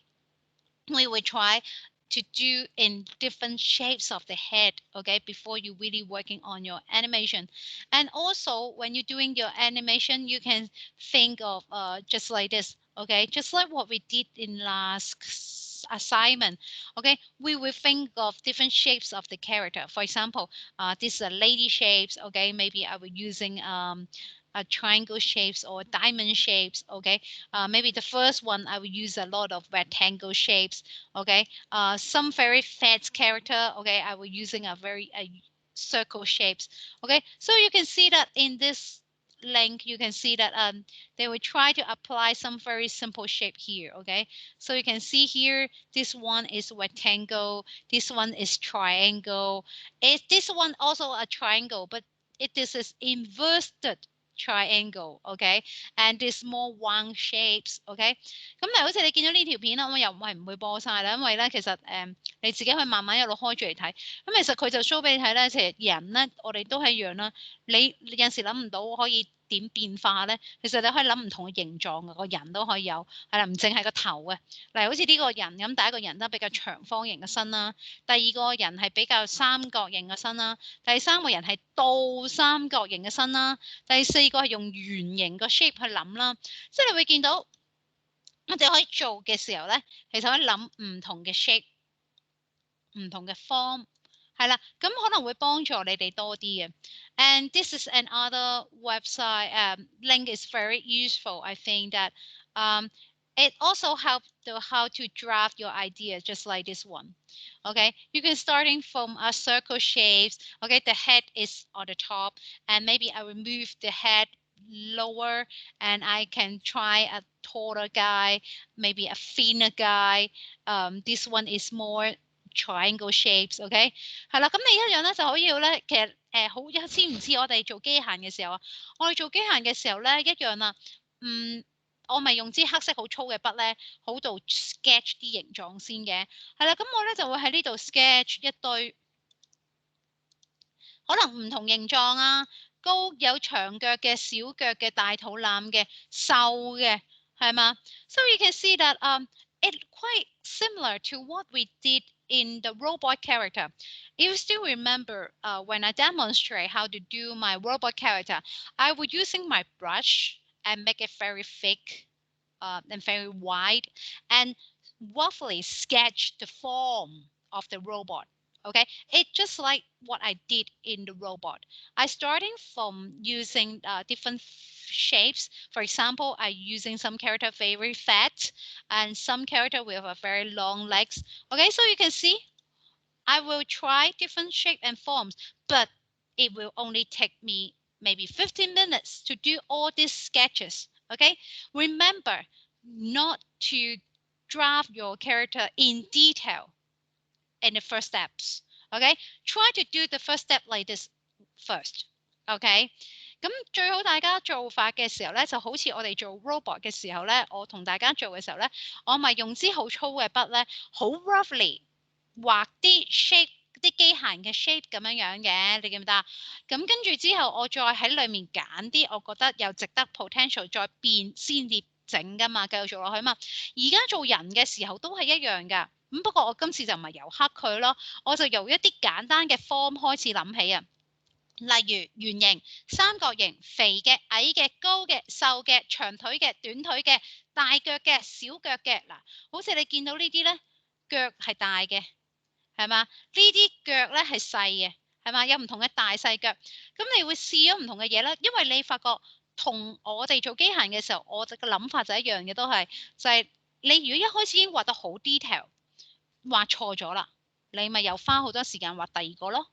to do in different shapes of the head, okay, before you really working on your animation. And also when you're doing your animation, you can think of just like this, okay, just like what we did in last assignment. Okay, we will think of different shapes of the character. For example, these are lady shapes. Okay, maybe I will using triangle shapes or diamond shapes. Okay, maybe the first one I will use a lot of rectangle shapes. Okay, some very fat character. Okay, I will using a very circle shapes. Okay, so you can see that in this link, you can see that they will try to apply some very simple shape here. Okay, so you can see here, this one is rectangle, this one is triangle, this one also a triangle, but this is inverted triangle, okay, and this more round shapes, okay。咁但係好似你見到呢條片啦，我又唔會播晒啦，因為咧其實你自己可以慢慢一路開住嚟睇。咁其實佢就 show 俾你睇咧，其實人咧我哋都係一樣啦。你有時諗唔到可以點變化咧，其實你可以諗唔同嘅形狀嘅，個人都可以有，係啦，唔淨係個頭嘅。例如好似呢個人咁，第一個人都比較長方形嘅身啦，第二個人係比較三角形嘅身啦，第三個人係倒三角形嘅身啦，第四個係用圓形個 shape 去諗啦，即係你會見到我哋可以做嘅時候咧，其實可以諗唔同嘅 shape、唔同嘅 form。係啦，咁可能會幫助你哋多啲嘅。And this is another website link is very useful. I think that it also helps how to draft your idea just like this one. Okay, you can starting from a circle shapes. Okay, the head is on the top, and maybe I will move the head lower, and I can try a taller guy, maybe a thinner guy. This one is more triangle shapes，OK， 係啦，咁你一樣咧就可以咧，其實好似唔似我哋做機械嘅時候啊，我哋做機械嘅時候咧一樣啦，我咪用支黑色好粗嘅筆咧，好度 sketch 啲形狀先嘅，係啦，咁我咧就會喺呢度 sketch 一堆，可能唔同形狀啊，高有長腳嘅、小腳嘅、大肚腩嘅、瘦嘅，係嘛？ So you can see that it's quite similar to what we did in the robot character. If you still remember when I demonstrate how to do my robot character, I was using my brush and make it very thick and very wide and roughly sketch the form of the robot. Okay, it's just like what I did in the robot. I starting from using different shapes. For example, I using some character very fat and some character with a very long legs. Okay, so you can see I will try different shape and forms, but it will only take me maybe 15 minutes to do all these sketches. Okay, remember not to draft your character in detail in the first steps. Okay, try to do the first step like this first. Okay, 咁最好大家做法嘅時候咧，就好似我哋做 robot 嘅時候咧，我同大家做嘅時候咧，我咪用支好粗嘅筆咧，好 roughly 畫啲 shape 啲機械嘅 shape 咁樣嘅，你記唔記得啊？咁跟住之後，我再喺裡面揀啲我覺得又值得 potential 再變先至整噶嘛，繼續做落去嘛。而家做人嘅時候都係一樣㗎。咁不過我今次就唔係由黑佢咯，我就由一啲簡單嘅 form 開始諗起啊。例如圓形、三角形、肥嘅、矮嘅、高嘅、瘦嘅、長腿嘅、短腿嘅、大腳嘅、小腳嘅。嗱，好似你見到呢啲咧，腳係大嘅，係嘛？呢啲腳咧係細嘅，係嘛？有唔同嘅大細腳。咁你會試咗唔同嘅嘢啦，因為你發覺同我哋做機械人嘅時候，我哋嘅諗法就一樣嘅，都係就係你如果一開始已經畫得好 detail，畫錯咗啦，你咪又花好多時間畫第二個咯。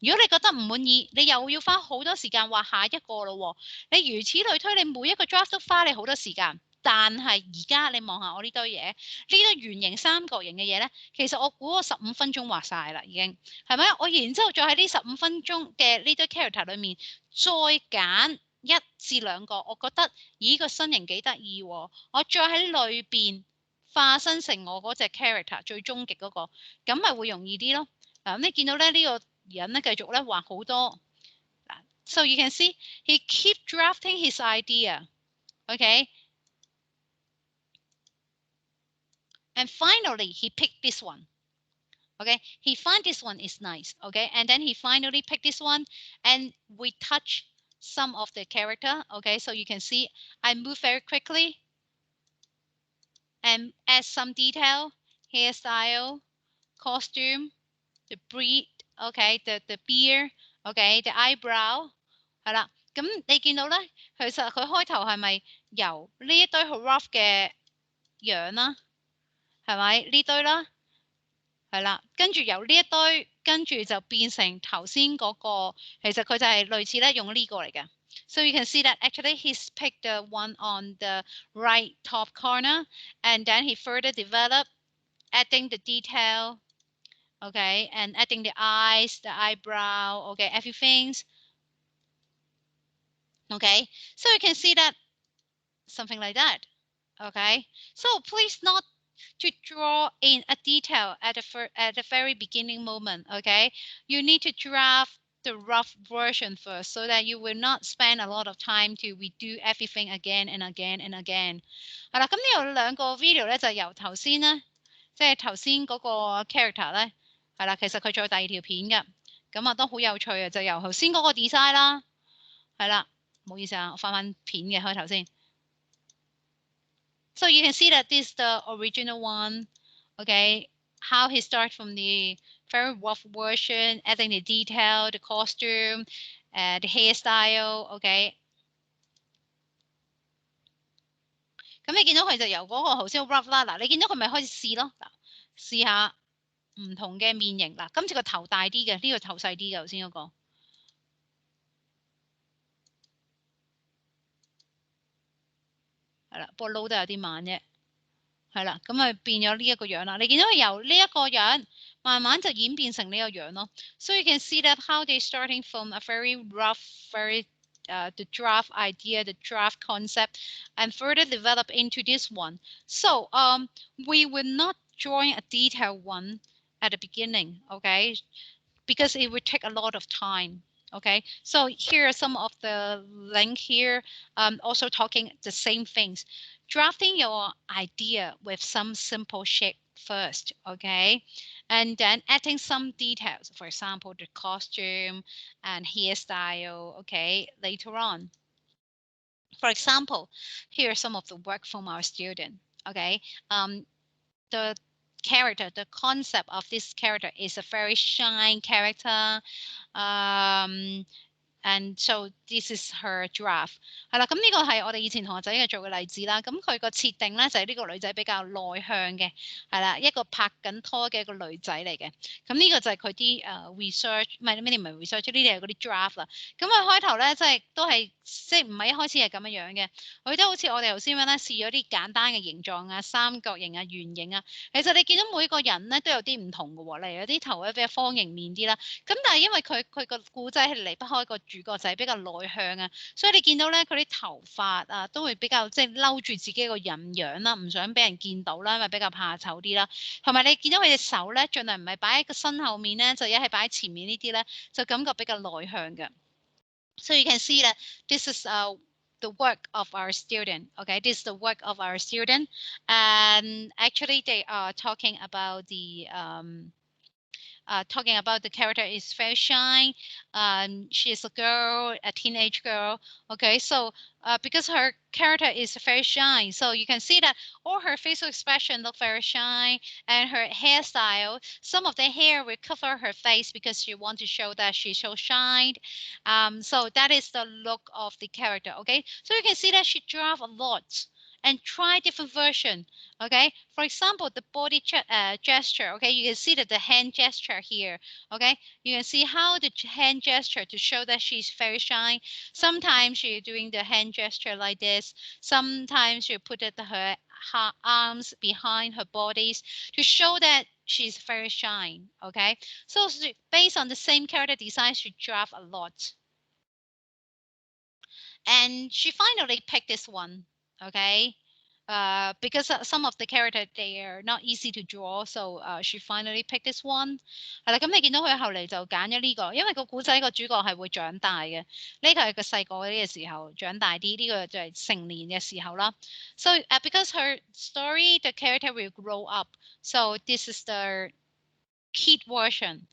如果你覺得唔滿意，你又要花好多時間畫下一個咯。你如此類推，你每一個 draft 都花你好多時間。但係而家你望下我呢堆嘢，呢堆圓形、三角形嘅嘢咧，其實我估我15分鐘畫晒啦，已經係咪？我然之後再喺呢15分鐘嘅呢堆 character 裏面，再揀1至2個，我覺得咦個身形幾得意喎，我再喺裏邊化身成我嗰隻 character 最終極嗰個，咁咪會容易啲咯。嗱，你見到咧呢個人咧繼續咧畫好多。So you can see he keep drafting his idea, okay? And finally he picked this one. Okay, he find this one is nice. Okay, and then he finally picked this one, and we touch some of the character. Okay, so you can see I move very quickly and add some detail, hairstyle, costume, the breed, okay, the beard, okay, the eyebrow. 係啦，咁你見到咧，其實佢開頭係咪由呢一堆好 rough 嘅樣啦，係咪呢堆啦？係啦，跟住由呢一堆，跟住就變成頭先嗰個，其實佢就係類似咧用呢個嚟嘅。So you can see that actually he's picked the one on the right top corner, and then he further developed, adding the detail, okay, and adding the eyes, the eyebrow, okay, everything. Okay, so you can see that something like that. Okay, so please not to draw in a detail at the very beginning moment. Okay, you need to draft the rough version first so that you will not spend a lot of time to redo everything again and again and again. 係啦，咁呢有兩個 video 咧，就由頭先咧，即係頭先嗰個 character 咧，係啦，其實佢仲有第二條片嘅，咁啊都好有趣啊，就由頭先嗰個 design 啦，係啦。唔好意思啊，我翻片嘅開頭先。So you can see that this is the original one, okay? How he starts from the very rough version, adding the detail, the costume, the hairstyle, okay? 咁你見到佢就由嗰個頭先 rough 啦，嗱，你見到佢咪開始試咯，嗱，試下唔同嘅面型，嗱，今次個頭大啲嘅，呢個頭細啲嘅頭先嗰個。係啦，不過撈得有啲慢啫。係啦，咁咪變咗呢一個樣啦。你見到佢由呢一個樣慢慢就演變成呢個樣咯。So you can see that how they starting from a very rough, very the draft idea, the draft concept, and further develop into this one. So we will not join a detailed one at the beginning, okay? Because it would take a lot of time. Okay, so here are some of the link here, also talking the same things. Drafting your idea with some simple shape first, okay? And then adding some details, for example, the costume and hairstyle, okay, later on. For example, here are some of the work from our student, okay? The character, the concept of this character is a very shy character, and so this is her draft. 係啦，咁呢個係我哋以前同學仔嘅做嘅例子啦。咁佢個設定咧就係呢個女仔比較內向嘅，係啦，一個拍緊拖嘅一個女仔嚟嘅。咁呢個就係佢啲research，唔係呢啲唔係 research，呢啲係嗰啲 draft 啦。咁佢開頭咧即係都係即係唔係一開始係咁樣樣嘅，佢都好似我哋頭先咁咧試咗啲簡單嘅形狀啊、三角形啊、圓形啊。其實你見到每個人咧都有啲唔同嘅喎，例如有啲頭咧比較方形面啲啦。咁但係因為佢個故仔係離不開個主角仔比較內向啊，所以你見到咧佢啲頭髮啊都會比較即係嬲住自己個人樣啦，唔想俾人見到啦，因為比較怕醜啲啦。同埋你見到佢隻手咧，盡量唔係擺喺個身後面咧，就一係擺喺前面呢啲咧，就感覺比較內向嘅。So you can see that this is the work of our student. Okay, this is the work of our student, and actually they are talking about the talking about the character is very shy. She's a girl, a teenage girl. Okay, so because her character is very shy, so you can see that all her facial expression look very shy, and her hairstyle, some of the hair will cover her face because she want to show that she's so shy. So that is the look of the character. Okay, so you can see that she draft a lot and try different version. Okay, for example, the body gesture. Okay, you can see that the hand gesture here. Okay, you can see how the hand gesture to show that she's very shy. Sometimes she's doing the hand gesture like this. Sometimes she put her arms behind her bodies to show that she's very shy. Okay, so based on the same character design, she draft a lot. And she finally picked this one. Okay, because some of the character they are not easy to draw, so she finally picked this one。係啦，咁你見到佢後嚟就揀咗呢個，因為個古仔個主角係會長大嘅，呢個係佢細個嗰啲嘅時候長大啲，呢個就係成年嘅時候啦。So because her story, the character will grow up. So this is the kid version.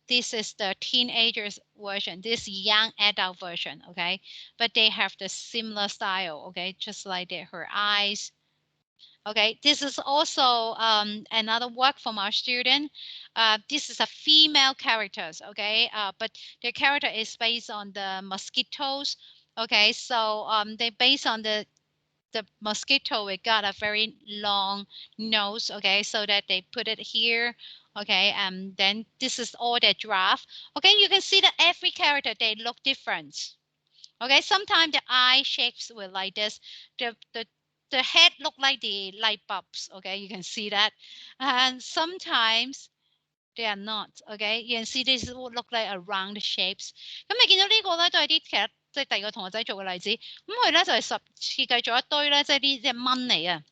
This is the teenagers version. This young adult version, okay? But they have the similar style, okay? Just like her eyes. Okay, this is also another work from our student. This is a female characters, okay? But the character is based on the mosquitoes. Okay, so they based on the mosquito, we got a very long nose, okay, so that they put it here. Okay, and then this is all the draft. Okay, you can see that every character, they look different. Okay, sometimes the eye shapes were like this. The head look like the light bulbs. Okay, you can see that. And sometimes they are not. Okay, you can see this would look like a round shapes. 咁你見到呢個咧，都係啲其實即係第二個同學仔做嘅例子。咁佢咧就係設計咗一堆咧，即係啲蚊嚟啊。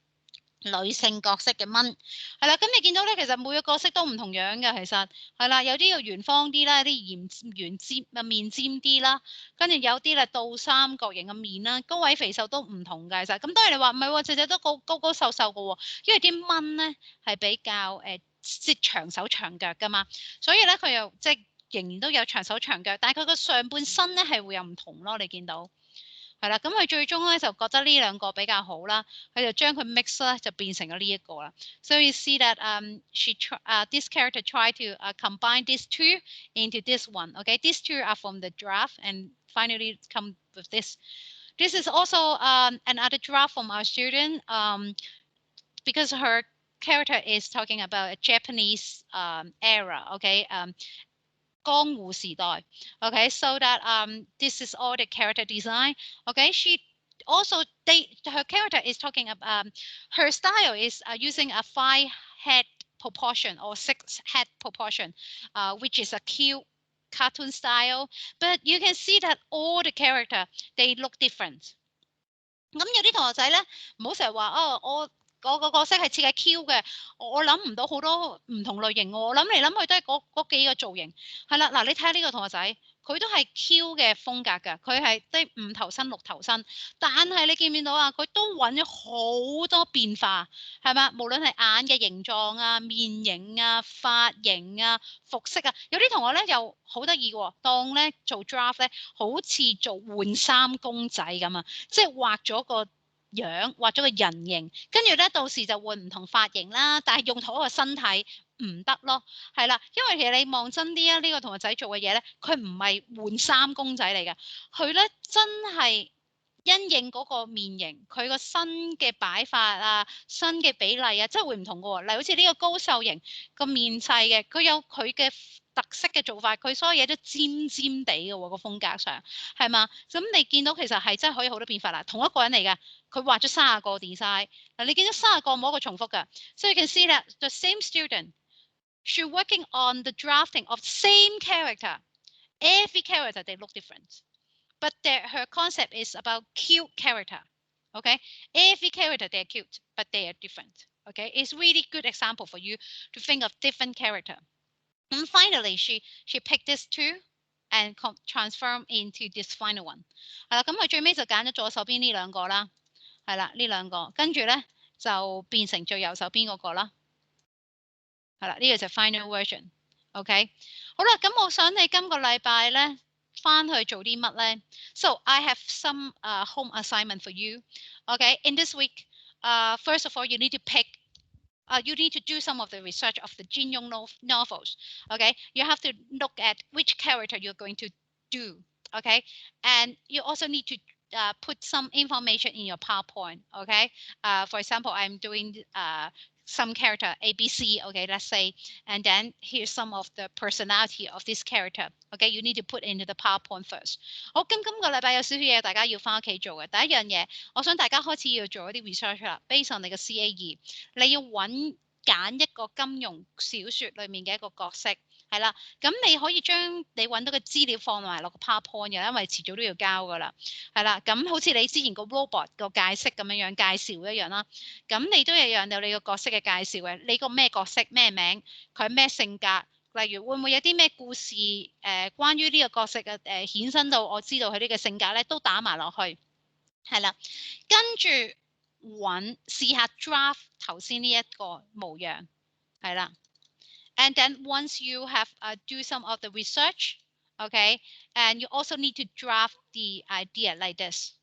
女性角色嘅蚊係啦，咁你見到咧，其實每個角色都唔同樣嘅，其實係啦，有啲要圓方啲啦，有啲圓尖面尖啲啦，跟住有啲咧倒三角形嘅面啦，高位肥瘦都唔同嘅，其實咁當然你話唔係喎，隻隻都高瘦瘦嘅喎，因為啲蚊咧係比較即係長手長腳噶嘛，所以咧佢又即係仍然都有長手長腳，但係佢個上半身咧係會有唔同咯，你見到。係啦，咁佢最終咧就覺得呢兩個比較好啦，佢就將佢 mix 咧就變成咗呢一個啦。So you see that this character tried to combine these two into this one. Okay, these two are from the draft and finally come with this. This is also another draft from our student because her character is talking about a Japanese era. Okay. 江户時代 okay, so that this is all the character design. Okay, she also her character is talking about her style is using a 5 head proportion or 6 head proportion, which is a cute cartoon style. But you can see that all the character they look different. 咁有啲同學仔咧，唔好成日話我個角色係設計 Q 嘅，我諗唔到好多唔同類型喎，我諗嚟諗去都係嗰幾個造型。係啦，嗱你睇下呢個同學仔，佢都係 Q 嘅風格㗎，佢係即係5頭身6頭身，但係你見唔見到啊？佢都揾咗好多變化，係嘛？無論係眼嘅形狀啊、面型啊、髮型啊、服飾啊，有啲同學咧又好得意喎，當咧做 draft 咧，好似做換衫公仔咁啊，即係畫咗個樣，畫咗個人形，跟住咧到時就換唔同髮型啦，但係用同一個身體唔得咯，係啦，因為其實你望真啲啊，呢個同學仔做嘅嘢咧，佢唔係換衫公仔嚟嘅，佢咧真係因應嗰個面型，佢個身嘅擺法啊、身嘅比例啊，真係會唔同嘅喎。例如好似呢個高瘦型個面細嘅，佢有佢嘅特色嘅做法，佢所有嘢都尖尖地嘅喎，個風格上係嘛？咁你見到其實係真係可以好多變法啦，同一個人嚟嘅，佢畫咗30個 design， 嗱你見到30個冇一個重複嘅，所以 you can see that the same student she working on the drafting of same character. Every character they look different, but her concept is about cute character. Okay, every character they're cute, but they are different. Okay, it's really good example for you to think of different character. And finally, she picked this two and transform into this final one. 係啦，咁佢最尾就揀咗左手邊呢兩個啦，係啦呢兩個，跟住咧就變成最右手邊嗰個啦。係啦，呢個就 final version。OK， 好啦，咁我想你今個禮拜咧翻去做啲乜咧 ？So I have some home assignment for you. OK, in this week, first of all, you need to pick. You need to do some of the research of the Jin-Yong novels. Okay, you have to look at which character you're going to do. Okay, and you also need to put some information in your PowerPoint. Okay, for example, I'm doing some character ABC. Okay, let's say, and then here's some of the personality of this character. Okay, you need to put into the PowerPoint first. 好，今個禮拜有少少嘢大家要翻屋企做嘅。第一樣嘢，我想大家開始要做一啲 research 啦 ，based on 你嘅 CA2，你要揀一個金庸小説裡面嘅一個角色。係啦，咁你可以將你揾到嘅資料放埋落個 PowerPoint 嘅，因為遲早都要交噶啦。係啦，咁好似你之前個 robot 個解釋咁樣介紹一樣啦。咁你都一樣有你個角色嘅介紹嘅，你個咩角色咩名，佢咩性格，例如會唔會有啲咩故事關於呢個角色嘅衍生到我知道佢呢個性格咧，都打埋落去。係啦，跟住試下 draft 頭先呢一個模樣，係啦。And then once you have do some of the research, okay, and you also need to draft the idea like this.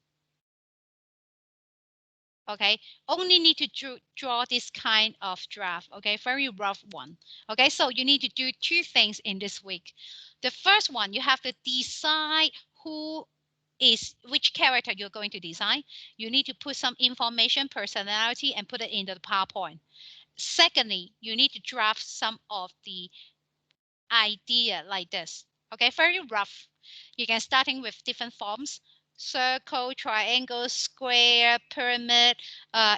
Okay, only need to draw this kind of draft. Okay, very rough one. Okay, so you need to do two things in this week. The first one, you have to decide which character you're going to design. You need to put some information, personality, and put it into the PowerPoint. Secondly, you need to draft some of the idea like this. Okay, very rough. You can starting with different forms: circle, triangle, square, pyramid,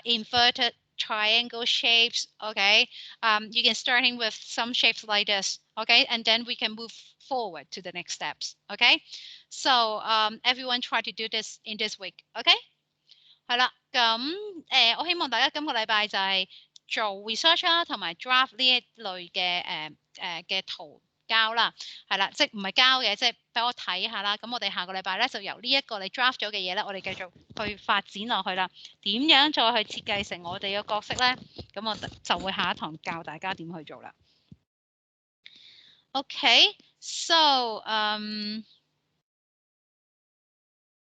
inverted triangle shapes. Okay, you can starting with some shapes like this. Okay, and then we can move forward to the next steps. Okay, so everyone try to do this in this week. Okay. 係啦，咁我希望大家今個禮拜就係做 research 啦，同埋 draft 呢一類嘅圖交啦，係啦，即係唔係交嘅，即係俾我睇下啦。咁我哋下個禮拜咧就由呢一個你 draft 咗嘅嘢咧，我哋繼續去發展落去啦。點樣再去設計成我哋嘅角色咧？咁我就會下一堂教大家點去做啦。Okay, so